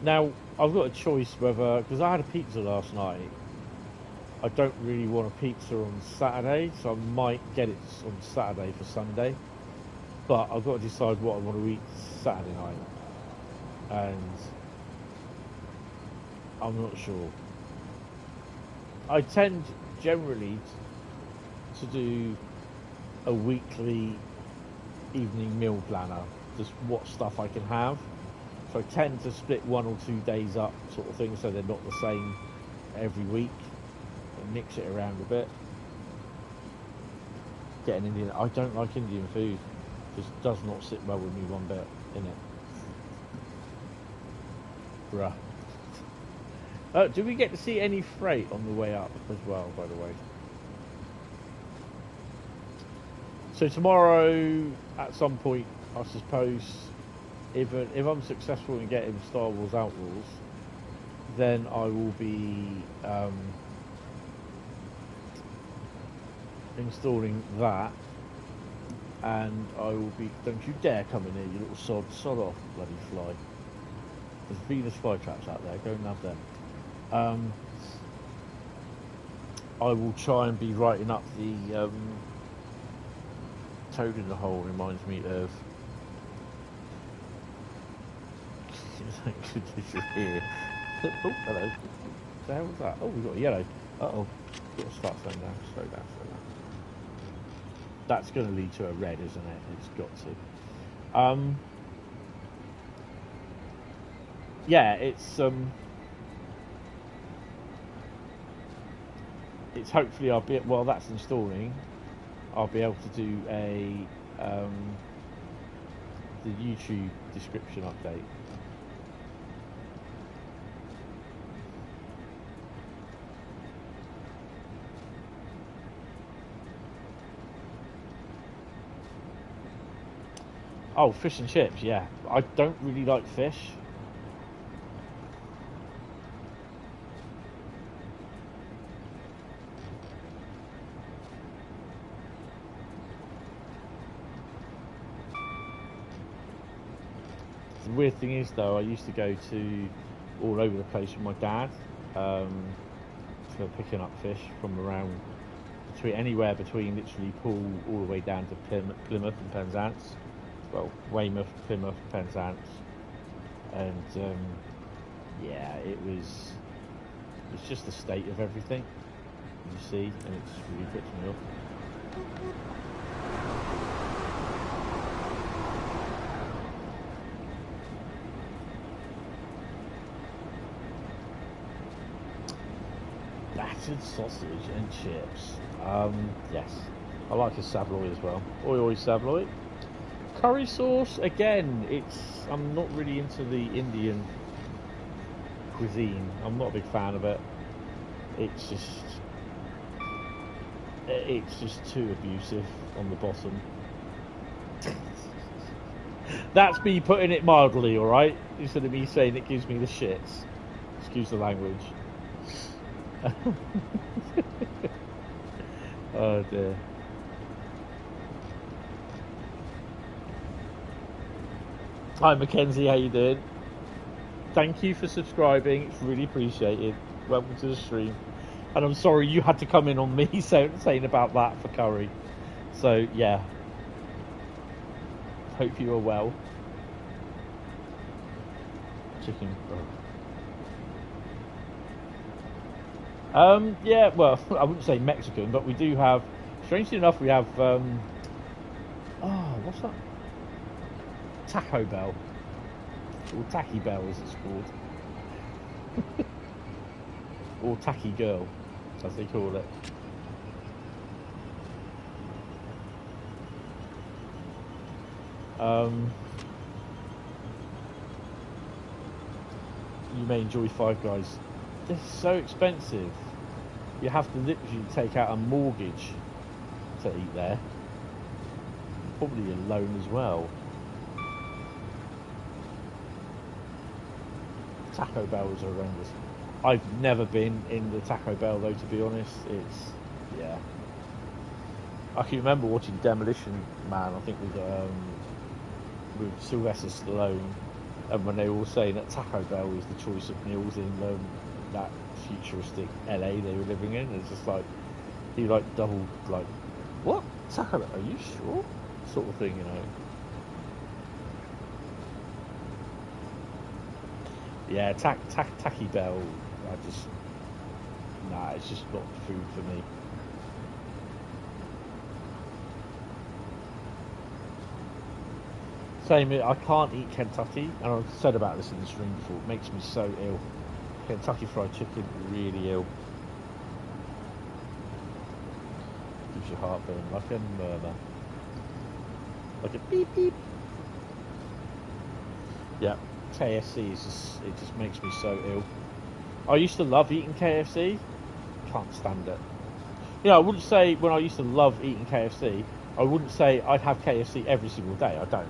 Now, I've got a choice whether, because I had a pizza last night, I don't really want a pizza on Saturday, so I might get it on Saturday for Sunday. But I've got to decide what I want to eat Saturday night. And I'm not sure. I tend generally to do a weekly evening meal planner, just what stuff I can have. So I tend to split 1 or 2 days up, sort of thing, so they're not the same every week, and mix it around a bit. Get an Indian. I don't like Indian food. Just does not sit well with me one bit, in it. Bruh. Do we get to see any freight on the way up as well, by the way? So tomorrow, at some point, I suppose, if I'm successful in getting Star Wars Outlaws, then I will be installing that, and I will be. Don't you dare come in here, you little sod off, bloody fly. There's Venus flytraps out there. Go and have them. I will try and be writing up the toad in the hole. Reminds me of. Here. Oh, hello. What the hell was that? Oh, we got a yellow. Uh-oh. Got to start slowing down. Slow down. That's going to lead to a red, isn't it? It's got to. Yeah, it's hopefully I'll be, while that's installing, I'll be able to do a the YouTube description update. Oh, fish and chips, yeah. I don't really like fish. weird thing is, though, I used to go to all over the place with my dad for picking up fish from around anywhere between literally Poole all the way down to Plymouth and Penzance. Well, Weymouth, Plymouth, Penzance, and yeah, it's just the state of everything, you see, and it just really puts me off. Battered sausage and chips. Yes, I like a saveloy as well. Oi saveloy. Curry sauce, again, I'm not really into the Indian cuisine. I'm not a big fan of it. It's just too abusive on the bottom. That's me putting it mildly, alright? Instead of me saying it gives me the shits. Excuse the language. Oh dear. Hi Mackenzie, how you doing? Thank you for subscribing, it's really appreciated. Welcome to the stream. And I'm sorry you had to come in on me saying about that for curry. So yeah. Hope you are well. Chicken. Yeah, well, I wouldn't say Mexican, but we do have, strangely enough, we have, what's that? Taco Bell. Or Tacky Bell, as it's called. Or Tacky Girl, as they call it. You may enjoy Five Guys. They're so expensive. You have to literally take out a mortgage to eat there. Probably a loan as well. Taco Bell is horrendous. I've never been in the Taco Bell though, to be honest. Yeah. I can remember watching Demolition Man, I think with Sylvester Stallone, and when they were all saying that Taco Bell was the choice of meals in that futuristic LA they were living in. It's just like, he like doubled, like, what? Taco Bell, are you sure? Sort of thing, you know. Yeah, Tacky Bell, it's just not food for me. Same, I can't eat Kentucky, and I've said about this in the stream before, it makes me so ill. Kentucky Fried Chicken, really ill. Gives you heartburn, like a murmur. Like a beep beep. Yeah, KFC it just makes me so ill. I used to love eating KFC, can't stand it. You know, I wouldn't say when I used to love eating KFC, I wouldn't say I'd have KFC every single day, I don't.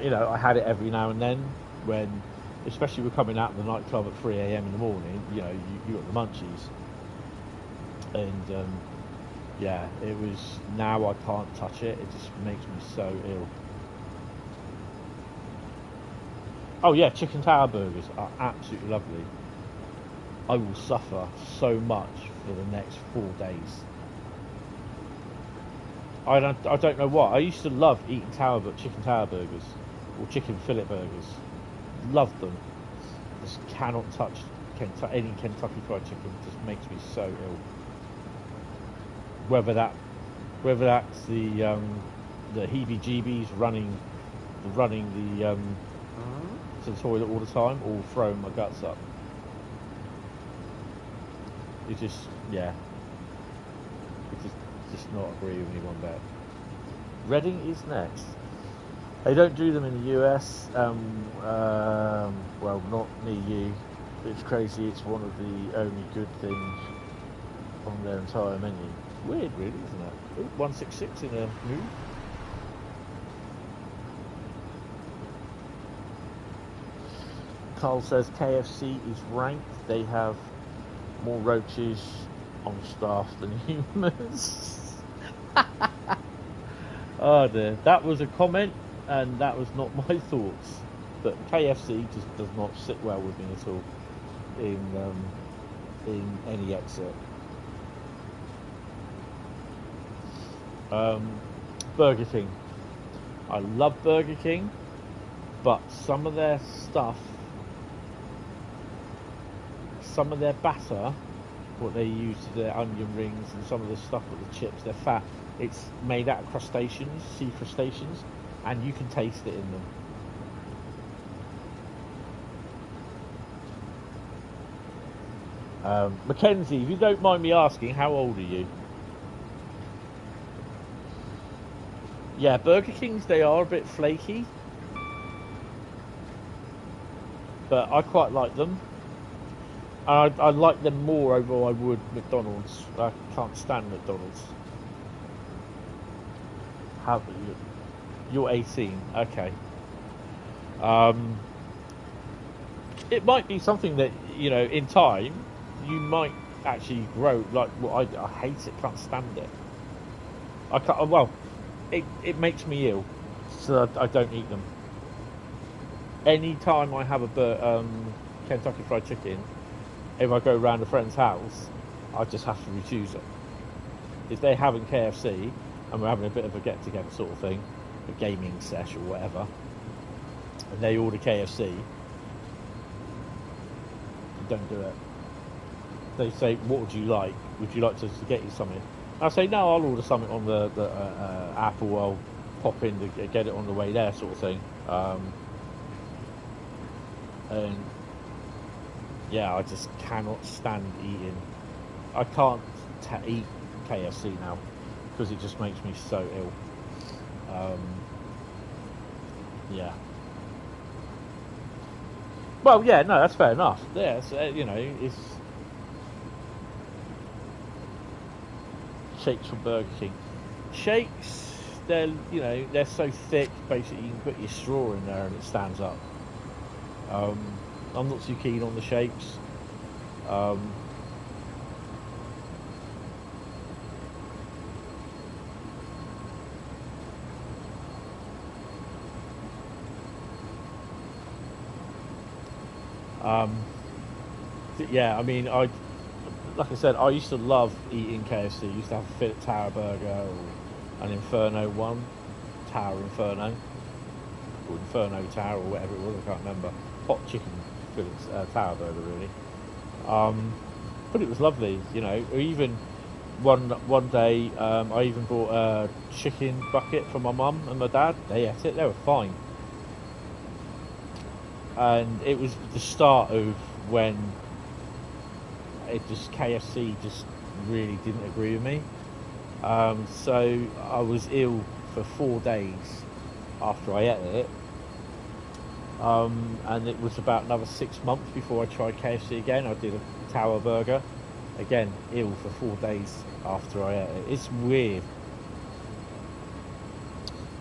You know, I had it every now and then when, especially we're coming out of the nightclub at 3 AM in the morning, you know, you got the munchies. And, yeah, it was, now I can't touch it, it just makes me so ill. Oh yeah, chicken tower burgers are absolutely lovely. I will suffer so much for the next 4 days. I don't know why. I used to love eating chicken tower burgers or chicken fillet burgers. Loved them. Just cannot touch any Kentucky Fried Chicken. It just makes me so ill. Whether that's the heebie-jeebies running the to the toilet all the time, or throwing my guts up. It just, yeah. It just not agree with me one bit. Reading is next. They don't do them in the US. Well, not near you. It's crazy. It's one of the only good things on their entire menu. Weird, really, isn't it? Ooh, 166 in a move. Carl says KFC is ranked. They have more roaches on staff than humans. Oh dear, that was a comment and that was not my thoughts, but KFC just does not sit well with me at all in any exit. Burger King. I love Burger King, but some of their stuff, some of their batter, what they use to their onion rings, and some of the stuff with the chips, they're fat. It's made out of crustaceans, sea crustaceans, and you can taste it in them. Mackenzie, if you don't mind me asking, how old are you? Yeah, Burger Kings, they are a bit flaky, but I quite like them. I like them more over I would McDonald's. I can't stand McDonald's. How you? You're 18, okay. It might be something that, you know, in time you might actually grow. Like, well, I hate it, can't stand it. I can't. Well, it makes me ill, so I don't eat them. Any time I have a Kentucky Fried Chicken, if I go round a friend's house, I just have to refuse it. If they're having KFC and we're having a bit of a get-together sort of thing, a gaming sesh or whatever, and they order KFC, don't do it. They say, what would you like? Would you like to get you something? I say, no, I'll order something on the app, or I'll pop in to get it on the way there, sort of thing. And yeah, I just cannot stand eating. I can't eat KFC now because it just makes me so ill. Yeah. Well, yeah, no, that's fair enough. Yeah, you know, it's shakes from Burger King. Shakes, they're so thick. Basically, you can put your straw in there and it stands up. I'm not too keen on the shakes. Yeah, I mean, like I said, I used to love eating KFC. I used to have a Philip Tower burger or an Inferno one, Tower Inferno, or Inferno Tower, or whatever it was, I can't remember. Hot chicken Phillips Tower burger, really. But it was lovely, you know. Or even one day, I even bought a chicken bucket for my mum and my dad. They ate it; they were fine. And it was the start of when KFC just really didn't agree with me. So I was ill for 4 days after I ate it. And it was about another 6 months before I tried KFC again. I did a Tower burger. Again, ill for 4 days after I ate it. It's weird.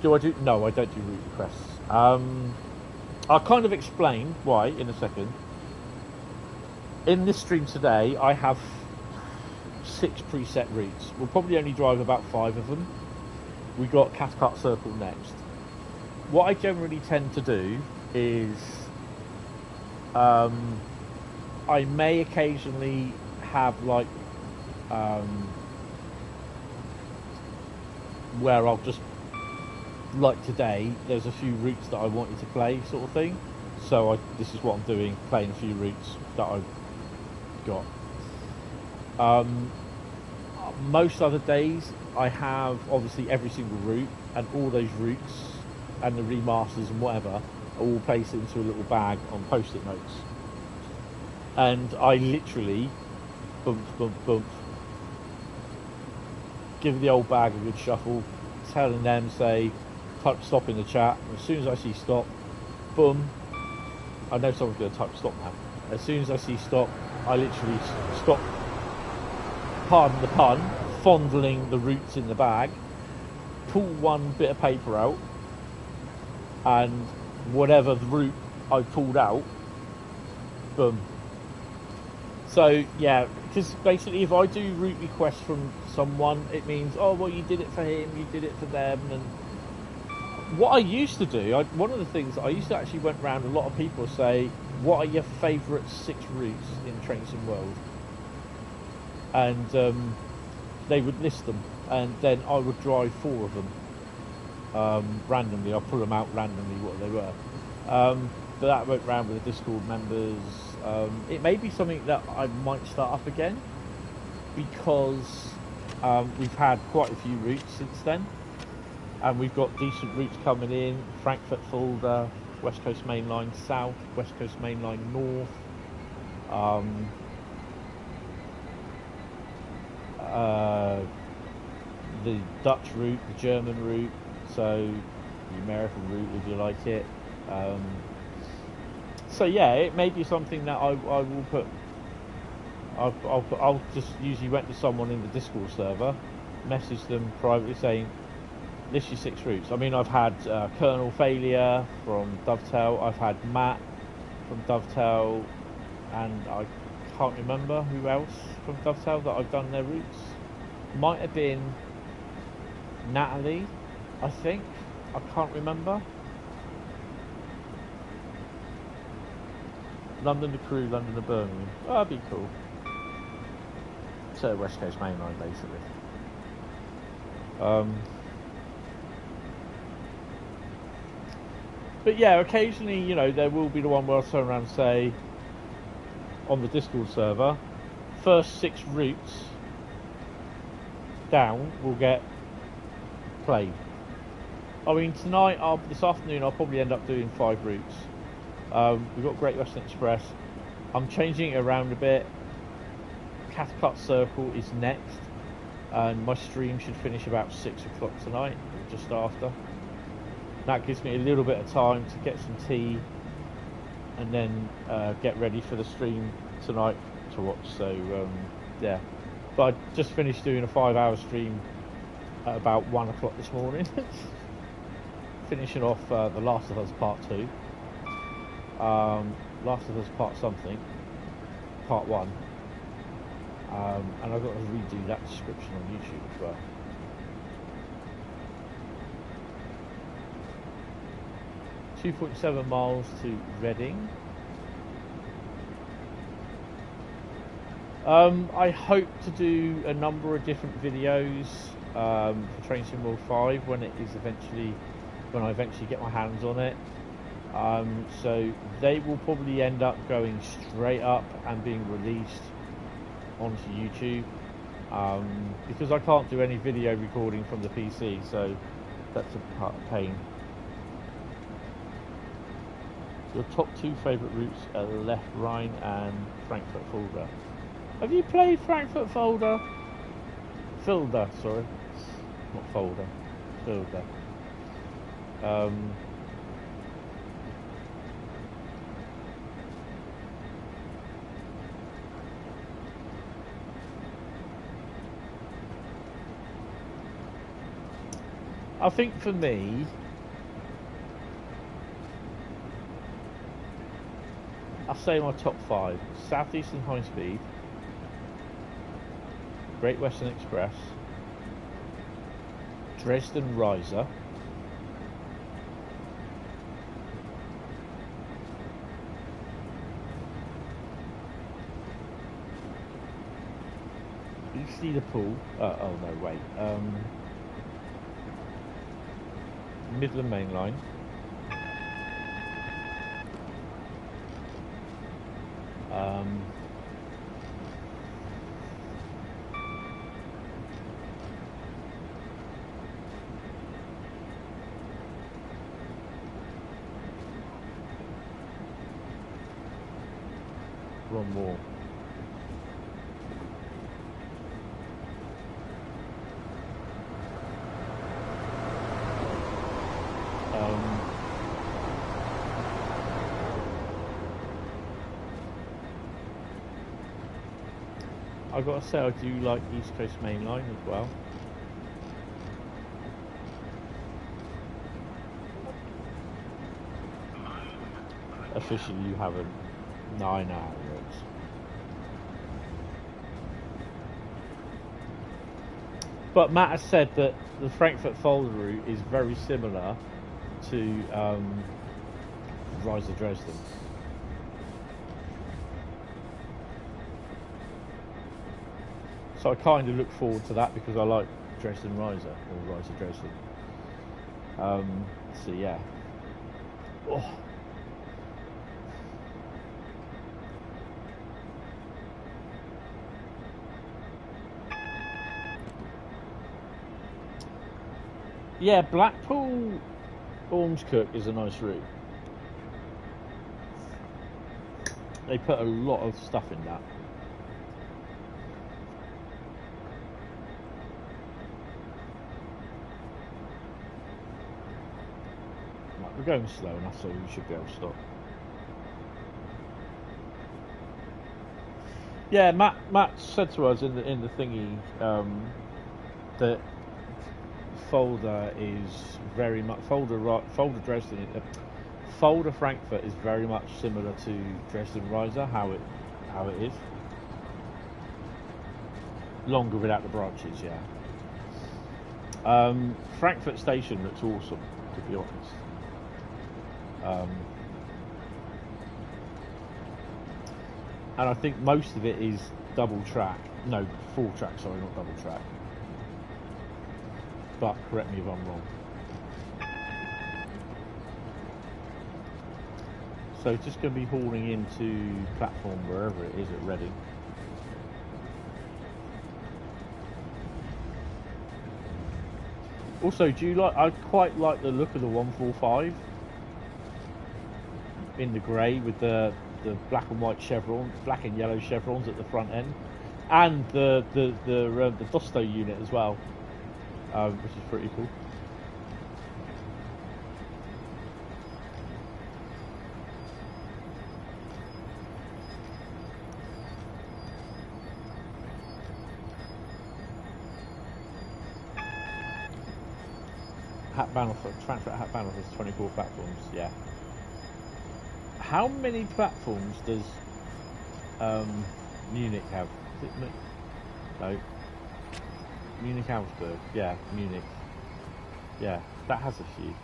No, I don't do route requests. I'll kind of explain why in a second. In this stream today, I have 6 preset routes. We'll probably only drive about 5 of them. We got Cathcart Circle next. What I generally tend to do is I may occasionally have like where I'll just, like today, there's a few routes that I wanted to play, sort of thing. So this is what I'm doing, playing a few routes that I've got. Most other days I have obviously every single route, and all those routes and the remasters and whatever are all placed into a little bag on post-it notes, and I literally bump, give the old bag a good shuffle, telling them, say, type stop in the chat. As soon as I see stop, boom, I know someone's going to type stop now. As soon as I see stop, I literally stop, pardon the pun, fondling the routes in the bag, pull one bit of paper out, and whatever the route I pulled out, boom. So yeah, because basically if I do route requests from someone, it means, oh well, you did it for him, you did it for them, and what I used to do, one of the things I used to actually went round, a lot of people say, what are your favourite 6 routes in Trains in World? And they would list them, and then I would drive 4 of them randomly. I'll pull them out randomly what they were. But that went round with the Discord members. It may be something that I might start up again, because we've had quite a few routes since then, and we've got decent routes coming in: Frankfurt Fulda, West Coast Mainline South, West Coast Mainline North, the Dutch route, the German route, so the American route if you like it. So yeah, it may be something that I will put. I'll just usually went to someone in the Discord server, message them privately saying, list your 6 routes. I mean, I've had Colonel Failure from Dovetail, I've had Matt from Dovetail, and I can't remember who else from Dovetail that I've done their routes. Might have been Natalie, I think. I can't remember. London to Crewe, London to Birmingham. Oh, that'd be cool. So West Coast Mainline, basically. But yeah, occasionally, you know, there will be the one where I'll turn around and say, on the Discord server, first 6 routes down will get played. I mean, tonight, this afternoon, I'll probably end up doing 5 routes. We've got Great Western Express. I'm changing it around a bit. Cathcart Circle is next, and my stream should finish about 6 o'clock tonight, or just after. That gives me a little bit of time to get some tea, and then get ready for the stream tonight to watch. So yeah, but I just finished doing a 5-hour stream at about 1 o'clock this morning, finishing off The Last of Us Part 2. Last of Us Part something, Part 1, and I've got to redo that description on YouTube as well. .7 miles to Reading. I hope to do a number of different videos for Train Sim World 5 when I eventually get my hands on it. So they will probably end up going straight up and being released onto YouTube, because I can't do any video recording from the PC, so that's a pain. Your top 2 favourite routes are Left Rhein and Frankfurt Fulda. Have you played Frankfurt Fulda? Fulda, sorry. Not Fulda. Fulda. I think for me, I'll say my top 5: Southeastern Highspeed, Great Western Express, Dresden Riesa, East Liverpool. Oh no, wait. Midland Mainline. One more. I've got to say I do like East Coast Mainline as well. Officially you haven't. No, I know how it works. But Matt has said that the Frankfurt Fulda route is very similar to Riesa Dresden. So I kind of look forward to that because I like Dresden Riesa or Riesa Dresden. So yeah. Oh. Yeah, Blackpool Ormskirk is a nice route. They put a lot of stuff in that. Right, we're going slow enough, so we should be able to stop. Yeah, Matt said to us in the thingy that Fulda is very much Fulda Dresden. Fulda Frankfurt is very much similar to Dresden Riesa, how it is. Longer without the branches, yeah. Frankfurt station looks awesome, to be honest. And I think most of it is double track. No, full track, sorry, not double track. But correct me if I'm wrong. So it's just going to be hauling into platform wherever it is at Reading. Also, I quite like the look of the 145 in the grey with the black and white chevron, black and yellow chevrons at the front end, and the Dovetail unit as well, which is pretty cool. Transfer at Hatbannock has 24 platforms, yeah. How many platforms does Munich have? Is it no. Munich Augsburg, yeah, Munich. Yeah, that has a few.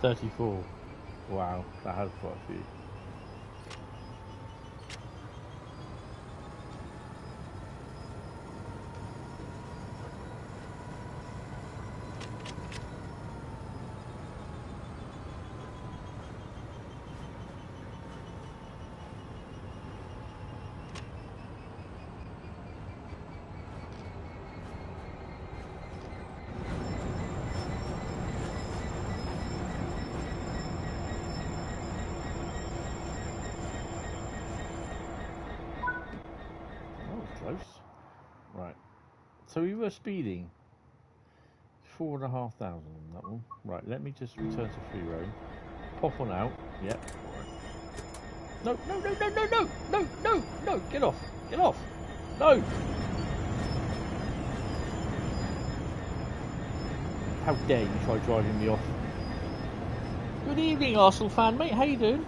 $34. Wow, that has quite a few. Close. Right. So we were speeding 4,500 on that one. Right, let me just return to free roam. Pop on out. Yep. No, no, no, no, no, no, no, no, no, get off. Get off. No. How dare you try driving me off. Good evening, Arsenal fan, mate. How you doing?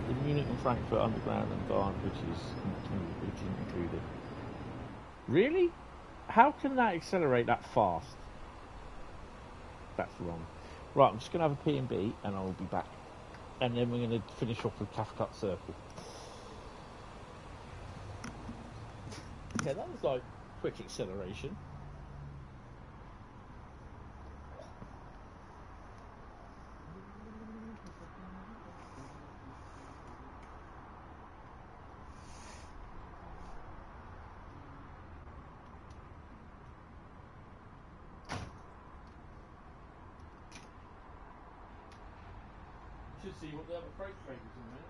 The Munich and Frankfurt Underground and Bahn, which is included. Really? How can that accelerate that fast? That's wrong. Right, I'm just going to have a P&B and I'll be back. And then we're going to finish off with Cathcart Circle. Yeah, that was like quick acceleration. Should see what the other freight train is in a minute.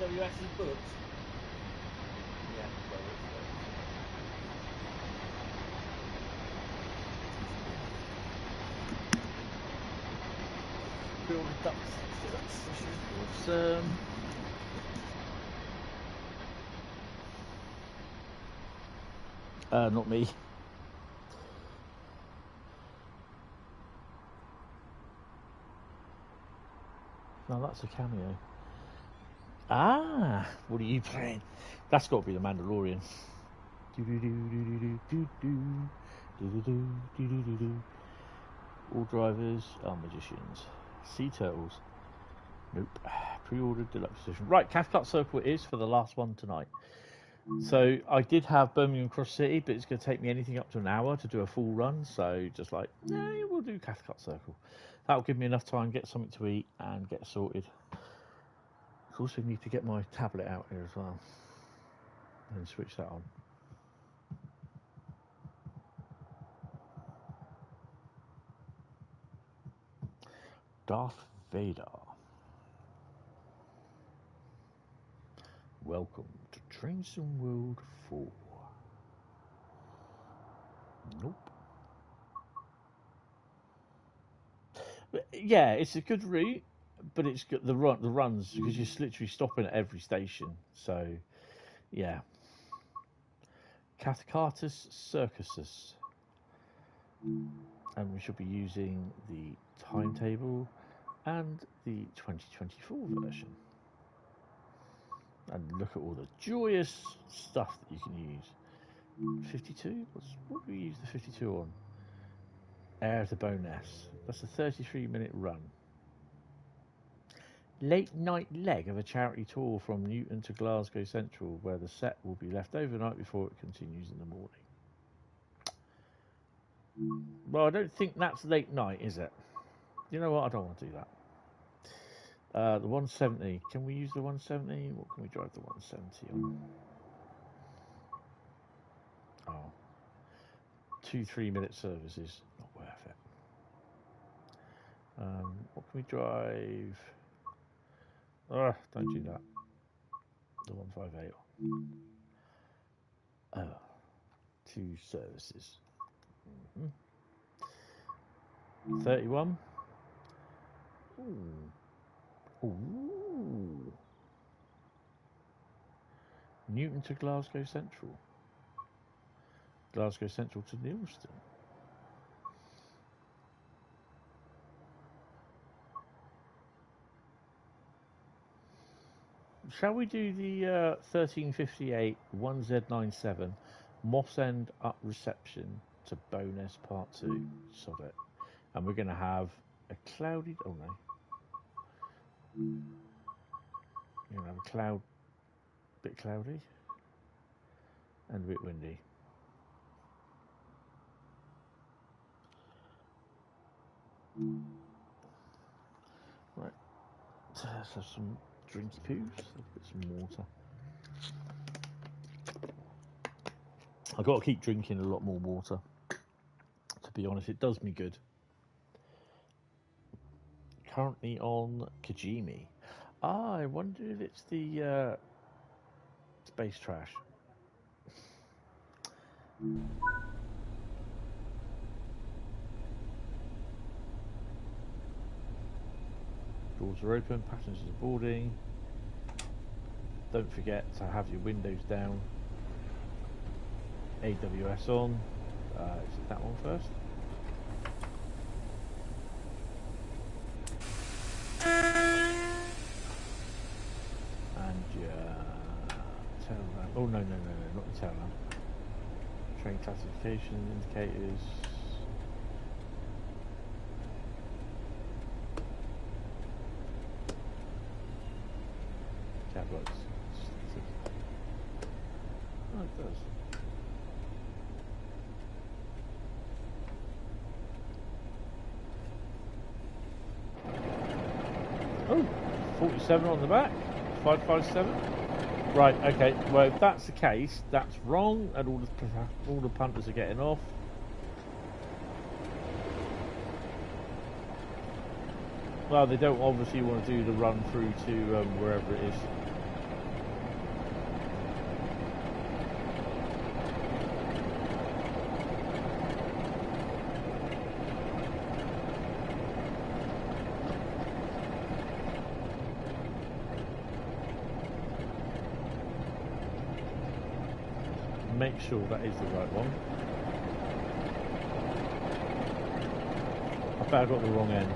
AWS is booked. Yeah, well, it's all the ducks. So that's awesome. Not me. No, that's a cameo. Ah, what are you playing? That's got to be the Mandalorian. All drivers are magicians. Sea turtles. Nope. Pre-ordered deluxe edition. Right, Cathcart Circle it is for the last one tonight. So I did have Birmingham Cross City, but it's going to take me anything up to an hour to do a full run. So just like, no, we'll do Cathcart Circle. That'll give me enough time, get something to eat, and get sorted. I also need to get my tablet out here as well and switch that on. Darth Vader. Welcome to Train Sim World 4. Nope. But yeah, it's a good route, but it's got the runs because you're literally stopping at every station. So, yeah. Cathcartus Circuses. And we should be using the timetable and the 2024 version. And look at all the joyous stuff that you can use. 52? What do we use the 52 on? Heir to Bowness. That's a 33-minute run. Late night leg of a charity tour from Newton to Glasgow Central, where the set will be left overnight before it continues in the morning. Well, I don't think that's late night, is it? You know what? I don't want to do that. The 170. Can we use the 170? What can we drive the 170 on? Oh. 2 3-minute services. Not worth it. What can we drive? Don't do that. The 158. Oh. 2 services. 31. Ooh. Newton to Glasgow Central. Glasgow Central to Neilston. Shall we do the 1358 1Z97 Moss End up reception to Bowness Part 2? Sod it. And we're going to have a cloudy... Oh no. We're going to have a bit cloudy and a bit windy. Right. Let's have some drinky poos. Let's put some water. I've got to keep drinking a lot more water. To be honest, it does me good. Currently on Kajimi. I wonder if it's the space trash. Doors are open, passengers are boarding. Don't forget to have your windows down. AWS on. Is it that one first? And your tail lamp. Oh no, not the tail lamp. Train classification indicators. Cab lights. Oh, it does. Oh, 47 on the back, 557. Right, okay. Well, if that's the case, that's wrong, and all the punters are getting off. Well, they don't obviously want to do the run through to wherever it is. make sure that is the right one. I bet I got the wrong end.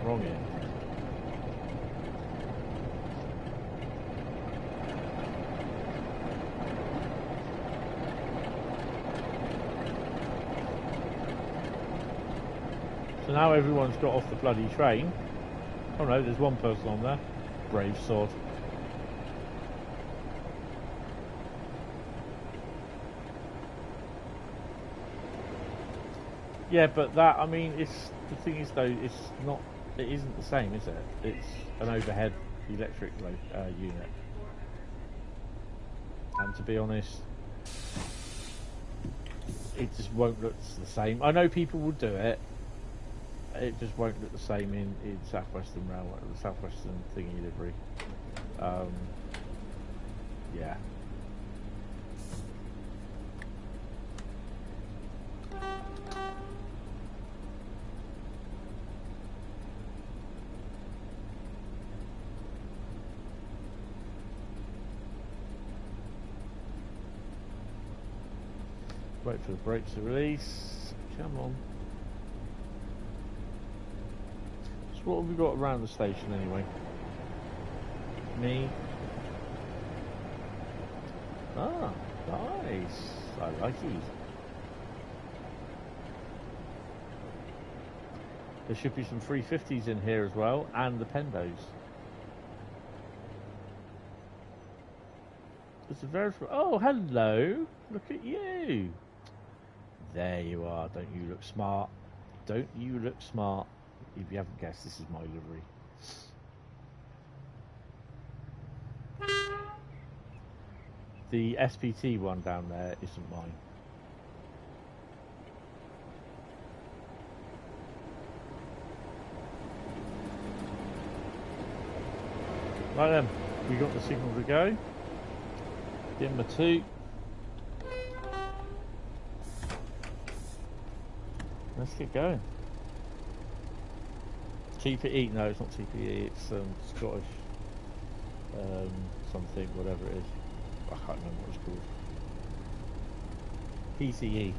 Wrong end. So now everyone's got off the bloody train. Oh no, there's one person on there. Brave sod. Yeah, but that, I mean, it's, the thing is though, it's not, it isn't the same, is it? It's an overhead electric unit. And to be honest, it just won't look the same. I know people will do it. It just won't look the same in Southwestern Railway, the Southwestern thingy livery. Yeah. Wait for the brakes to release. Come on. So what have we got around the station anyway? Me. Ah, nice. I like it. There should be some 350s in here as well, and the Pendos. It's a very... Oh, hello. Look at you. There you are. Don't you look smart? Don't you look smart? If you haven't guessed, this is my livery. The SPT one down there isn't mine. Right then, we got the signal to go. Give him a toot. Let's get going. TPE, no, it's not TPE, it's Scottish something, whatever it is. I can't remember what it's called. PCE.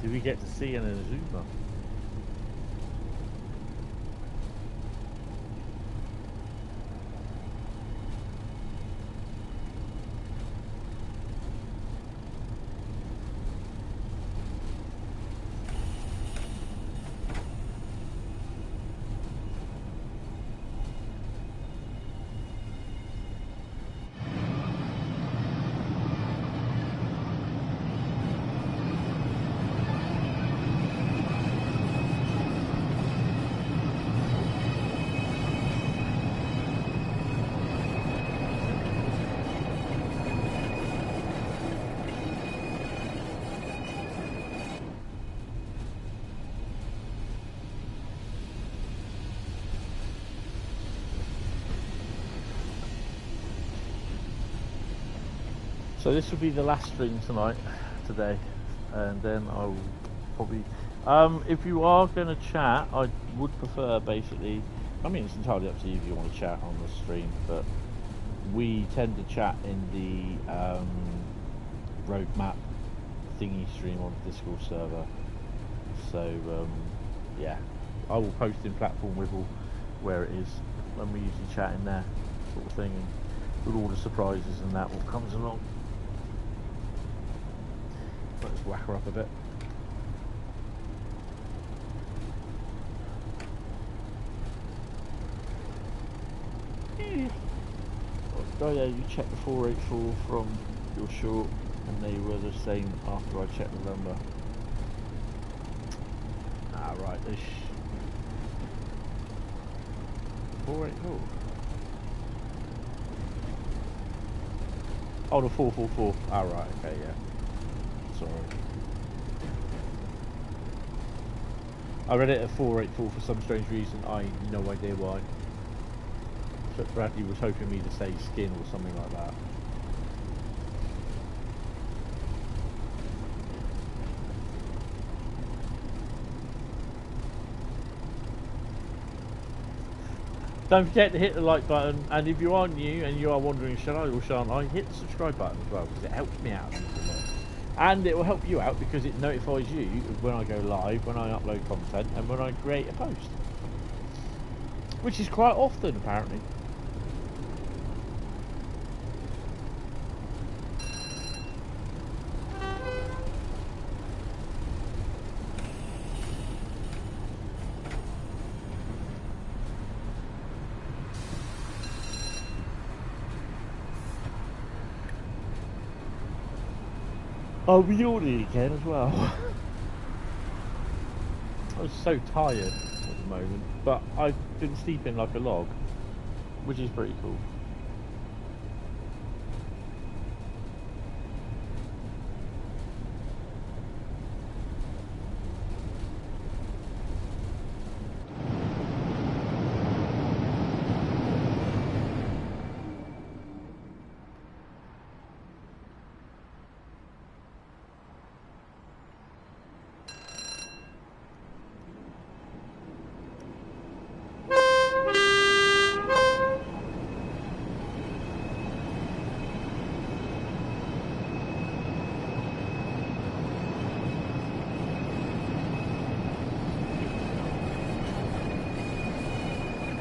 Did we get to see an Azuma? So this will be the last stream today, and then I'll probably, if you are going to chat, I would prefer basically, I mean it's entirely up to you if you want to chat on the stream, but we tend to chat in the roadmap thingy stream on the Discord server. So yeah, I will post in platform Wibble where it is when we usually chat in there, sort of thing, and with all the surprises and that what comes along. Let's whack her up a bit. Oh yeah, you checked the 484 from your short, and they were the same after I checked the number. Ah right, this 484. Oh, the 444. Oh, right, okay, yeah. Sorry. I read it at 484 for some strange reason. I have no idea why. But Bradley was hoping me to say skin or something like that. Don't forget to hit the like button, and if you are new and you are wondering should I or shan't I, hit the subscribe button as well, because it helps me out a lot. And it will help you out because it notifies you when I go live, when I upload content, and when I create a post. Which is quite often, apparently. I'll be yawning again as well. I was so tired at the moment, but I've been sleeping like a log, which is pretty cool.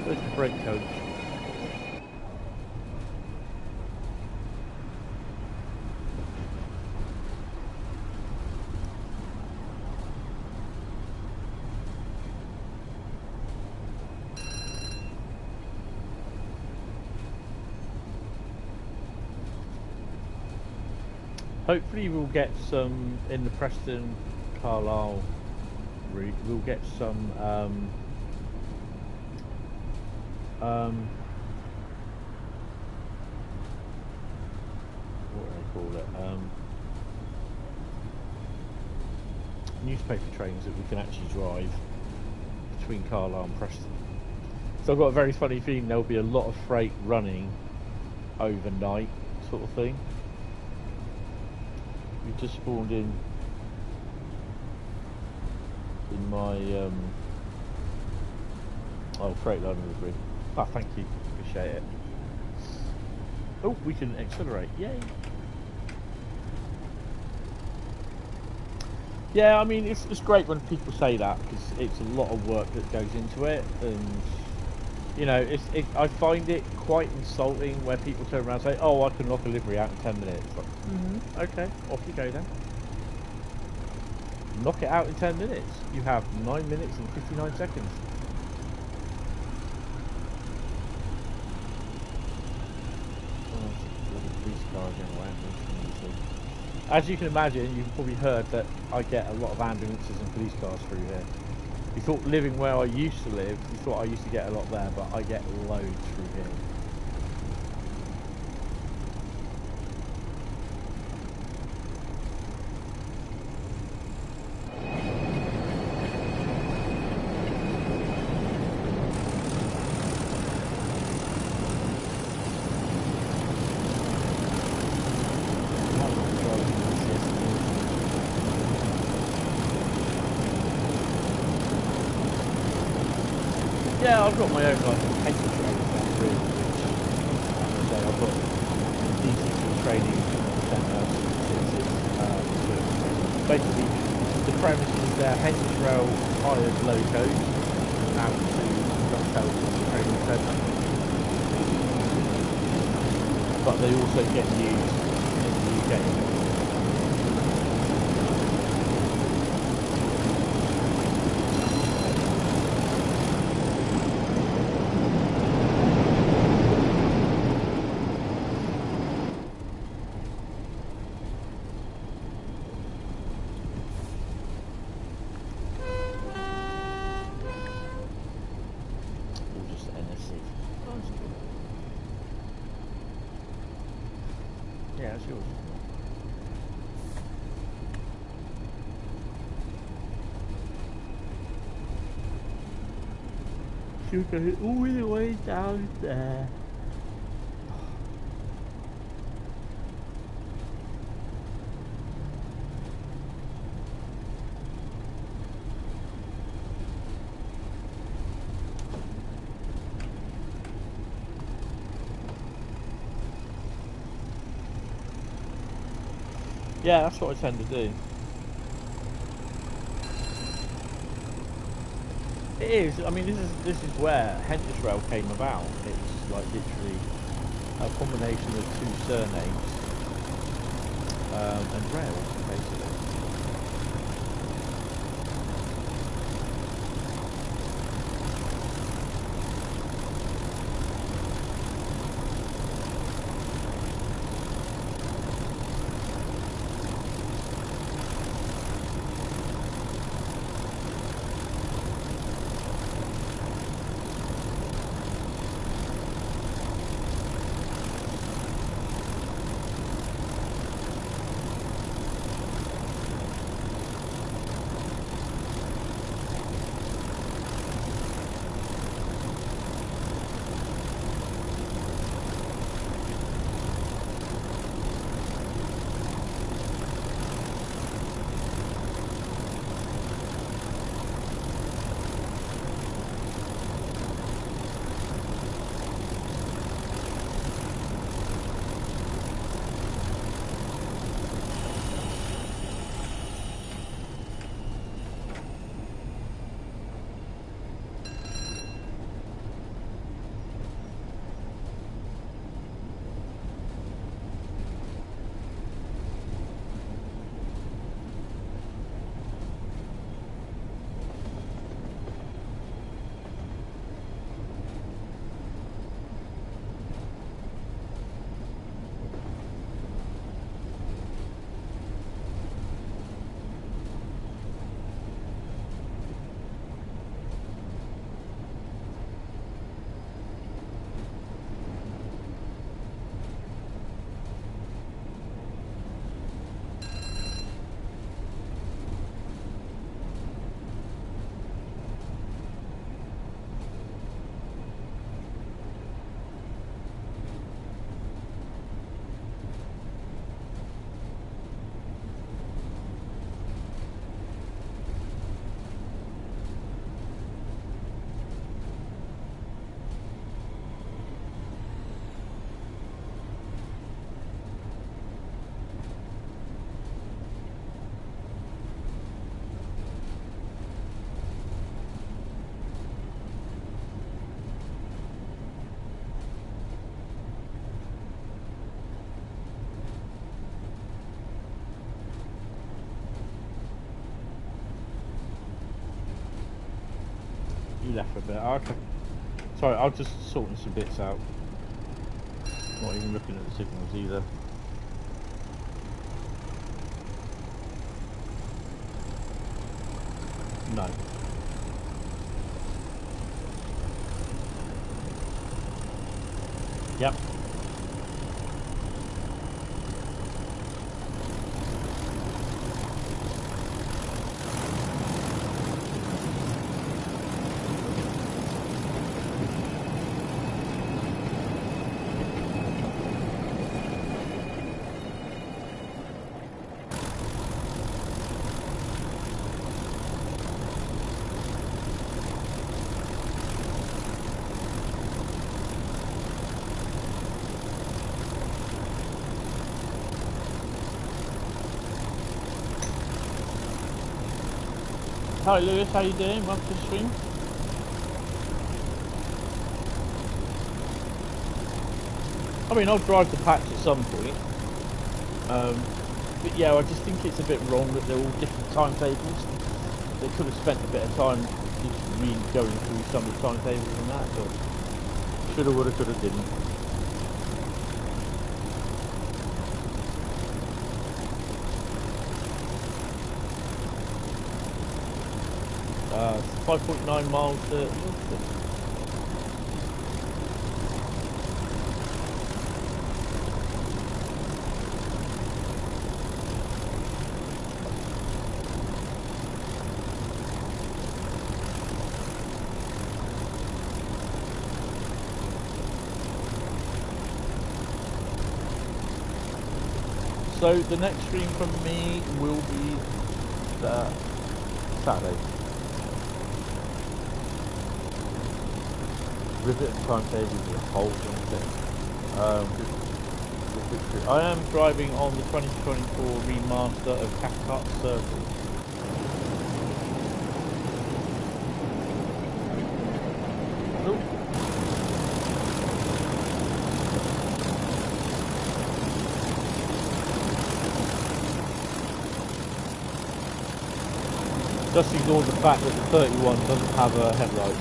Where's the brake coach? Hopefully we'll get some in the Preston Carlisle route. We'll get some what do I call it? Newspaper trains that we can actually drive between Carlisle and Preston. So I've got a very funny feeling there'll be a lot of freight running overnight, sort of thing. We just spawned in my freight line delivery. Ah, thank you, appreciate it. Oh, we can accelerate, yay! Yeah, I mean it's great when people say that, because it's a lot of work that goes into it, and you know, I find it quite insulting where people turn around and say, "Oh, I can knock a livery out in 10 minutes." Like, okay, off you go then. Knock it out in 10 minutes. You have 9 minutes and 59 seconds. As you can imagine, you've probably heard that I get a lot of ambulances and police cars through here. You thought living where I used to live, you thought I used to get a lot there, but I get loads through here. Yeah, I've got my own like Hentis road down Ruhr, which, as I say, I've got decent training centre. Basically, the premise is Hentis Rail hired locos out to Dovetail training centre, but they also get used in the UK. Yeah, it's yours. Should go all the way down there. Yeah, that's what I tend to do. It is. I mean, this is where Hentis Rail came about. It's like literally a combination of two surnames and rail, basically. You left for a bit. Okay. Sorry, I'll just sorting some bits out. Not even looking at the signals either. No. Yep. Hi Lewis, how you doing? Welcome to the stream. I mean, I'll drive the patch at some point. But yeah, I just think it's a bit wrong that they're all different timetables. They could have spent a bit of time just really going through some of the timetables and that, but shoulda, woulda, coulda, didn't. It's 5.9 miles to Liverpool. So the next stream from me will be Saturday. Rivet and timetable is a whole thing. I am driving on the 2024 Remaster of Cathcart Circle. Just ignore the fact that the 31 doesn't have a headlight.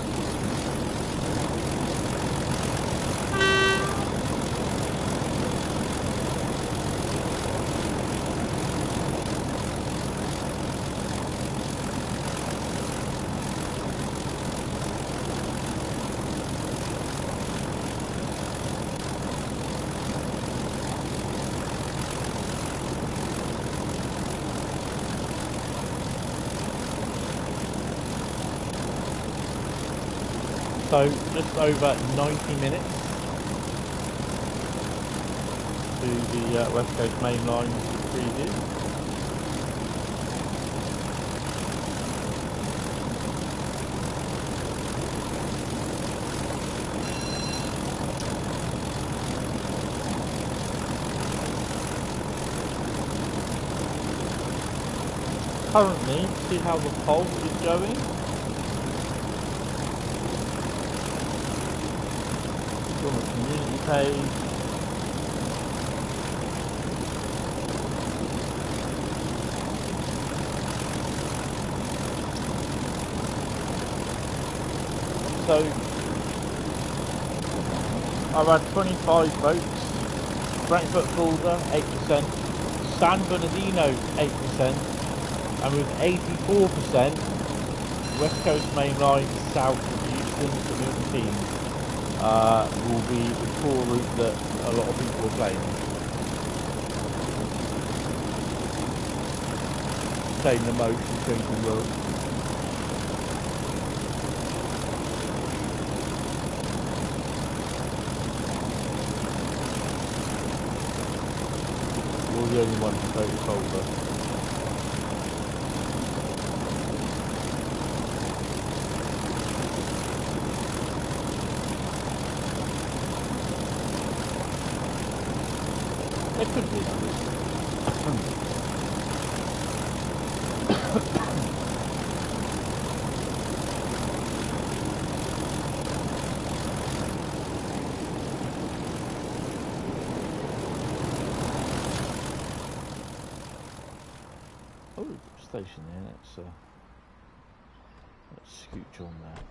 So just over 90 minutes to the West Coast Mainline preview. Currently, see how the poll is going. On the community page. So I've had 25 votes. Frankfurt Fulda 8%, San Bernardino 8%, and with 84% West Coast Mainline south of Houston to Milton Keynes. Will be the core route that a lot of people are playing. Playing the motion changing world. You're the only one to vote Fulda. There could be others. Oh, station there. Let's scooch on there.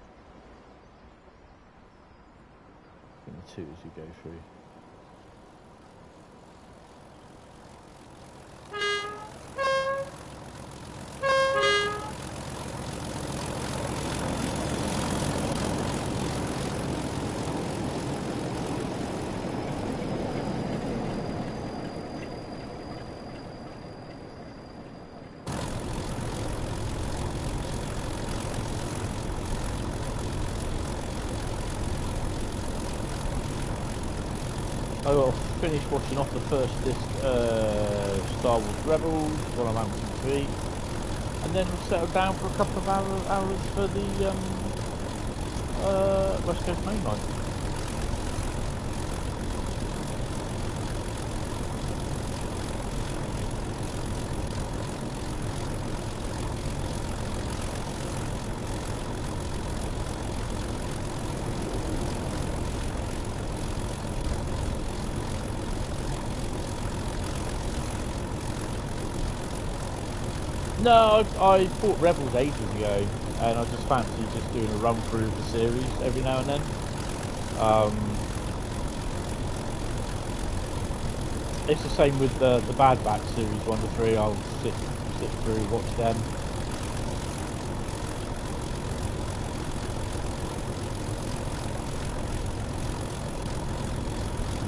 Give me two as we go through. I will finish watching off the first disc, Star Wars Rebels, while I'm Amazon 3, and then we'll settle down for a couple of hours for the West Coast Mainline. No, I bought Rebels ages ago, and I just fancy just doing a run through of the series every now and then. It's the same with the Bad Batch series 1 to 3. I'll sit through, watch them.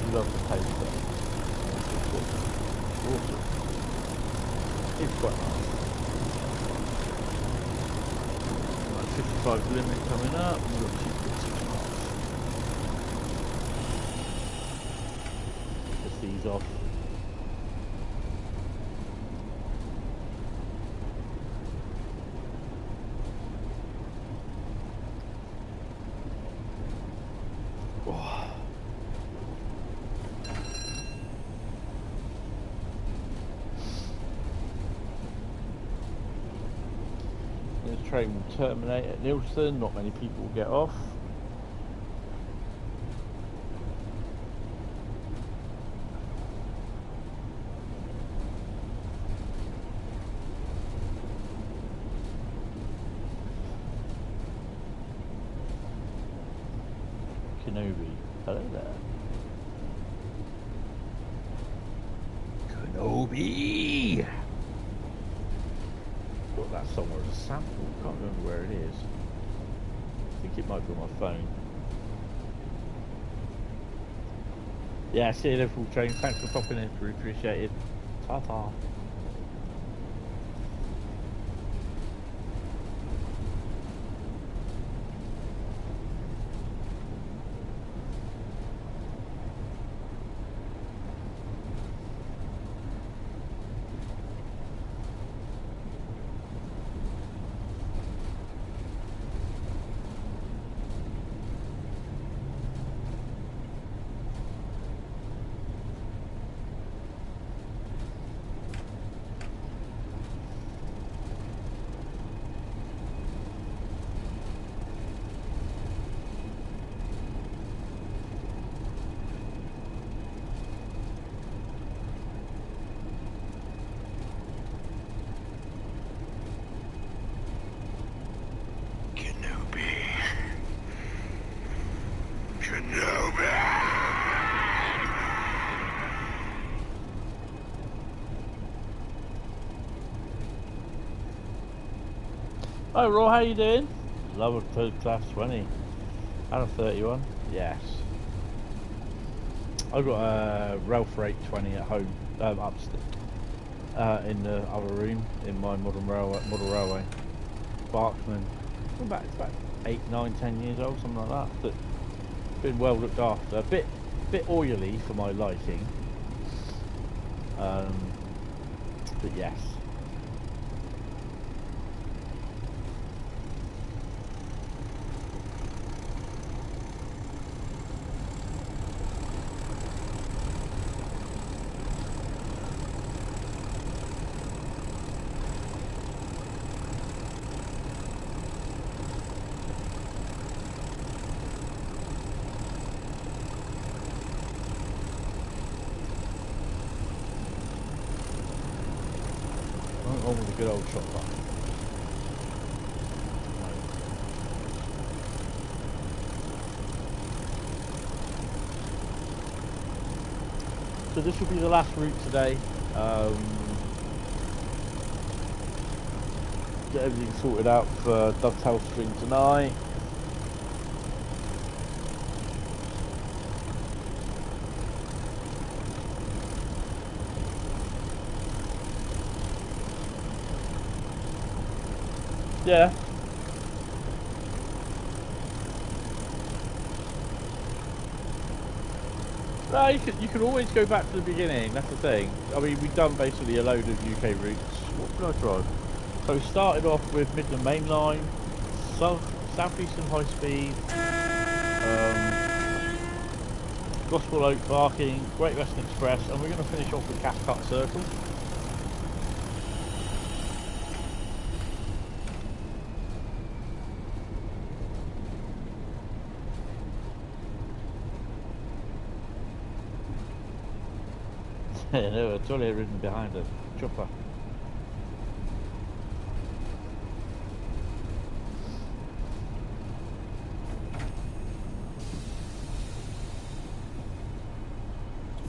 You love the taste of it. Awesome. It's quite nice. 55 limit coming up, we've got 2.6 miles. Just ease off. train will terminate at Nielsen. Not many people will get off. Kenobi, hello there. Kenobi! Got that somewhere as a sample, can't remember where it is. I think it might be on my phone. Yeah, see you Liverpool train, thanks for popping in, really appreciate it. Ta-ta. Hi Raw, how you doing? Love a third class 20. Out of 31? Yes. I've got a Rail Freight 20 at home, upstairs, in the other room, in my model railway. Barksman. It's about 8, 9, 10 years old, something like that. But been well looked after. A bit oily for my liking. But yes. On with a good old chopper. So this will be the last route today. Get everything sorted out for Dovetail string tonight. Yeah. No, you can always go back to the beginning, that's the thing. I mean, we've done basically a load of UK routes. What can I try? So we started off with Midland Mainline, Southeastern Highspeed, Gospel Oak Barking, Great Western Express, and we're going to finish off with Cathcart Circle. No, a trolley had ridden behind a chopper.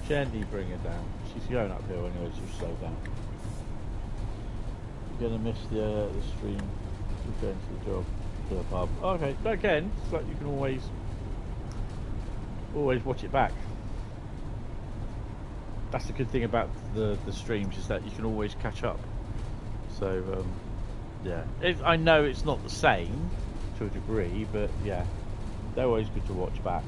Gently bring her down. She's going uphill anyway, so slow down. You're gonna miss the stream. You're going to the job, to the pub. Okay, again, it's like you can always watch it back. That's the good thing about the streams, is that you can always catch up. So yeah, I know it's not the same to a degree, but yeah, they're always good to watch back.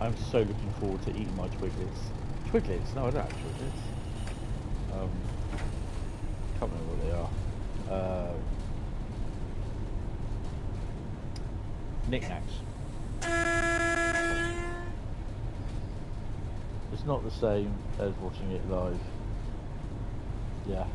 I'm so looking forward to eating my Twiglets. Twiglets? No, I don't have twiglets. Can't remember what they are. Knickknacks. It's not the same as watching it live. Yeah.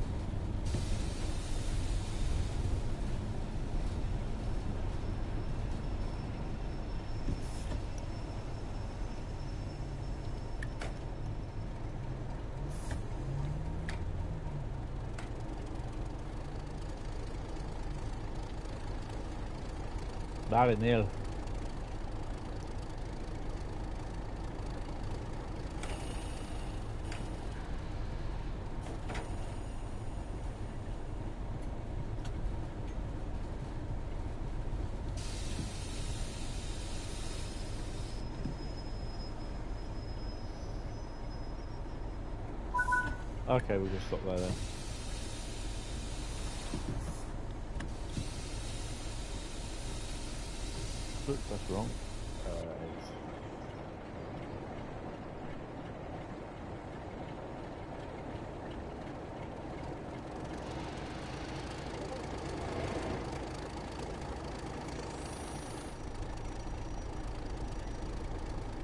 Dale, Neil. Okay, we'll just stop there then. Oops, that's wrong.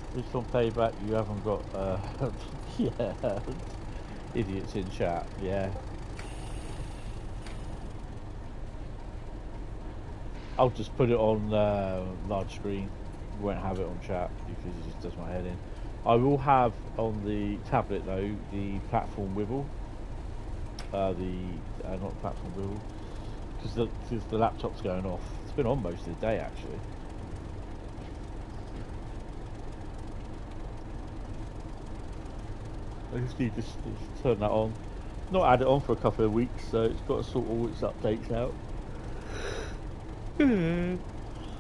At least on payback you haven't got yeah, idiots in chat, yeah. I'll just put it on large screen. Won't have it on chat because it just does my head in. I will have on the tablet though the platform wibble. Not platform wibble, because the laptop's going off. It's been on most of the day actually. I just need to turn that on. Not had it on for a couple of weeks, so it's got to sort all its updates out.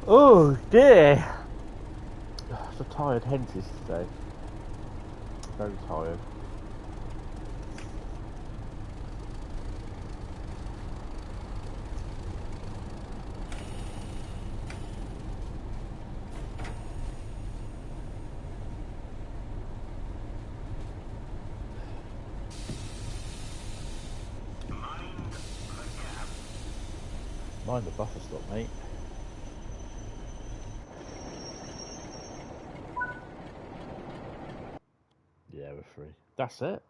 Oh dear! So tired Hentis today. Very tired. Mind the buffer stop, mate. Yeah, we're free. That's it.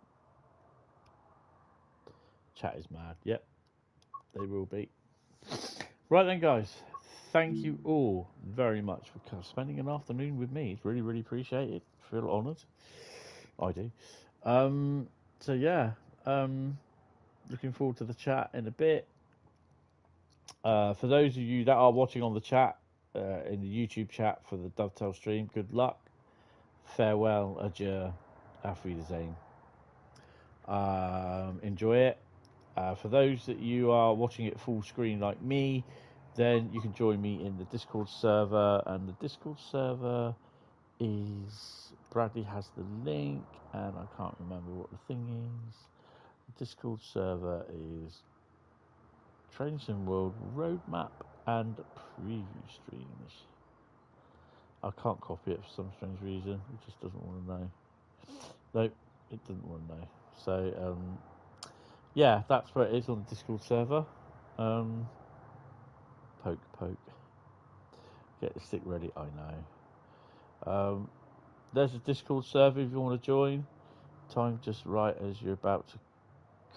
Chat is mad. Yep, they will be. Right then, guys. Thank you all very much for spending an afternoon with me. It's really, really appreciated. Feel honoured. I do. So yeah, looking forward to the chat in a bit. For those of you that are watching on the chat, in the YouTube chat for the Dovetail stream, good luck. Farewell, adieu, auf Wiedersehen. Enjoy it. For those that you are watching it full screen like me, then you can join me in the Discord server, and the Discord server is, Bradley has the link, and I can't remember what the thing is. The Discord server is Train Sim World Roadmap and Preview Streams. I can't copy it for some strange reason. It just doesn't want to know. No, it doesn't want to know. So, yeah, that's where it is on the Discord server. Poke. Get the stick ready, I know. There's a Discord server if you want to join. Time just right as you're about to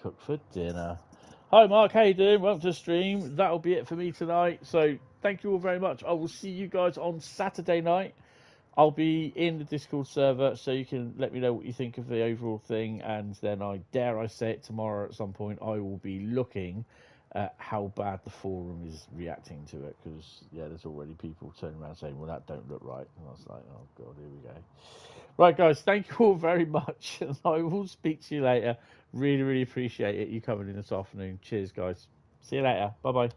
cook for dinner. Hi Mark, how you doing? Welcome to the stream. That'll be it for me tonight. So thank you all very much. I will see you guys on Saturday night. I'll be in the Discord server, so you can let me know what you think of the overall thing, and then I say it tomorrow at some point, I will be looking at how bad the forum is reacting to it, because yeah, there's already people turning around saying, well, that don't look right, and I was like, oh god, here we go. Right guys, thank you all very much, and I will speak to you later. Really appreciate it, you coming in this afternoon. Cheers guys, see you later, bye bye.